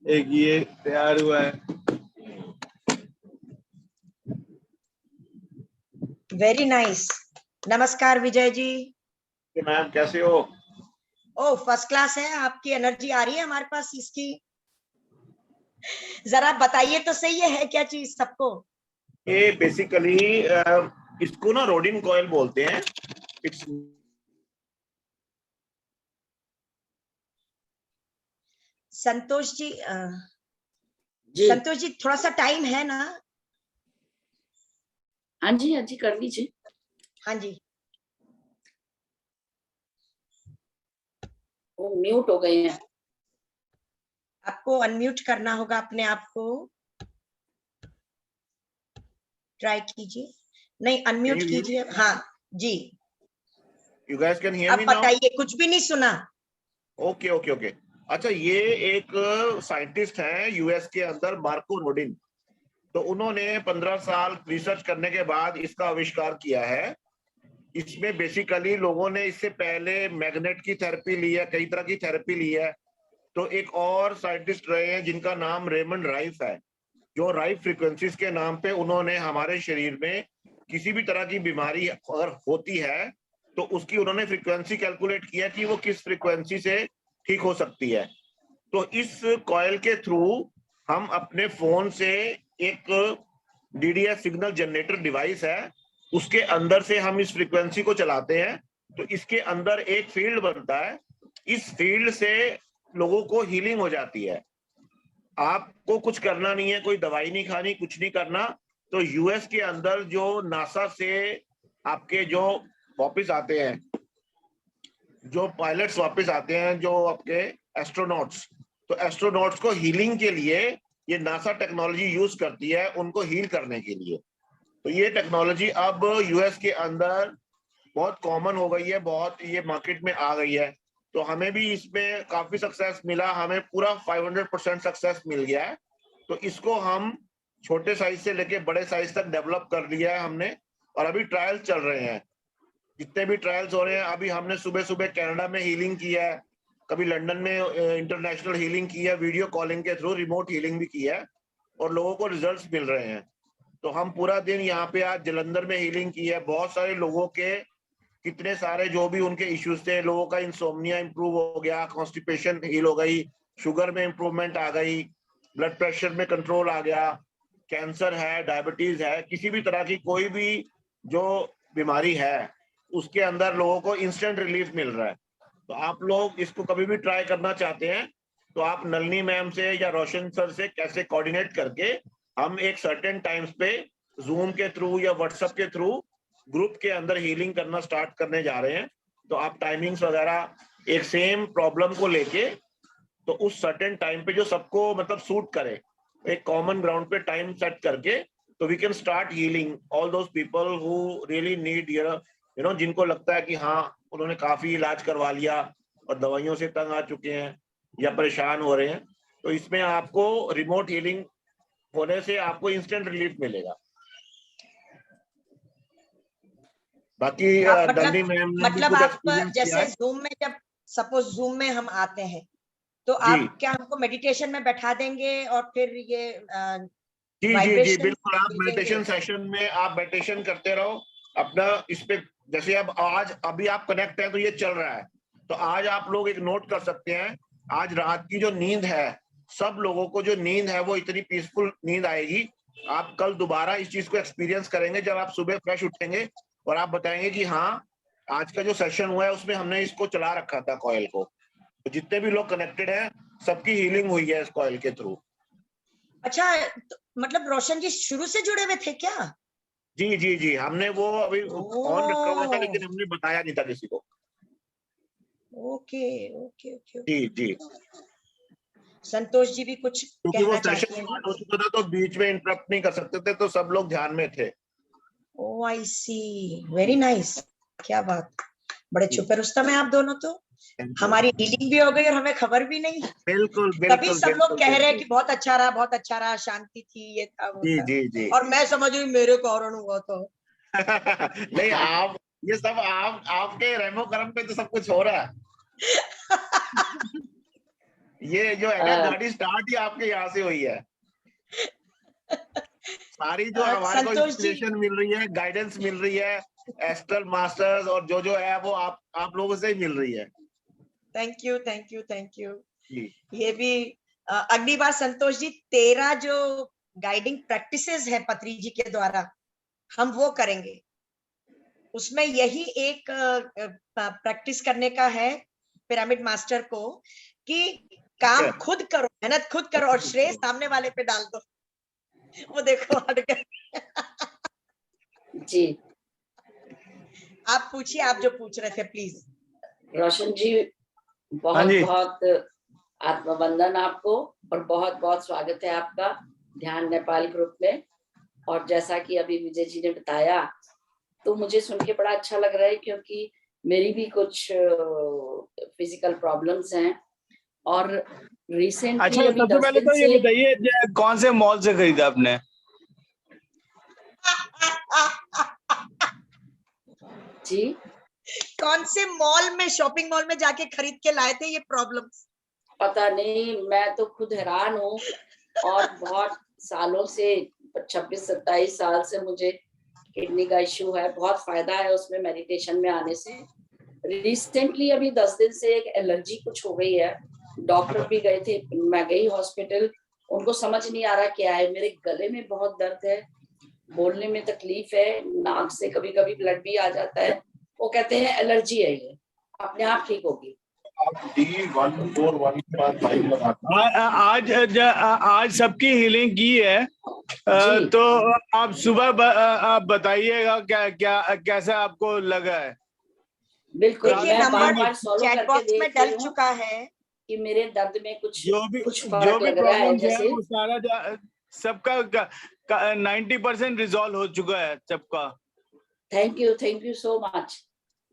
एक ये तैयार हुआ है। Very nice. नमस्कार विजय जी। मैम कैसे हो? ओह फर्स्ट क्लास है। आपकी एनर्जी आ रही है हमारे पास इसकी। जरा बताइए तो सही है क्या चीज सबको? ये बेसिकली इसको ना रोडिन कॉइल बोलते हैं। इट्स संतोष जी, जी संतोष जी थोड़ा सा टाइम है ना? हाँ जी कर लीजिए। हाँ जी। वो म्यूट हो गए हैं। आपको अनम्यूट करना होगा अपने आप को। ट्राई कीजिए। नहीं, अनम्यूट Can you hear कीजिए। हाँ जी, you guys can hear अब me now? बताइए। कुछ भी नहीं सुना। Okay okay okay. अच्छा, ये एक साइंटिस्ट हैं यूएस के अंदर, मार्को रोडिन। तो उन्होंने 15 साल रिसर्च करने के बाद इसका आविष्कार किया है। इसमें बेसिकली लोगों ने इससे पहले मैग्नेट की थेरेपी ली है, कई तरह की थेरेपी ली है। तो एक और साइंटिस्ट रहे हैं जिनका नाम रेमंड राइफ है, जो राइफ फ्रीक्वेंसीज के नाम पे उन्होंने हमारे शरीर में किसी भी तरह की बीमारी अगर होती है तो उसकी उन्होंने फ्रीक्वेंसी कैलकुलेट किया कि वो किस फ्रीक्वेंसी से ठीक हो सकती है। तो इस कॉइल के थ्रू हम अपने फोन से, एक डीडीएस सिग्नल जनरेटर डिवाइस है, उसके अंदर से हम इस फ्रीक्वेंसी को चलाते हैं तो इसके अंदर एक फील्ड बनता है। इस फील्ड से लोगों को हीलिंग हो जाती है। आपको कुछ करना नहीं है, कोई दवाई नहीं खानी, कुछ नहीं करना। तो यूएस के अंदर जो नासा से आपके जो वापस आते हैं, जो पायलट्स वापस आते हैं, जो आपके एस्ट्रोनॉट्स, तो एस्ट्रोनॉट्स को हीलिंग के लिए ये नासा टेक्नोलॉजी यूज करती है, उनको हील करने के लिए। तो ये टेक्नोलॉजी अब यूएस के अंदर बहुत कॉमन हो गई है, बहुत ये मार्केट में आ गई है। तो हमें भी इसमें काफी सक्सेस मिला, हमें पूरा 500% सक्सेस मिल गया है। तो इसको हम छोटे साइज से लेके बड़े साइज तक डेवलप कर लिया है हमने, और अभी ट्रायल चल रहे हैं। जितने भी ट्रायल्स हो रहे हैं, अभी हमने सुबह सुबह कनाडा में हीलिंग की है, कभी लंदन में इंटरनेशनल हीलिंग की है, वीडियो कॉलिंग के थ्रू रिमोट हीलिंग भी की है, और लोगों को रिजल्ट्स मिल रहे हैं। तो हम पूरा दिन यहाँ पे आज जलंधर में हीलिंग की है। बहुत सारे लोगों के, कितने सारे जो भी उनके इश्यूज थे, लोगों का इंसोम्निया इंप्रूव हो गया, कॉन्स्टिपेशन हील हो गई, शुगर में इंप्रूवमेंट आ गई, ब्लड प्रेशर में कंट्रोल आ गया, कैंसर है, डायबिटीज है, किसी भी तरह की कोई भी जो बीमारी है उसके अंदर लोगों को इंस्टेंट रिलीफ मिल रहा है। तो आप लोग इसको कभी भी ट्राई करना चाहते हैं तो आप नलनी मैम से या रोशन सर से कैसे कोऑर्डिनेट करके हम एक सर्टेन टाइम्स पे जूम के थ्रू या व्हाट्सएप के थ्रू ग्रुप के अंदर हीलिंग करना स्टार्ट करने जा रहे हैं। तो आप टाइमिंग्स वगैरह एक सेम प्रॉब्लम को लेके, तो उस सर्टेन टाइम पे जो सबको मतलब सूट करे, एक कॉमन ग्राउंड पे टाइम सेट करके, तो we can start healing all those people who really need you know, जिनको लगता है कि हाँ उन्होंने काफी इलाज करवा लिया और दवाइयों से तंग आ चुके हैं या परेशान हो रहे हैं। तो इसमें आपको रिमोट हीलिंग होने से आपको इंस्टेंट रिलीफ मिलेगा। बाकी आप डलनी मैम ने भी मतलब कुछ आप एक्सपीरियंस किया जैसे है। जूम में, जब सपोज जूम में हम आते हैं तो जी आप क्या हमको मेडिटेशन में बैठा देंगे और फिर ये जी जी जी वाइब्रेशन बिल्कुल, आप भेजेंगे? मेडिटेशन सेशन में आप मेडिटेशन करते रहो अपना इस पे। जैसे अब आज अभी आप कनेक्ट है तो ये चल रहा है, तो आज आप लोग एक नोट कर सकते हैं, आज रात की जो नींद है, सब लोगों को जो नींद है वो इतनी पीसफुल नींद आएगी। आप कल दोबारा इस चीज को एक्सपीरियंस करेंगे जब आप सुबह फ्रेश उठेंगे और आप बताएंगे कि हाँ, आज का जो सेशन हुआ है उसमें हमने इसको चला रखा था कॉइल को। तो जितने भी लोग कनेक्टेड हैं सबकी हीलिंग हुई है इस कॉइल के थ्रू। अच्छा, तो मतलब रोशन जी शुरू से जुड़े हुए थे क्या? जी जी जी, हमने वो अभी ऑन रखा हुआ था लेकिन हमने बताया नहीं था किसी को। Okay okay okay. जी जी, संतोष जी भी कुछ क्योंकि वो कहना सेशन चाहते हैं। स्टार्ट हो चुका था तो बीच में इंटरप्ट नहीं कर सकते थे, तो सब लोग ध्यान में थे। ओ आई सी, वेरी नाइस, क्या बात, बड़े छुपे रुस्तम है आप दोनों तो। हमारी हीलिंग भी हो गई और हमें खबर भी नहीं। बिल्कुल तभी बिल्कुल सब लोग बिल्कुल कह रहे हैं बिल्कुल। कि बहुत अच्छा रहा, बहुत अच्छा रहा, शांति थी, ये था वो जी था। जी जी और मैं समझ रही मेरे कारण हुआ तो। नहीं, आप ये सब आपके रहमो करम पे तो सब कुछ हो रहा है। ये जो है ना गाड़ी स्टार्ट ही आपके यहाँ से हुई है। सारी जो हमारे को संतोष जी, इंस्पिरेशन मिल रही है, गाइडेंस मिल रही है, एस्ट्रल मास्टर्स और जो है वो आप लोगों से ही मिल रही है। Thank you thank you thank you. जी ये भी अगली बार संतोष जी 13 जो गाइडिंग प्रैक्टिसेस है पत्री जी के द्वारा, हम वो करेंगे। उसमें यही एक प्रैक्टिस करने का है पिरामिड मास्टर को कि काम खुद करो, मेहनत खुद करो और श्रेय सामने वाले पे डाल दो। वो देखो हट गए। जी आप पूछिए, आप जो पूछ रहे थे प्लीज। रोशन जी, बहुत बहुत आत्मबंधन आपको और बहुत बहुत स्वागत है आपका ध्यान नेपाल ग्रुप में। और जैसा कि अभी विजय जी ने बताया तो मुझे सुन के बड़ा अच्छा लग रहा है, क्योंकि मेरी भी कुछ फिजिकल प्रॉब्लम्स हैं और रिसेंटली अच्छा, अभी सबसे 10 पहले दिन तो ये से। बताइए कौन से मॉल से खरीदा आपने? जी, कौन से मॉल में, शॉपिंग मॉल में जाके खरीद के लाए थे ये प्रॉब्लम्स? पता नहीं, मैं तो खुद हैरान हूँ। और बहुत सालों से 26-27 साल से मुझे किडनी का इश्यू है, बहुत फायदा है उसमें मेडिटेशन में आने से। रिसेंटली अभी 10 दिन से एक एलर्जी कुछ हो गई है, डॉक्टर भी गए थे, मैं गई हॉस्पिटल, उनको समझ नहीं आ रहा क्या है। मेरे गले में बहुत दर्द है, बोलने में तकलीफ है, नाक से कभी कभी ब्लड भी आ जाता है। वो कहते हैं एलर्जी है, ये अपने आप ठीक होगी। आज सबकी हीलिंग की है, तो आप सुबह आप बताइएगा क्या क्या कैसा आपको लगा है। बिल्कुल, देखिए मैं नंबर बार-बार फॉलो चैट करके बॉक्स में देख डल रही हूँ चुका है कि मेरे दर्द में कुछ जो भी फर्क लग रहा है। प्रॉब्लम्स है जैसे वो सारा सबका 90% रिजॉल्व हो चुका है सबका। Thank you so much.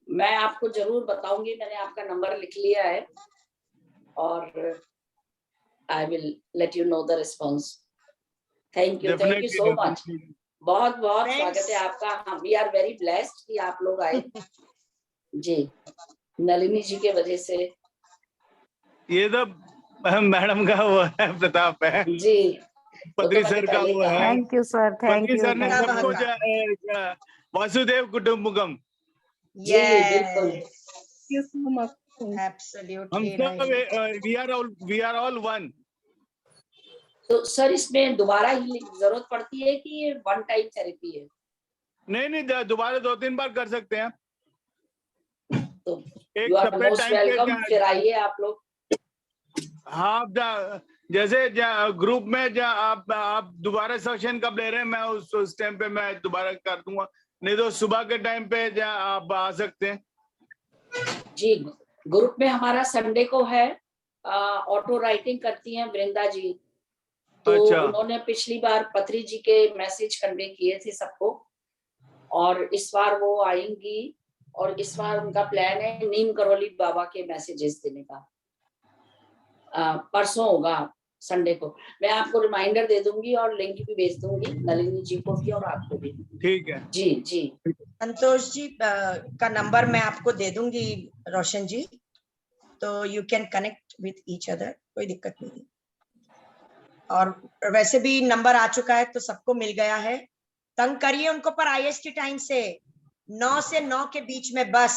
मैं आपको जरूर बताऊंगी, मैंने आपका नंबर लिख लिया है और I will let you know the response. Thank you so much. बहुत बहुत स्वागत है आपका। वी आर वेरी ब्लेस्ड कि आप लोग आए। जी, नलिनी जी के वजह से। ये तो मैडम का वो है, प्रताप है जी, पत्री सर का वो है। थैंक यू सर, थैंक पत्री यू। सर ने सबको वासुदेव कुटुंबकम। हम सब वी आर ऑल वन। तो सर इसमें दोबारा हीलिंग जरूरत पड़ती है कि ये वन टाइम थेरेपी है? नहीं, दोबारा 2-3 बार कर सकते हैं। तो एक you are separate most time welcome, फिर आइए आप लोग। हाँ, जैसे ग्रुप में आप दोबारा सेशन कब ले रहे हैं, मैं उस टाइम पे मैं दोबारा कर दूंगा, नहीं तो सुबह के टाइम पे आप आ सकते हैं। जी, ग्रुप में हमारा संडे को है, ऑटो राइटिंग करती हैं वृंदा जी। तो अच्छा। उन्होंने पिछली बार पत्री जी के मैसेज कन्वे किए थे सबको, और इस बार वो आएंगी और इस बार उनका प्लान है नीम करोली बाबा के मैसेजेस देने का। परसों होगा संडे को। मैं आपको रिमाइंडर दे दूंगी और लिंक भी भेज दूंगी, नलिनी जी को भी और आपको भी। ठीक है। जी जी। संतोष जी का नंबर मैं आपको दे दूंगी रोशन जी, तो you can connect with each other, कोई दिक्कत नहीं। और वैसे भी नंबर आ चुका है तो सबको मिल गया है। तंग करिए उनको पर IST टाइम से 9 से 9 के बीच में बस,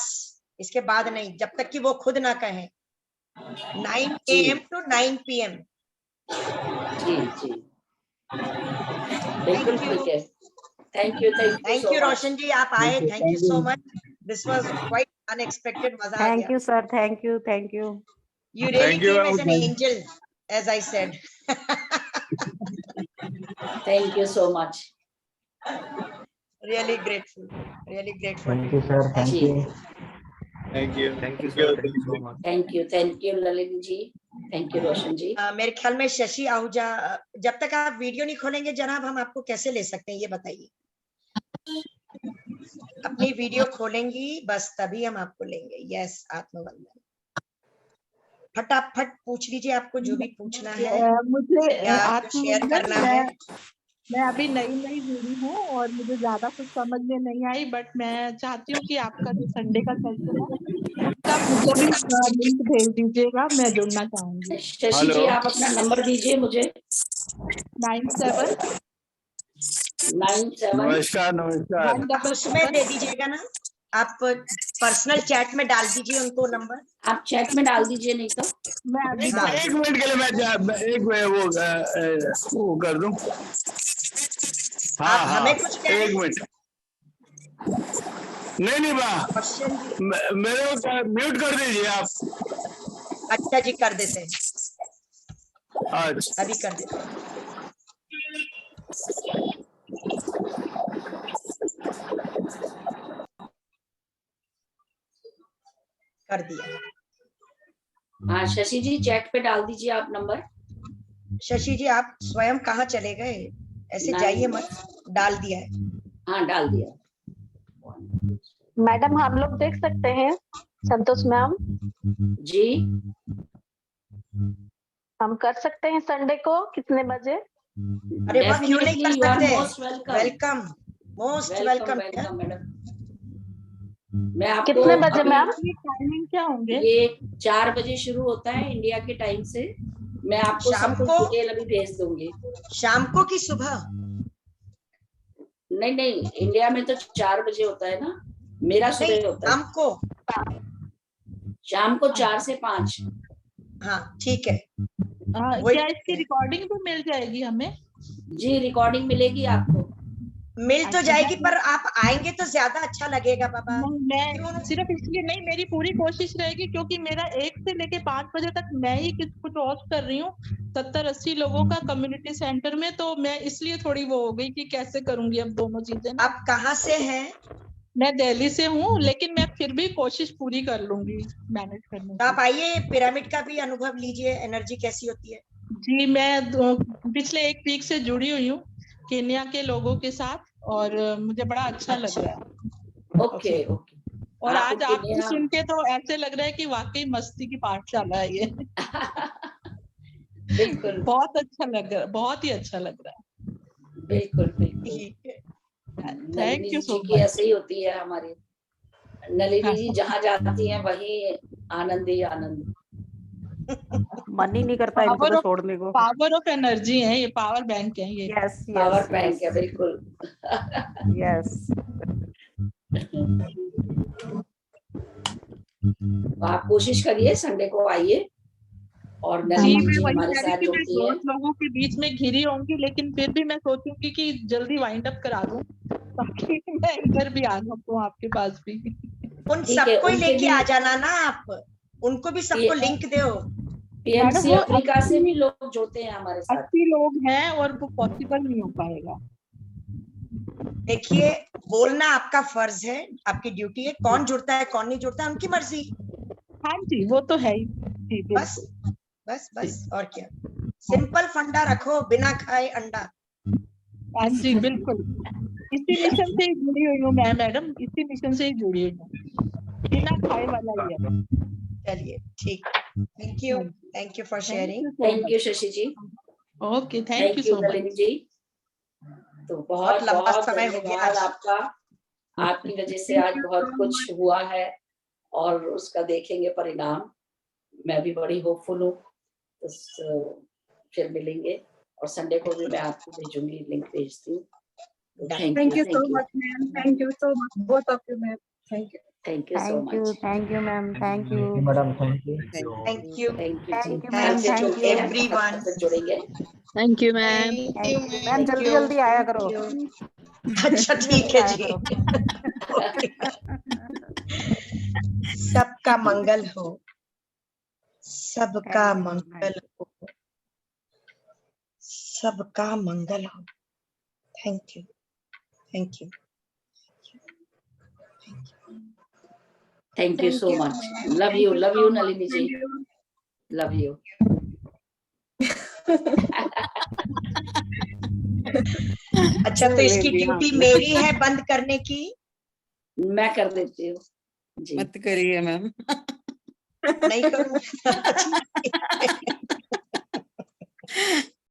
इसके बाद नहीं, जब तक कि वो खुद ना कहें। 9 AM to 9 PM। जी जी बिल्कुल ठीक है। थैंक यू रोशन जी, आप आए, thank you so much. This was quite unexpected, मजा आ थैंक गया। You sir, thank you, thank you. You really Thank you, came as an Rahul. angel, as I said. Thank you so much. Really grateful, really grateful. Thank you, sir. Thank जी you. Thank you. Thank you sir, thank you so much. Thank you Nalini ji, thank you Roshan ji. मेरे ख्याल में शशि आहूजा, जब तक आप video नहीं खोलेंगे जनाब, हम आपको कैसे ले सकते हैं ये बताइए। अपनी वीडियो खोलेंगी बस तभी हम आपको लेंगे। यस आत्मवंदन, फटाफट पूछ लीजिए, आपको जो भी पूछना है मुझे या शेयर करना है। मैं अभी नई जुड़ी हूँ और मुझे ज्यादा कुछ समझ में नहीं आई, बट मैं चाहती हूँ कि आपका जो संडे का सेशन है उसका मुझे भी लिंक भेज दीजिएगा, मैं जुड़ना चाहूंगी। शशि जी आप अपना नंबर दीजिए मुझे। 97 नमस्कार। आप उसमें दे दीजिएगा ना, आप पर्सनल चैट में डाल दीजिए उनको नंबर। आप चैट में डाल दीजिए, नहीं तो मैं अभी एक मिनट के लिए मैं वो कर दूं। हाँ हमें कुछ एक मिनट। नहीं बा, मेरे को म्यूट कर दीजिए आप। अच्छा जी, कर देते हैं, अच्छा अभी कर देते हैं। कर दिया। हाँ शशि जी चैट पे डाल दीजिए आप नंबर। शशि जी आप स्वयं कहाँ चले गए, ऐसे जाइए मत, डाल दिया है। हाँ डाल दिया। मैडम हम लोग देख सकते हैं संतोष मैम जी? हम कर सकते हैं संडे को कितने बजे? अरे वाह, क्यों नहीं कर सकते? Welcome, most welcome madam. मैं आपको कितने बजे मैम? टाइमिंग क्या होंगे? ये 4 बजे शुरू होता है इंडिया के टाइम से। मैं आपको शाम सब कुछ को? डिटेल अभी भेज दूंगी। शाम को कि सुबह? नहीं इंडिया में तो 4 बजे होता है ना, मेरा सुबह होता है शाम को 4 से 5। हाँ ठीक है। क्या इसकी रिकॉर्डिंग भी मिल जाएगी हमें? जी रिकॉर्डिंग मिलेगी आपको। मिल तो जाएगी, पर आप आएंगे तो ज्यादा अच्छा लगेगा बाबा। मैं सिर्फ इसलिए नहीं, मेरी पूरी कोशिश रहेगी क्योंकि मेरा 1 से लेके 5 बजे तक मैं ही कुछ होस्ट कर रही हूँ 70-80 लोगों का कम्युनिटी सेंटर में, तो मैं इसलिए थोड़ी वो हो गई कि कैसे करूंगी अब दोनों चीजें। आप कहाँ से हैं? मैं दिल्ली से हूँ, लेकिन मैं फिर भी कोशिश पूरी कर लूंगी मैनेज करने की। तो आप आइए, पिरामिड का भी अनुभव लीजिए, एनर्जी कैसी होती है। जी मैं पिछले 1 वीक से जुड़ी हुई हूँ केन्या के लोगों के साथ और मुझे बड़ा अच्छा लग रहा है। ओके। और आज आपको सुन के तो ऐसे लग रहा है कि वाकई मस्ती की पाठशाला है ये। बिल्कुल बहुत अच्छा लग रहा है, बहुत ही अच्छा लग रहा है। बिल्कुल। Thank you so much. ऐसे ही होती है हमारी नलिनी जी, जहाँ जाती हैं वही आनंद ही आनंद। मन ही नहीं करता इनको तो छोड़ने को। पावर ऑफ एनर्जी है ये, पावर बैंक है ये। यस पावर बैंक है, बिल्कुल। यस। आप कोशिश करिए संडे को आइए और हमारे साथ जुड़ती है। लोगों के बीच में घिरी होंगी, लेकिन फिर भी मैं सोचूंगी कि जल्दी वाइंड अप करा दूं ताकि मैं इधर भी आ सकूं आपके पास भी। उन सबको लेके आ जाना ना, आप उनको भी सबको लिंक दो। PMC अफ्रीका से भी लोग जुड़ते हैं हमारे साथ। 80 लोग हैं और वो पॉसिबल नहीं हो पाएगा। देखिए बोलना आपका फर्ज है, आपकी ड्यूटी है। कौन जुड़ता है कौन नहीं जुड़ता है उनकी मर्जी। हाँ जी वो तो है ही। बस और क्या, सिंपल फंडा रखो, बिना खाए अंडा। हाँ जी बिल्कुल, इसी मिशन से ही जुड़ी हुई हूँ मैं मैडम, इसी मिशन से ही जुड़ी हुई हूँ, बिना खाए वाला ही है। चलिए ठीक, thank you for sharing. Thank you Shashi ji. Okay, thank you so Nalini much. जी। तो बहुत लंबा बहुत समय हो गया धन्यवाद आज। आपका। आपकी वजह से आज बहुत कुछ हुआ है और उसका देखेंगे परिणाम। मैं भी बड़ी होपफुल हूँ। तो फिर मिलेंगे और संडे को भी मैं आपको भेजूंगी, लिंक भेजती हूँ। Thank you so much, ma'am. Thank you so much, both of you, ma'am. Thank you. Thank you so much. Thank you ma'am, thank you. Madam, thank you. Thank you. Thank you जी। you, कल ma'am. से Thank जुड़ते हैं, everyone. कल से जुड़ेंगे। Thank you, ma'am. Ma'am जल्दी जल्दी आया करो। अच्छा ठीक है जी। सबका मंगल हो, सबका मंगल हो, सबका मंगल हो। Thank you, thank you, thank you so much. Love you Nalini ji, love you. अच्छा तो इसकी ड्यूटी मेरी है बंद करने की। मैं कर देती हूँ जी। मत करिए मैम। नहीं करूँ।